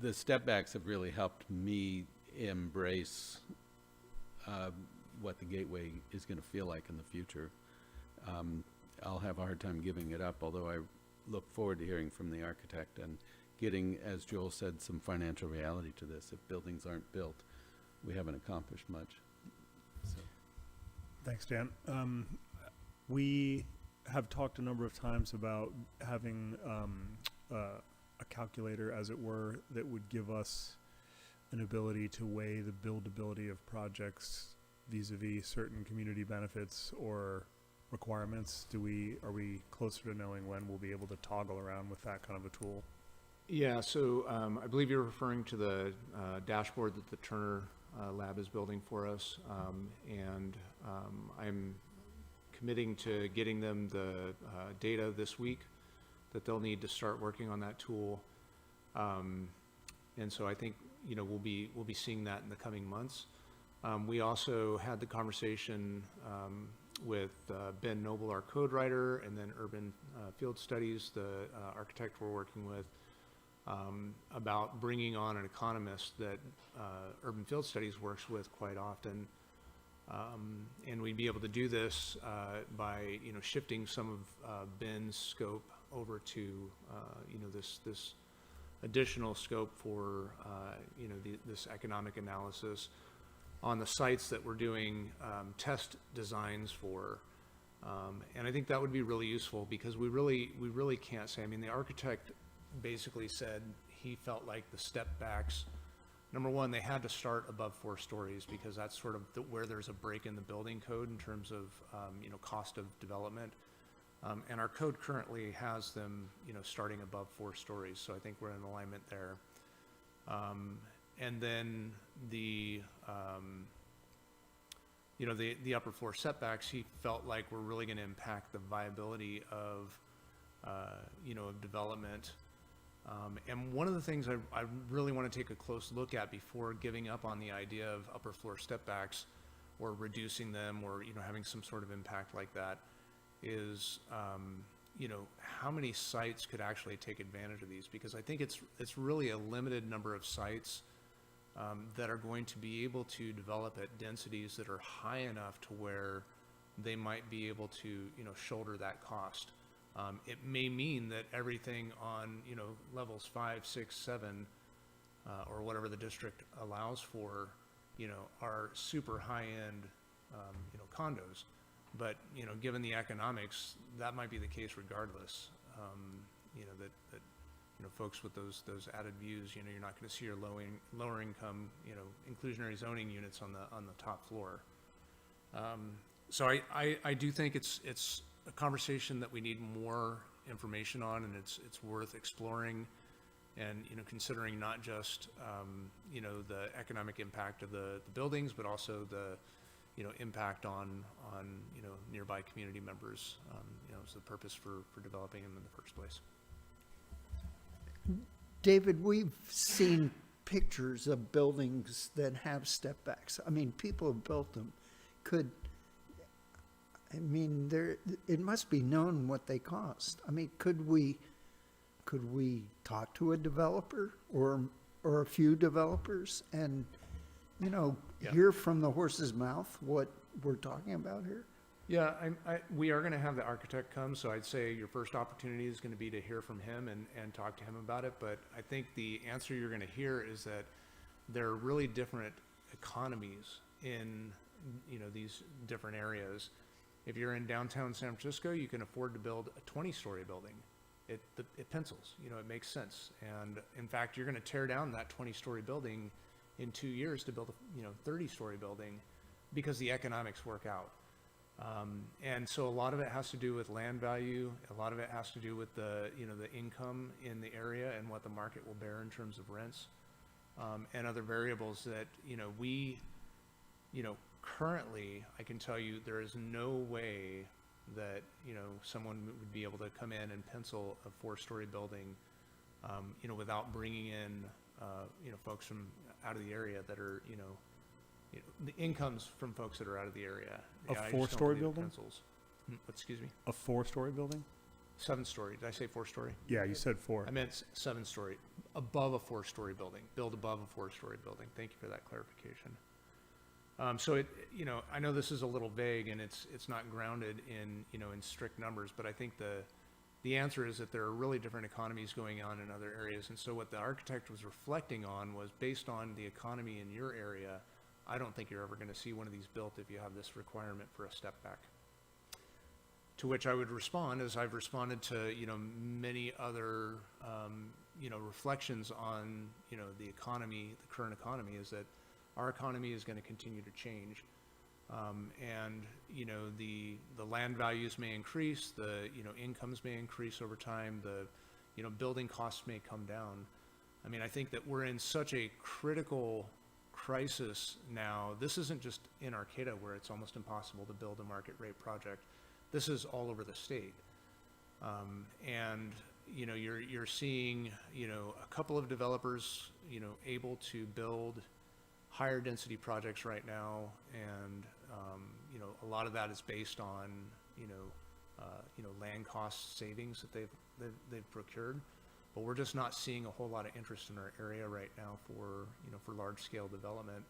the step backs have really helped me embrace what the Gateway is going to feel like in the future. I'll have a hard time giving it up, although I look forward to hearing from the architect and getting, as Joel said, some financial reality to this. If buildings aren't built, we haven't accomplished much. So. Thanks, Dan. We have talked a number of times about having a calculator, as it were, that would give us an ability to weigh the buildability of projects vis-a-vis certain community benefits or requirements? Are we closer to knowing when we'll be able to toggle around with that kind of a tool? Yeah, so I believe you're referring to the dashboard that the Turner Lab is building for us, and I'm committing to getting them the data this week that they'll need to start working on that tool. And so I think, you know, we'll be seeing that in the coming months. We also had the conversation with Ben Noble, our code writer, and then Urban Field Studies, the architect we're working with, about bringing on an economist that Urban Field Studies works with quite often. And we'd be able to do this by, you know, shifting some of Ben's scope over to, you know, this additional scope for, you know, this economic analysis on the sites that we're doing test designs for. And I think that would be really useful because we really can't say, I mean, the architect basically said he felt like the step backs, number one, they had to start above 4 stories because that's sort of where there's a break in the building code in terms of, you know, cost of development. And our code currently has them, you know, starting above 4 stories. So I think we're in alignment there. And then the, you know, the upper floor setbacks, he felt like were really going to impact the viability of, you know, of development. And one of the things I really want to take a close look at before giving up on the idea of upper floor step backs or reducing them or, you know, having some sort of impact like that is, you know, how many sites could actually take advantage of these? Because I think it's really a limited number of sites that are going to be able to develop at densities that are high enough to where they might be able to, you know, shoulder that cost. It may mean that everything on, you know, levels 5, 6, 7, or whatever the district allows for, you know, are super high-end, you know, condos. But, you know, given the economics, that might be the case regardless. You know, that you know, folks with those added views, you know, you're not going to see your lower income, you know, inclusionary zoning units on the top floor. So I do think it's a conversation that we need more information on, and it's worth exploring and, you know, considering not just, you know, the economic impact of the buildings, but also the, you know, impact on, you know, nearby community members, you know, is the purpose for developing them in the first place. David, we've seen pictures of buildings that have step backs. I mean, people have built them. It must be known what they cost. I mean, could we talk to a developer or a few developers and, you know, hear from the horse's mouth what we're talking about here? Yeah, we are going to have the architect come, so I'd say your first opportunity is going to be to hear from him and talk to him about it. But I think the answer you're going to hear is that there are really different economies in, you know, these different areas. If you're in downtown San Francisco, you can afford to build a 20-story building. It pencils, you know, it makes sense. And in fact, you're going to tear down that 20-story building in 2 years to build a, you know, 30-story building because the economics work out. And so a lot of it has to do with land value. A lot of it has to do with the, you know, the income in the area and what the market will bear in terms of rents, and other variables that, you know, you know, currently I can tell you there is no way that, you know, someone would be able to come in and pencil a 4-story building, you know, without bringing in, you know, folks from out of the area that are, you know, the incomes from folks that are out of the area. A Yeah, I just 4-story don't believe it building? pencils. Excuse me? A 4-story building? 7-story. Did I say 4-story? Yeah, you said 4. I meant 7-story. Above a 4-story building. Build above a 4-story building. Thank you for that clarification. So it, you know, I know this is a little vague and it's not grounded in, you know, in strict numbers, but I think the answer is that there are really different economies going on in other areas. And so what the architect was reflecting on was based on the economy in your area, I don't think you're ever going to see one of these built if you have this requirement for a step back. To which I would respond, as I've responded to, you know, many other, reflections on, the economy, the current economy, is that our economy is going to continue to change. And, the land values may increase, the, incomes may increase over time, the, building costs may come down. I mean, I think that we're in such a critical crisis now. This isn't just in Arcata where it's almost impossible to build a market rate project. This is all over the state. And, you're seeing, a couple of developers, able to build higher density projects right now. And, a lot of that is based on, land cost savings that they've procured. But we're just not seeing a whole lot of interest in our area right now for large scale development.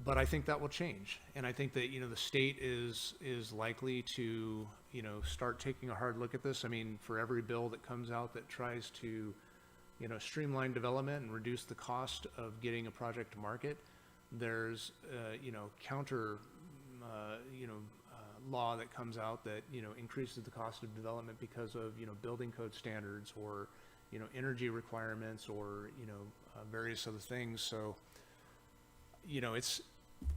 But I think that will change. And I think that, the state is likely to, start taking a hard look at this. I mean, for every bill that comes out that tries to, streamline development and reduce the cost of getting a project to market, there's, counter, law that comes out that, increases the cost of development because of, building code standards or, energy requirements or, various other things. So,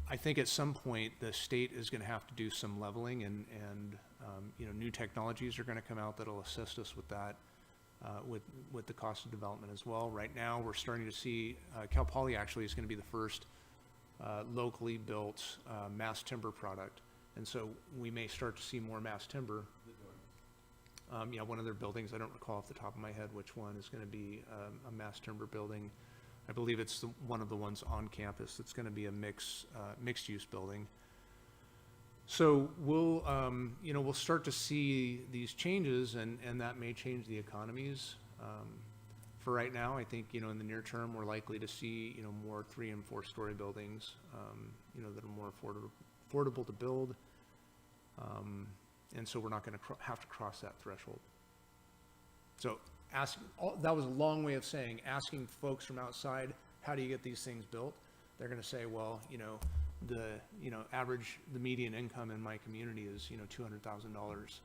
I think at some point the state is going to have to do some leveling, and new technologies are going to come out that'll assist us with that, with the cost of development as well. Right now, we're starting to see Cal Poly actually is going to be the first locally built mass timber product, and so we may start to see more mass timber. One of their buildings, I don't recall off the top of my head which one, is going to be a mass timber building. I believe it's one of the ones on campus. It's going to be a mixed use building. So we'll start to see these changes, and that may change the economies. For right now, I think, in the near term, we're likely to see, more 3- and 4-story buildings, that are more affordable to build. And so we're not going to have to cross that threshold. So that was a long way of saying, asking folks from outside, how do you get these things built? They're going to say, well, the median income in my community is, $200,000,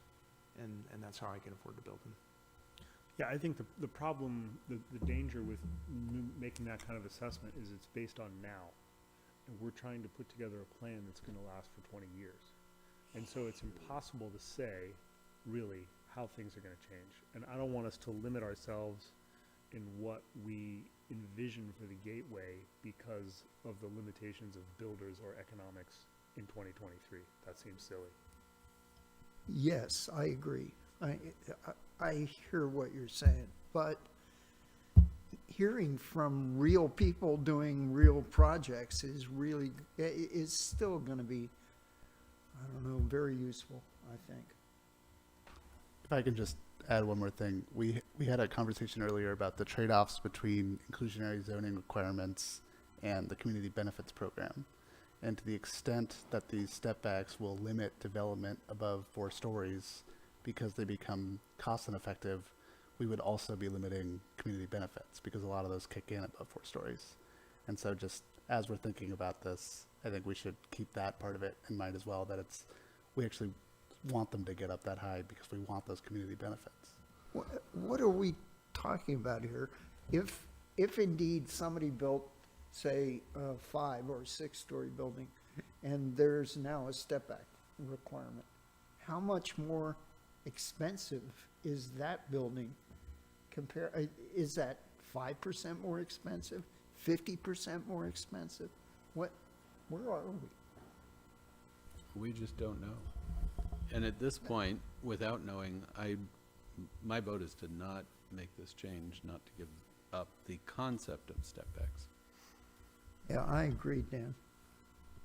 and that's how I can afford to build them. Yeah, I think the problem, the danger with making that kind of assessment is it's based on now. And we're trying to put together a plan that's going to last for 20 years. And so it's impossible to say, really, how things are going to change. And I don't want us to limit ourselves in what we envision for the gateway because of the limitations of builders or economics in 2023. That seems silly. Yes, I agree. I hear what you're saying, but hearing from real people doing real projects is still going to be, I don't know, very useful, I think. If I can just add one more thing. We had a conversation earlier about the trade-offs between inclusionary zoning requirements and the community benefits program. And to the extent that these step backs will limit development above 4 stories because they become cost ineffective, we would also be limiting community benefits because a lot of those kick in above 4 stories. And so just as we're thinking about this, I think we should keep that part of it in mind as well, that we actually want them to get up that high because we want those community benefits. What are we talking about here? If indeed somebody built, say, a 5 or 6-story building, and there's now a step back requirement, how much more expensive is that building is that 5% more expensive, 50% more expensive? Where are we? We just don't know. And at this point, without knowing, my vote is to not make this change, not to give up the concept of step backs. Yeah, I agree, Dan.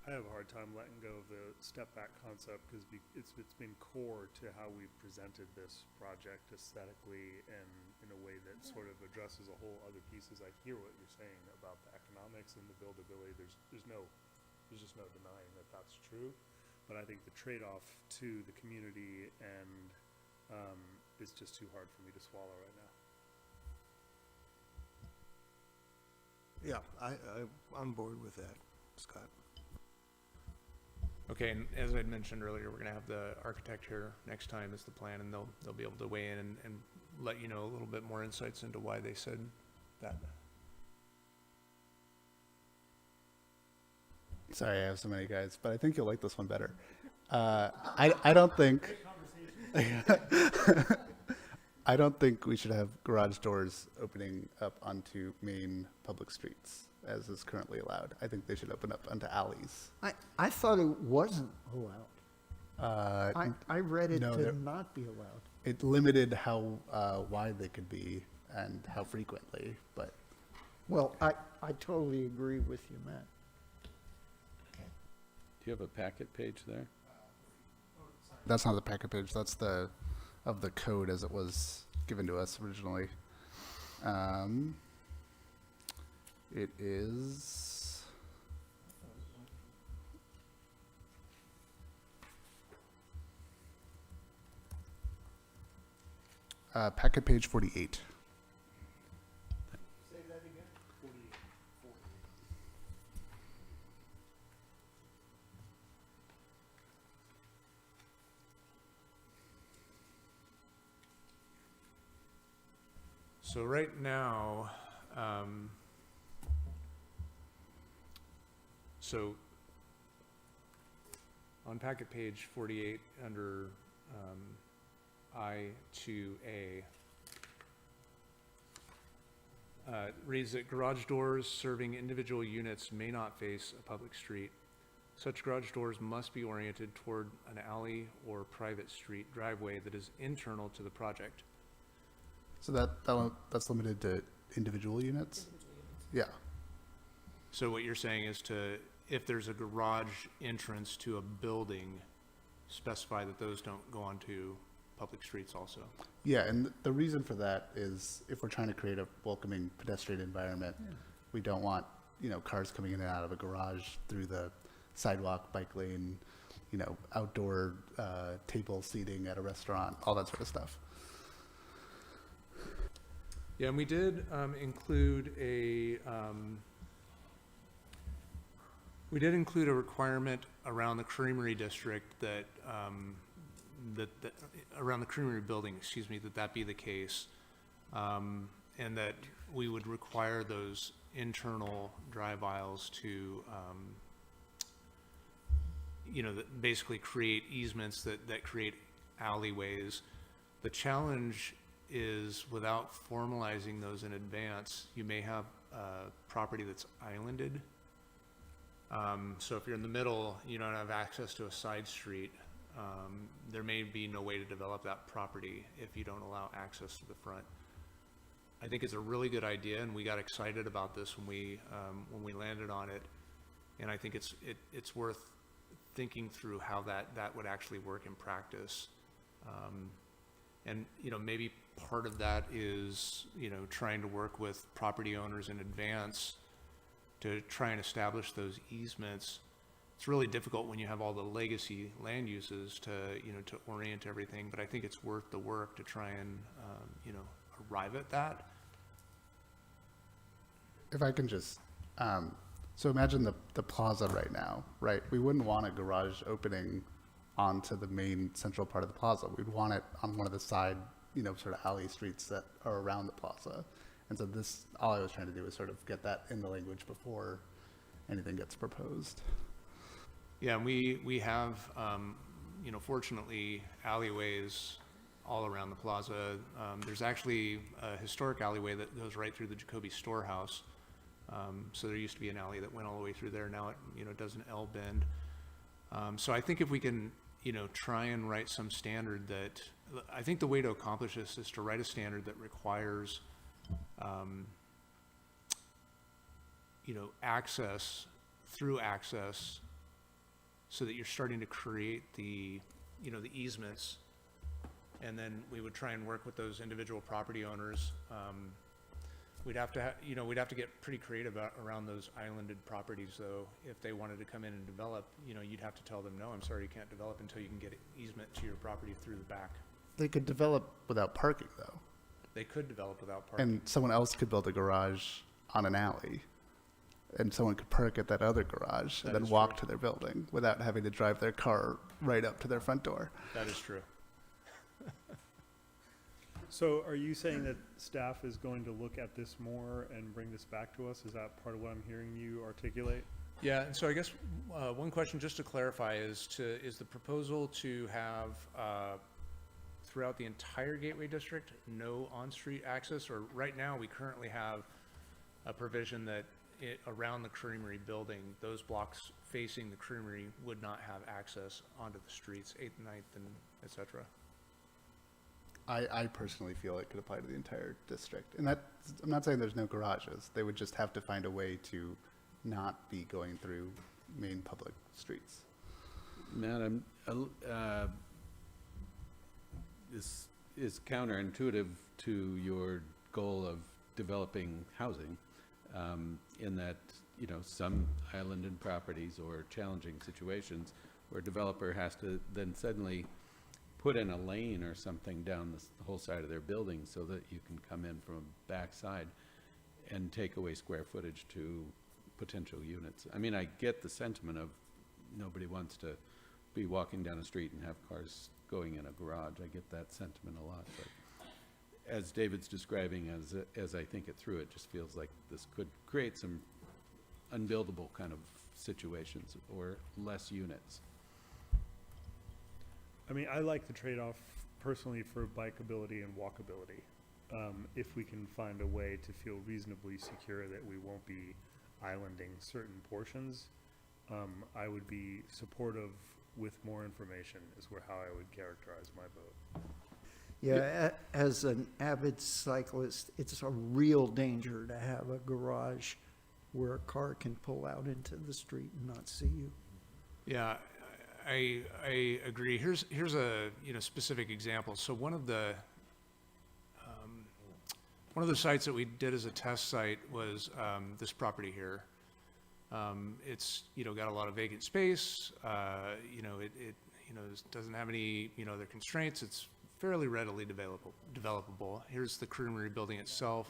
I have a hard time letting go of the step back concept because it's been core to how we've presented this project aesthetically and in a way that sort of addresses a whole other pieces. I hear what you're saying about the economics and the buildability. There's just no denying that that's true. But I think the trade-off to the community and is just too hard for me to swallow right now. Yeah, I'm on board with that, Scott. Okay, and as I'd mentioned earlier, we're going to have the architect here next time as the plan, and they'll be able to weigh in and let you know a little bit more insights into why they said that. Sorry, I have so many guys, but I think you'll like this one better. I don't think I don't think we should have garage doors opening up onto main public streets as is currently allowed. I think they should open up onto alleys. I thought it wasn't allowed. I read it no, to they're- not be allowed. It limited how wide they could be and how frequently, but Well, I totally agree with you, Matt. Do you have a packet page there? that's not the packet page. That's the of the code as it was given to us originally. It is. Packet page 48. So right now, so on packet page 48 under I2A, reads that garage doors serving individual units may not face a public street. Such garage doors must be oriented toward an alley or private street driveway that is internal to the project. So that's limited to individual units? Yeah. So what you're saying is if there's a garage entrance to a building, specify that those don't go onto public streets also. Yeah, and the reason for that is if we're trying to create a welcoming pedestrian environment, we don't want, cars coming in and out of a garage through the sidewalk, bike lane, outdoor table seating at a restaurant, all that sort of stuff. Yeah, and we did include a requirement around the creamery district that around the creamery building, that be the case, and that we would require those internal drive aisles to that basically create easements that create alleyways. The challenge is without formalizing those in advance, you may have property that's islanded. So if you're in the middle, you don't have access to a side street, there may be no way to develop that property if you don't allow access to the front. I think it's a really good idea, and we got excited about this when we landed on it, and I think it's worth thinking through how that would actually work in practice. And maybe part of that is trying to work with property owners in advance to try and establish those easements. It's really difficult when you have all the legacy land uses to orient everything, but I think it's worth the work to try and arrive at that. If I can just, so imagine the plaza right now, right? We wouldn't want a garage opening onto the main central part of the plaza. We'd want it on one of the side, sort of alley streets that are around the plaza. And so all I was trying to do was sort of get that in the language before anything gets proposed. Yeah, and we have, fortunately, alleyways all around the plaza. There's actually a historic alleyway that goes right through the Jacoby Storehouse. So there used to be an alley that went all the way through there. Now it does an L bend. So I think if we can, try and write some standard that, I think the way to accomplish this is to write a standard that requires, access so that you're starting to create the easements. And then we would try and work with those individual property owners. We'd have to get pretty creative around those islanded properties, though. If they wanted to come in and develop, you'd have to tell them, no, I'm sorry, you can't develop until you can get easement to your property through the back. They could develop without parking, though. They could develop without parking. And someone else could build a garage on an alley. And someone could park at that other garage and then walk to their building without having to drive their car right up to their front door. That is true. So are you saying that staff is going to look at this more and bring this back to us? Is that part of what I'm hearing you articulate? Yeah, and so I guess one question just to clarify is the proposal to have throughout the entire Gateway District no on-street access, or right now we currently have a provision that around the Creamery building, those blocks facing the Creamery would not have access onto the streets, 8th, 9th, and et cetera. I personally feel it could apply to the entire district. And that, I'm not saying there's no garages. They would just have to find a way to not be going through main public streets. Madam, this is counterintuitive to your goal of developing housing, in that, you know, some islanded properties or challenging situations where a developer has to then suddenly put in a lane or something down the whole side of their building so that you can come in from a backside and take away square footage to potential units. I mean, I get the sentiment of nobody wants to be walking down a street and have cars going in a garage. I get that sentiment a lot, but as David's describing, as I think it through, it just feels like this could create some unbuildable kind of situations or less units. I mean, I like the trade-off personally for bikeability and walkability. If we can find a way to feel reasonably secure that we won't be islanding certain portions, I would be supportive with more information is how I would characterize my vote. Yeah, as an avid cyclist, it's a real danger to have a garage where a car can pull out into the street and not see you. Yeah, I agree. Here's a specific example. So one of the sites that we did as a test site was this property here. It's got a lot of vacant space. It doesn't have any other constraints. It's fairly readily developable. Here's the Creamery building itself.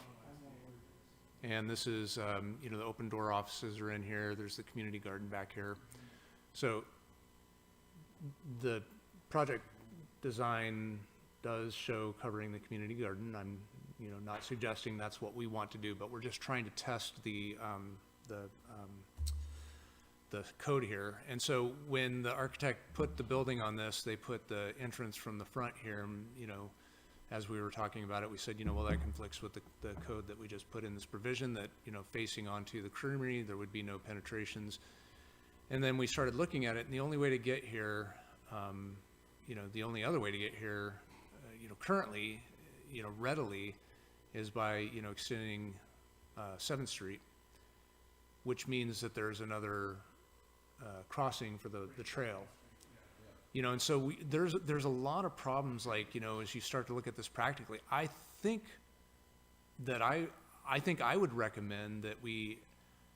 And this is, the open door offices are in here. There's the community garden back here. So the project design does show covering the community garden. I'm, not suggesting that's what we want to do, but we're just trying to test the code here. And so when the architect put the building on this, they put the entrance from the front here, and, as we were talking about it, we said, well, that conflicts with the code that we just put in this provision that, facing onto the Creamery, there would be no penetrations. And then we started looking at it, and the only way to get here, the only other way to get here, currently, readily is by, extending 7th Street, which means that there's another crossing for the trail. And so there's a lot of problems, like, as you start to look at this practically. I think I would recommend that we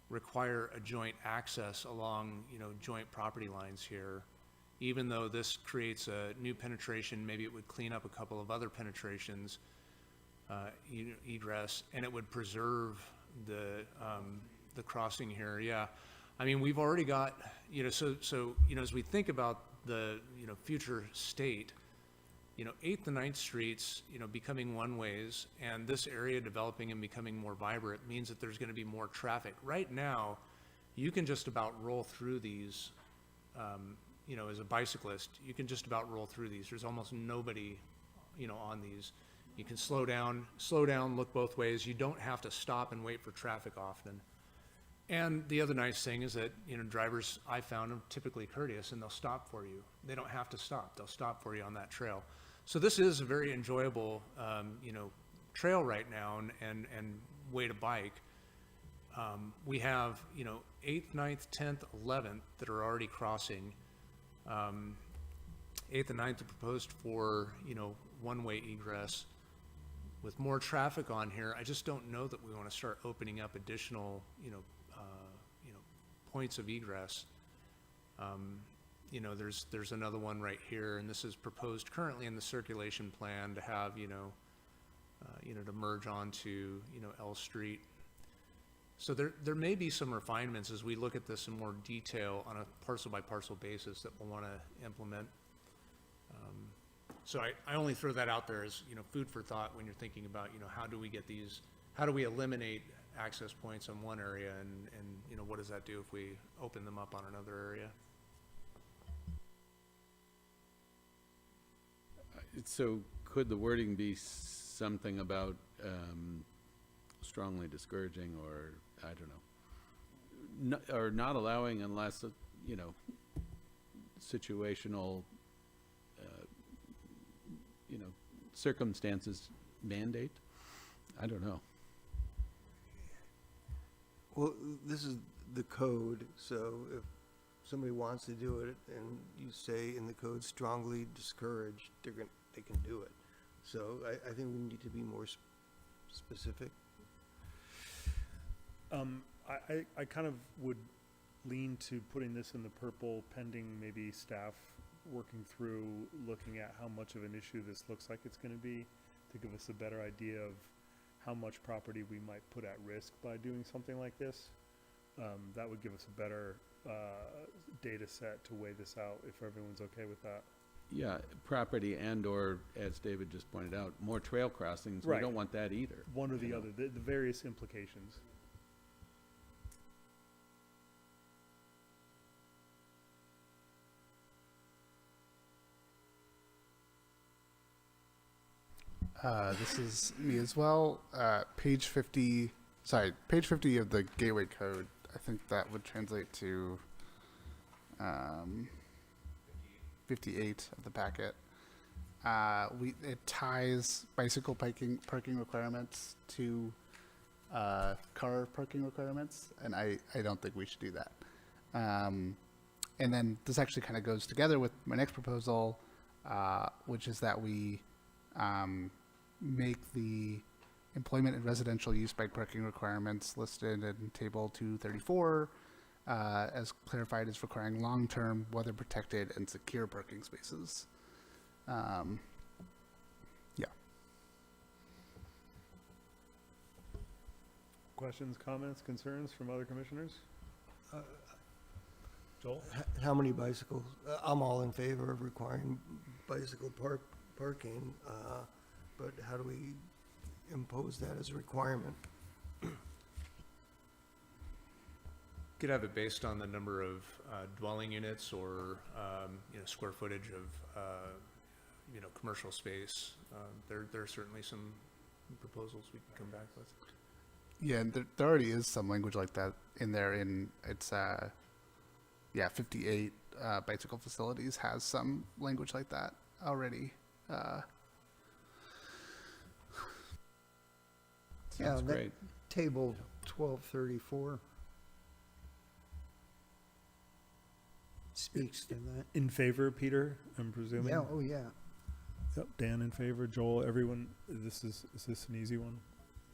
require a joint access along, joint property lines here. Even though this creates a new penetration, maybe it would clean up a couple of other penetrations, egress, and it would preserve the crossing here. Yeah, I mean, we've already got, so as we think about the, future state, 8th and 9th Streets, becoming one-ways, and this area developing and becoming more vibrant means that there's going to be more traffic. Right now, you can just about roll through these, as a bicyclist, you can just about roll through these. There's almost nobody, on these. You can slow down, look both ways. You don't have to stop and wait for traffic often. And the other nice thing is that, drivers, I found, are typically courteous, and they'll stop for you. They don't have to stop. They'll stop for you on that trail. So this is a very enjoyable, trail right now and way to bike. We have, 8th, 9th, 10th, 11th that are already crossing. 8th and 9th are proposed for, one-way egress. With more traffic on here, I just don't know that we want to start opening up additional, points of egress. There's another one right here, and this is proposed currently in the circulation plan to have, to merge onto, L Street. So there may be some refinements as we look at this in more detail on a parcel by parcel basis that we'll want to implement. So I only throw that out there as, food for thought when you're thinking about, how do we eliminate access points on one area and what does that do if we open them up on another area? So could the wording be something about strongly discouraging, or I don't know, or not allowing unless, situational, circumstances mandate? I don't know. Well, this is the code, so if somebody wants to do it and you say in the code strongly discouraged, they can do it. So I think we need to be more specific. I kind of would lean to putting this in the purple pending maybe staff working through looking at how much of an issue this looks like it's going to be, to give us a better idea of how much property we might put at risk by doing something like this. That would give us a better data set to weigh this out, if everyone's okay with that. Yeah, property and or, as David just pointed out, more trail crossings. Right. We don't want that either. One or the other, the various implications. This is me as well. Page 50 of the Gateway Code. I think that would translate to 58 of the packet. It ties bicycle parking requirements to car parking requirements, and I don't think we should do that. And then this actually kind of goes together with my next proposal, which is that we make the employment and residential use bike parking requirements listed in table 234 as clarified as requiring long-term, weather-protected, and secure parking spaces. Yeah. Questions, comments, concerns from other commissioners? Joel? How many bicycles? I'm all in favor of requiring bicycle parking, but how do we impose that as a requirement? Could have it based on the number of dwelling units or, square footage of, commercial space. There are certainly some proposals we can come back with. Yeah, and there already is some language like that in there. It's 58 bicycle facilities has some language like that already. Sounds great. Table 1234 speaks to that. In favor, Peter, I'm presuming? Yeah, oh yeah. Yep, Dan in favor, Joel, everyone, is this an easy one?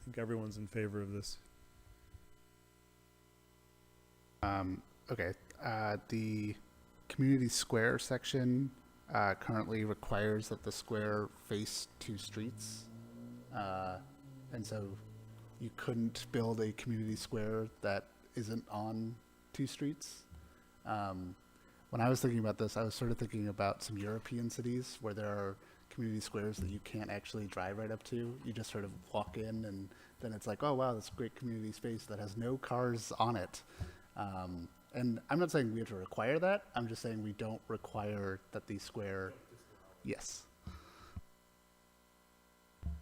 I think everyone's in favor of this. Okay. The community square section currently requires that the square face two streets. And so you couldn't build a community square that isn't on two streets. When I was thinking about this, I was sort of thinking about some European cities where there are community squares that you can't actually drive right up to. You just sort of walk in and then it's like, oh wow, this great community space that has no cars on it. And I'm not saying we have to require that. I'm just saying we don't require that the square, yes.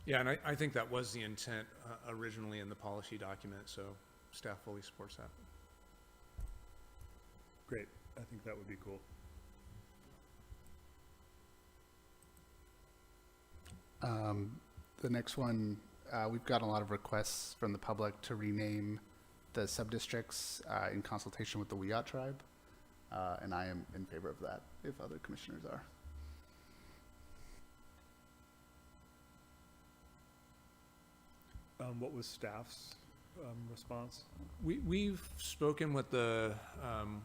Yeah, and I think that was the intent originally in the policy document, so staff fully supports that. Great, I think that would be cool. The next one, we've got a lot of requests from the public to rename the sub-districts in consultation with the Wiyot tribe, and I am in favor of that if other commissioners are. What was staff's response? We've spoken with the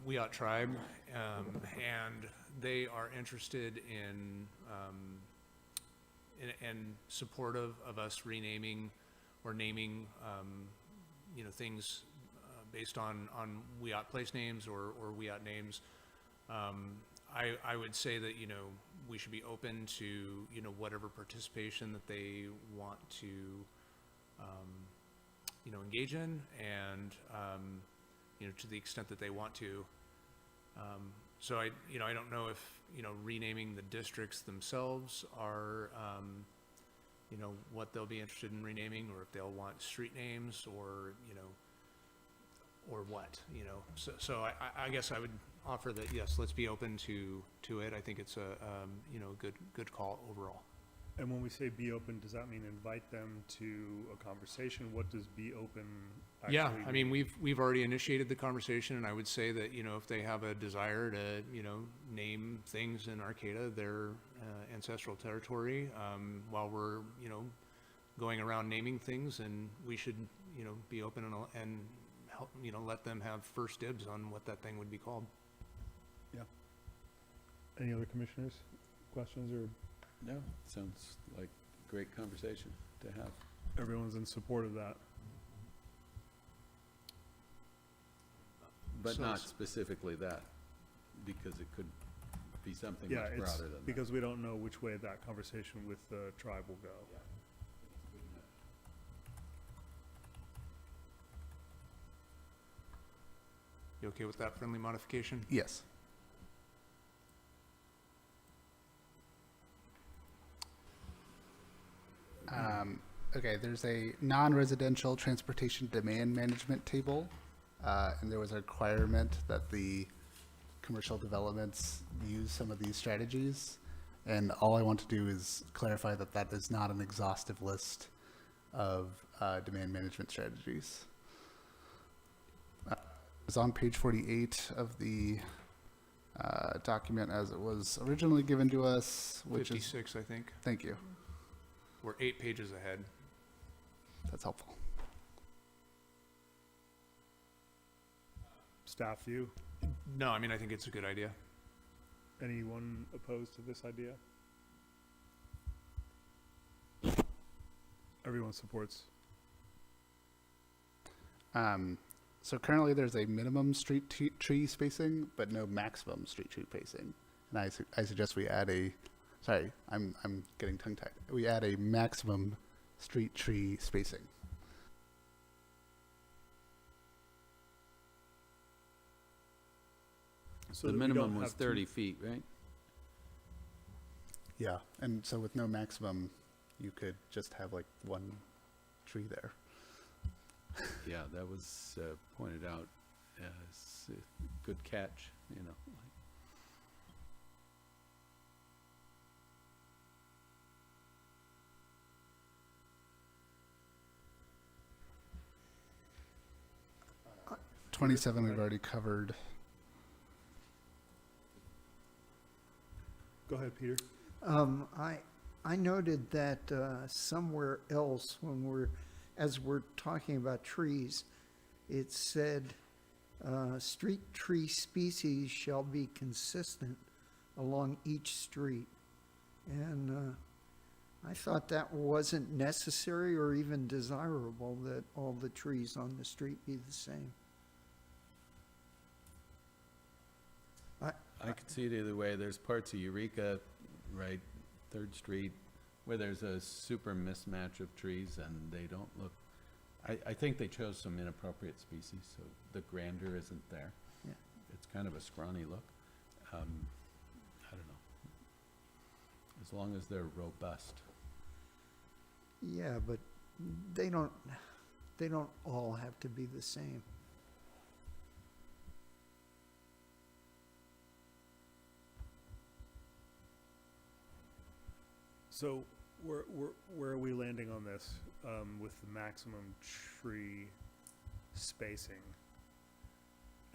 Wiyot tribe, and they are interested in and supportive of us renaming or naming, things based on Wiyot place names or Wiyot names. I would say that, we should be open to, whatever participation that they want to, engage in, and, to the extent that they want to. So I don't know if, renaming the districts themselves are, what they'll be interested in renaming, or if they'll want street names, or, or what, So I guess I would offer that, yes, let's be open to it. I think it's a, good call overall. And when we say be open, does that mean invite them to a conversation? What does be open actually Yeah, I mean? mean, we've already initiated the conversation, and I would say that, if they have a desire to, name things in Arcata, their ancestral territory, while we're, going around naming things, and we should, be open and help, let them have first dibs on what that thing would be called. Yeah. Any other commissioners, questions, or No, sounds like a great conversation to have. everyone's in support of that? But So not s- specifically that, because it could be something Yeah, much it's broader than that. because we don't know which way that conversation with the tribe will go. You okay with that friendly modification? Yes. Okay, there's a non-residential transportation demand management table, and there was a requirement that the commercial developments use some of these strategies. And all I want to do is clarify that that is not an exhaustive list of demand management strategies. It's on page 48 of the document as it was originally given to us, which is, 56, I think. thank you, We're 8 pages ahead. that's helpful. Staff view? No, I mean, I think it's a good idea. Anyone opposed to this idea? Everyone supports. So currently there's a minimum street tree spacing, but no maximum street tree spacing. And I suggest we add a, sorry, I'm getting tongue tied. We add a maximum street tree spacing. So The that we don't minimum was have too- 30 feet, right? Yeah, and so with no maximum, you could just have like one tree there. Yeah, that was pointed out as a good catch, you know. Uh, 27 we've already covered. Go ahead, Peter. I noted that somewhere else as we're talking about trees, it said, street tree species shall be consistent along each street. And I thought that wasn't necessary or even desirable, that all the trees on the street be the same. I could see it either way. There's parts of Eureka, right, 3rd Street, where there's a super mismatch of trees and they don't look, I think they chose some inappropriate species, so the grandeur isn't there. Yeah. It's kind of a scrawny look. I don't know. As long as they're robust. Yeah, but they don't all have to be the same. So where are we landing on this with the maximum tree spacing?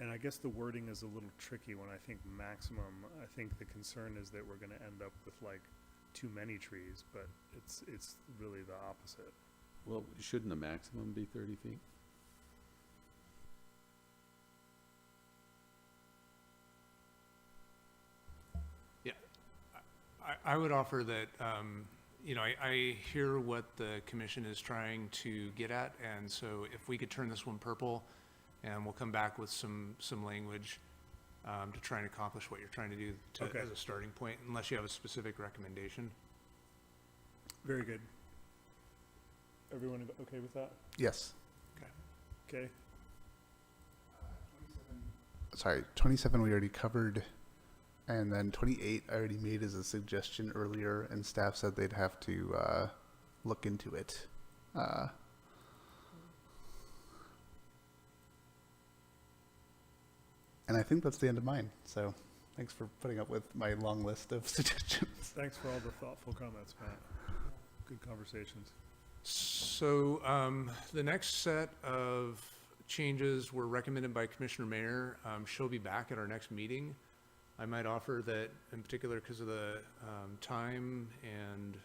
And I guess the wording is a little tricky when I think maximum. I think the concern is that we're going to end up with like too many trees, but it's really the opposite. Well, shouldn't the maximum be 30 feet? I would offer that, I hear what the commission is trying to get at, and so if we could turn this one purple, and we'll come back with some language, to try and accomplish what you're trying to do Okay. as a starting point, unless you have a specific recommendation. Very good. Everyone okay with that? Yes. Okay. Sorry, 27 we already covered, and then 28 I already made as a suggestion earlier, and staff said they'd have to look into it. And I think that's the end of mine. So thanks for putting up with my long list of suggestions. Thanks for all the thoughtful comments, Matt. Good conversations. So the next set of changes were recommended by Commissioner Mayer. She'll be back at our next meeting. I might offer that, in particular, because of the time and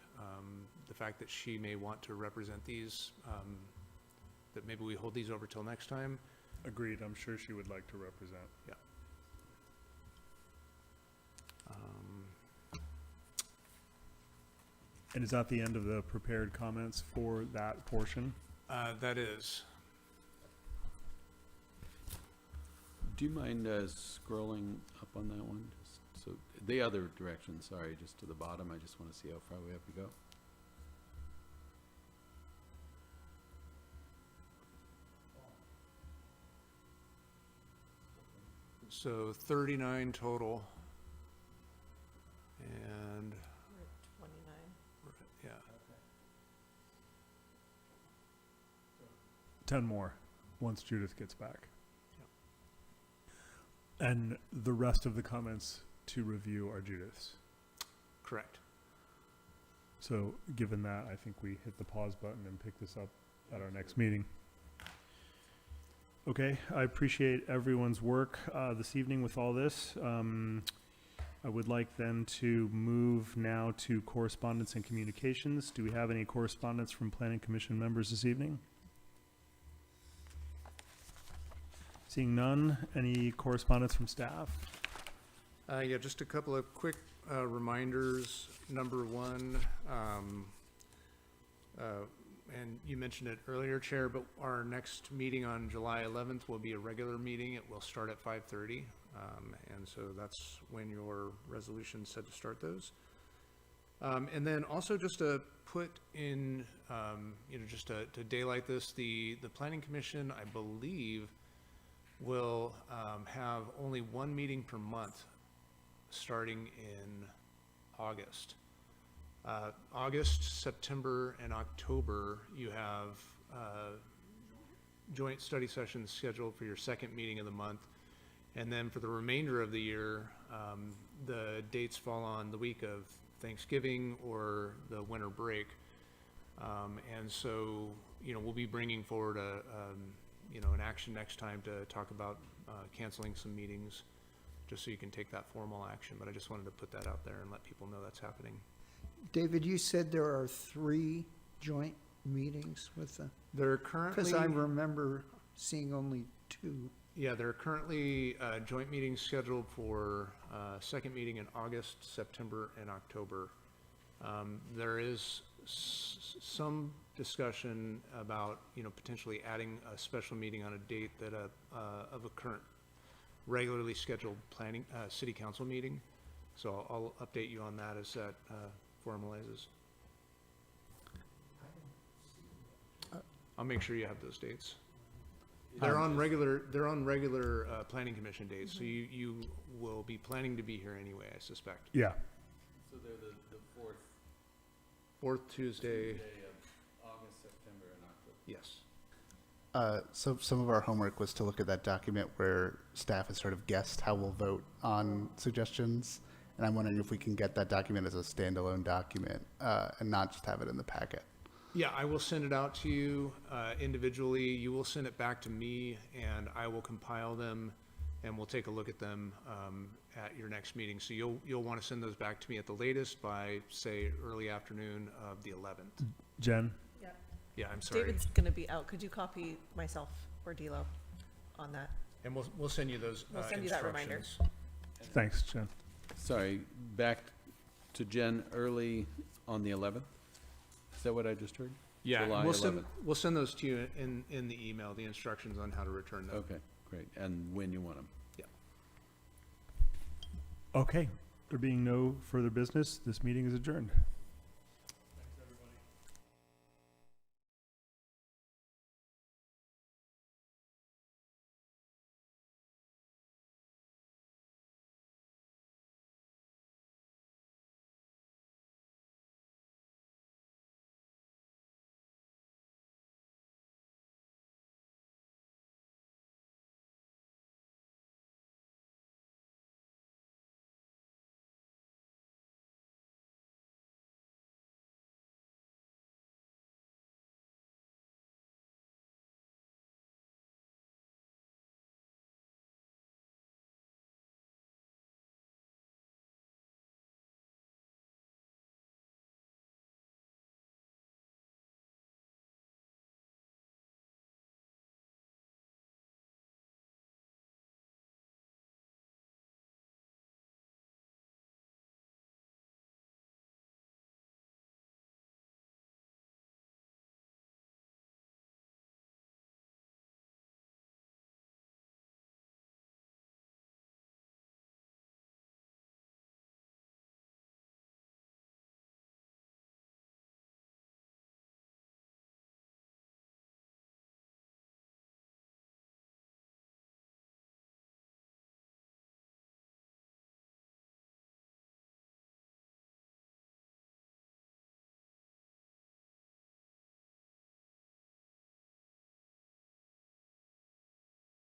the fact that she may want to represent these, that maybe we hold these over till next time. Agreed. I'm sure she would like to represent. Yeah. And is that the end of the prepared comments for that portion? That is. Do you mind scrolling up on that one? Just so the other direction, sorry, just to the bottom. I just want to see how far we have to go. So 39 total. And, We're at 29. yeah. 10 more, once Judith gets back. And the rest of the comments to review are Judith's. Correct. So given that, I think we hit the pause button and pick this up at our next meeting. Okay, I appreciate everyone's work this evening with all this. I would like then to move now to correspondence and communications. Do we have any correspondence from Planning Commission members this evening? Seeing none, any correspondence from staff? Yeah, just a couple of quick reminders. Number one, and you mentioned it earlier, Chair, but our next meeting on July 11th will be a regular meeting. It will start at 5:30, and so that's when your resolution said to start those. And then also just to put in, just to daylight this, the Planning Commission, I believe, will have only one meeting per month starting in August. August, September, and October, you have joint study sessions scheduled for your second meeting of the month. And then for the remainder of the year, the dates fall on the week of Thanksgiving or the winter break. And so, we'll be bringing forward an action next time to talk about canceling some meetings, just so you can take that formal action. But I just wanted to put that out there and let people know that's happening. David, you said there are 3 joint meetings with the, There are currently, because I remember seeing only 2. yeah, there are currently joint meetings scheduled for second meeting in August, September, and October. There is some discussion about, potentially adding a special meeting on a date that of a current regularly scheduled planning city council meeting. So I'll update you on that as that formalizes. I'll make sure you have those dates. They're on regular planning commission dates, so you will be planning to be here anyway, I suspect. Yeah. So they're the Fourth Tuesday. of August, September, and October. Yes. So some of our homework was to look at that document where staff has sort of guessed how we'll vote on suggestions. And I'm wondering if we can get that document as a standalone document and not just have it in the packet. Yeah, I will send it out to you individually. You will send it back to me, and I will compile them, and we'll take a look at them at your next meeting. So you'll want to send those back to me at the latest by, say, early afternoon of the 11th. Jen? Yeah. Yeah, I'm sorry. David's going to be out. Could you copy myself or D'Lo on that? And we'll send you those We'll send you that reminder. instructions. Thanks, Jen. Sorry, back to Jen, early on the 11th? Is that what I just heard? Yeah, July we'll send those to you in the email, the instructions on how to return them. Okay, great. And when you want them? Yeah. Okay, there being no further business, this meeting is adjourned.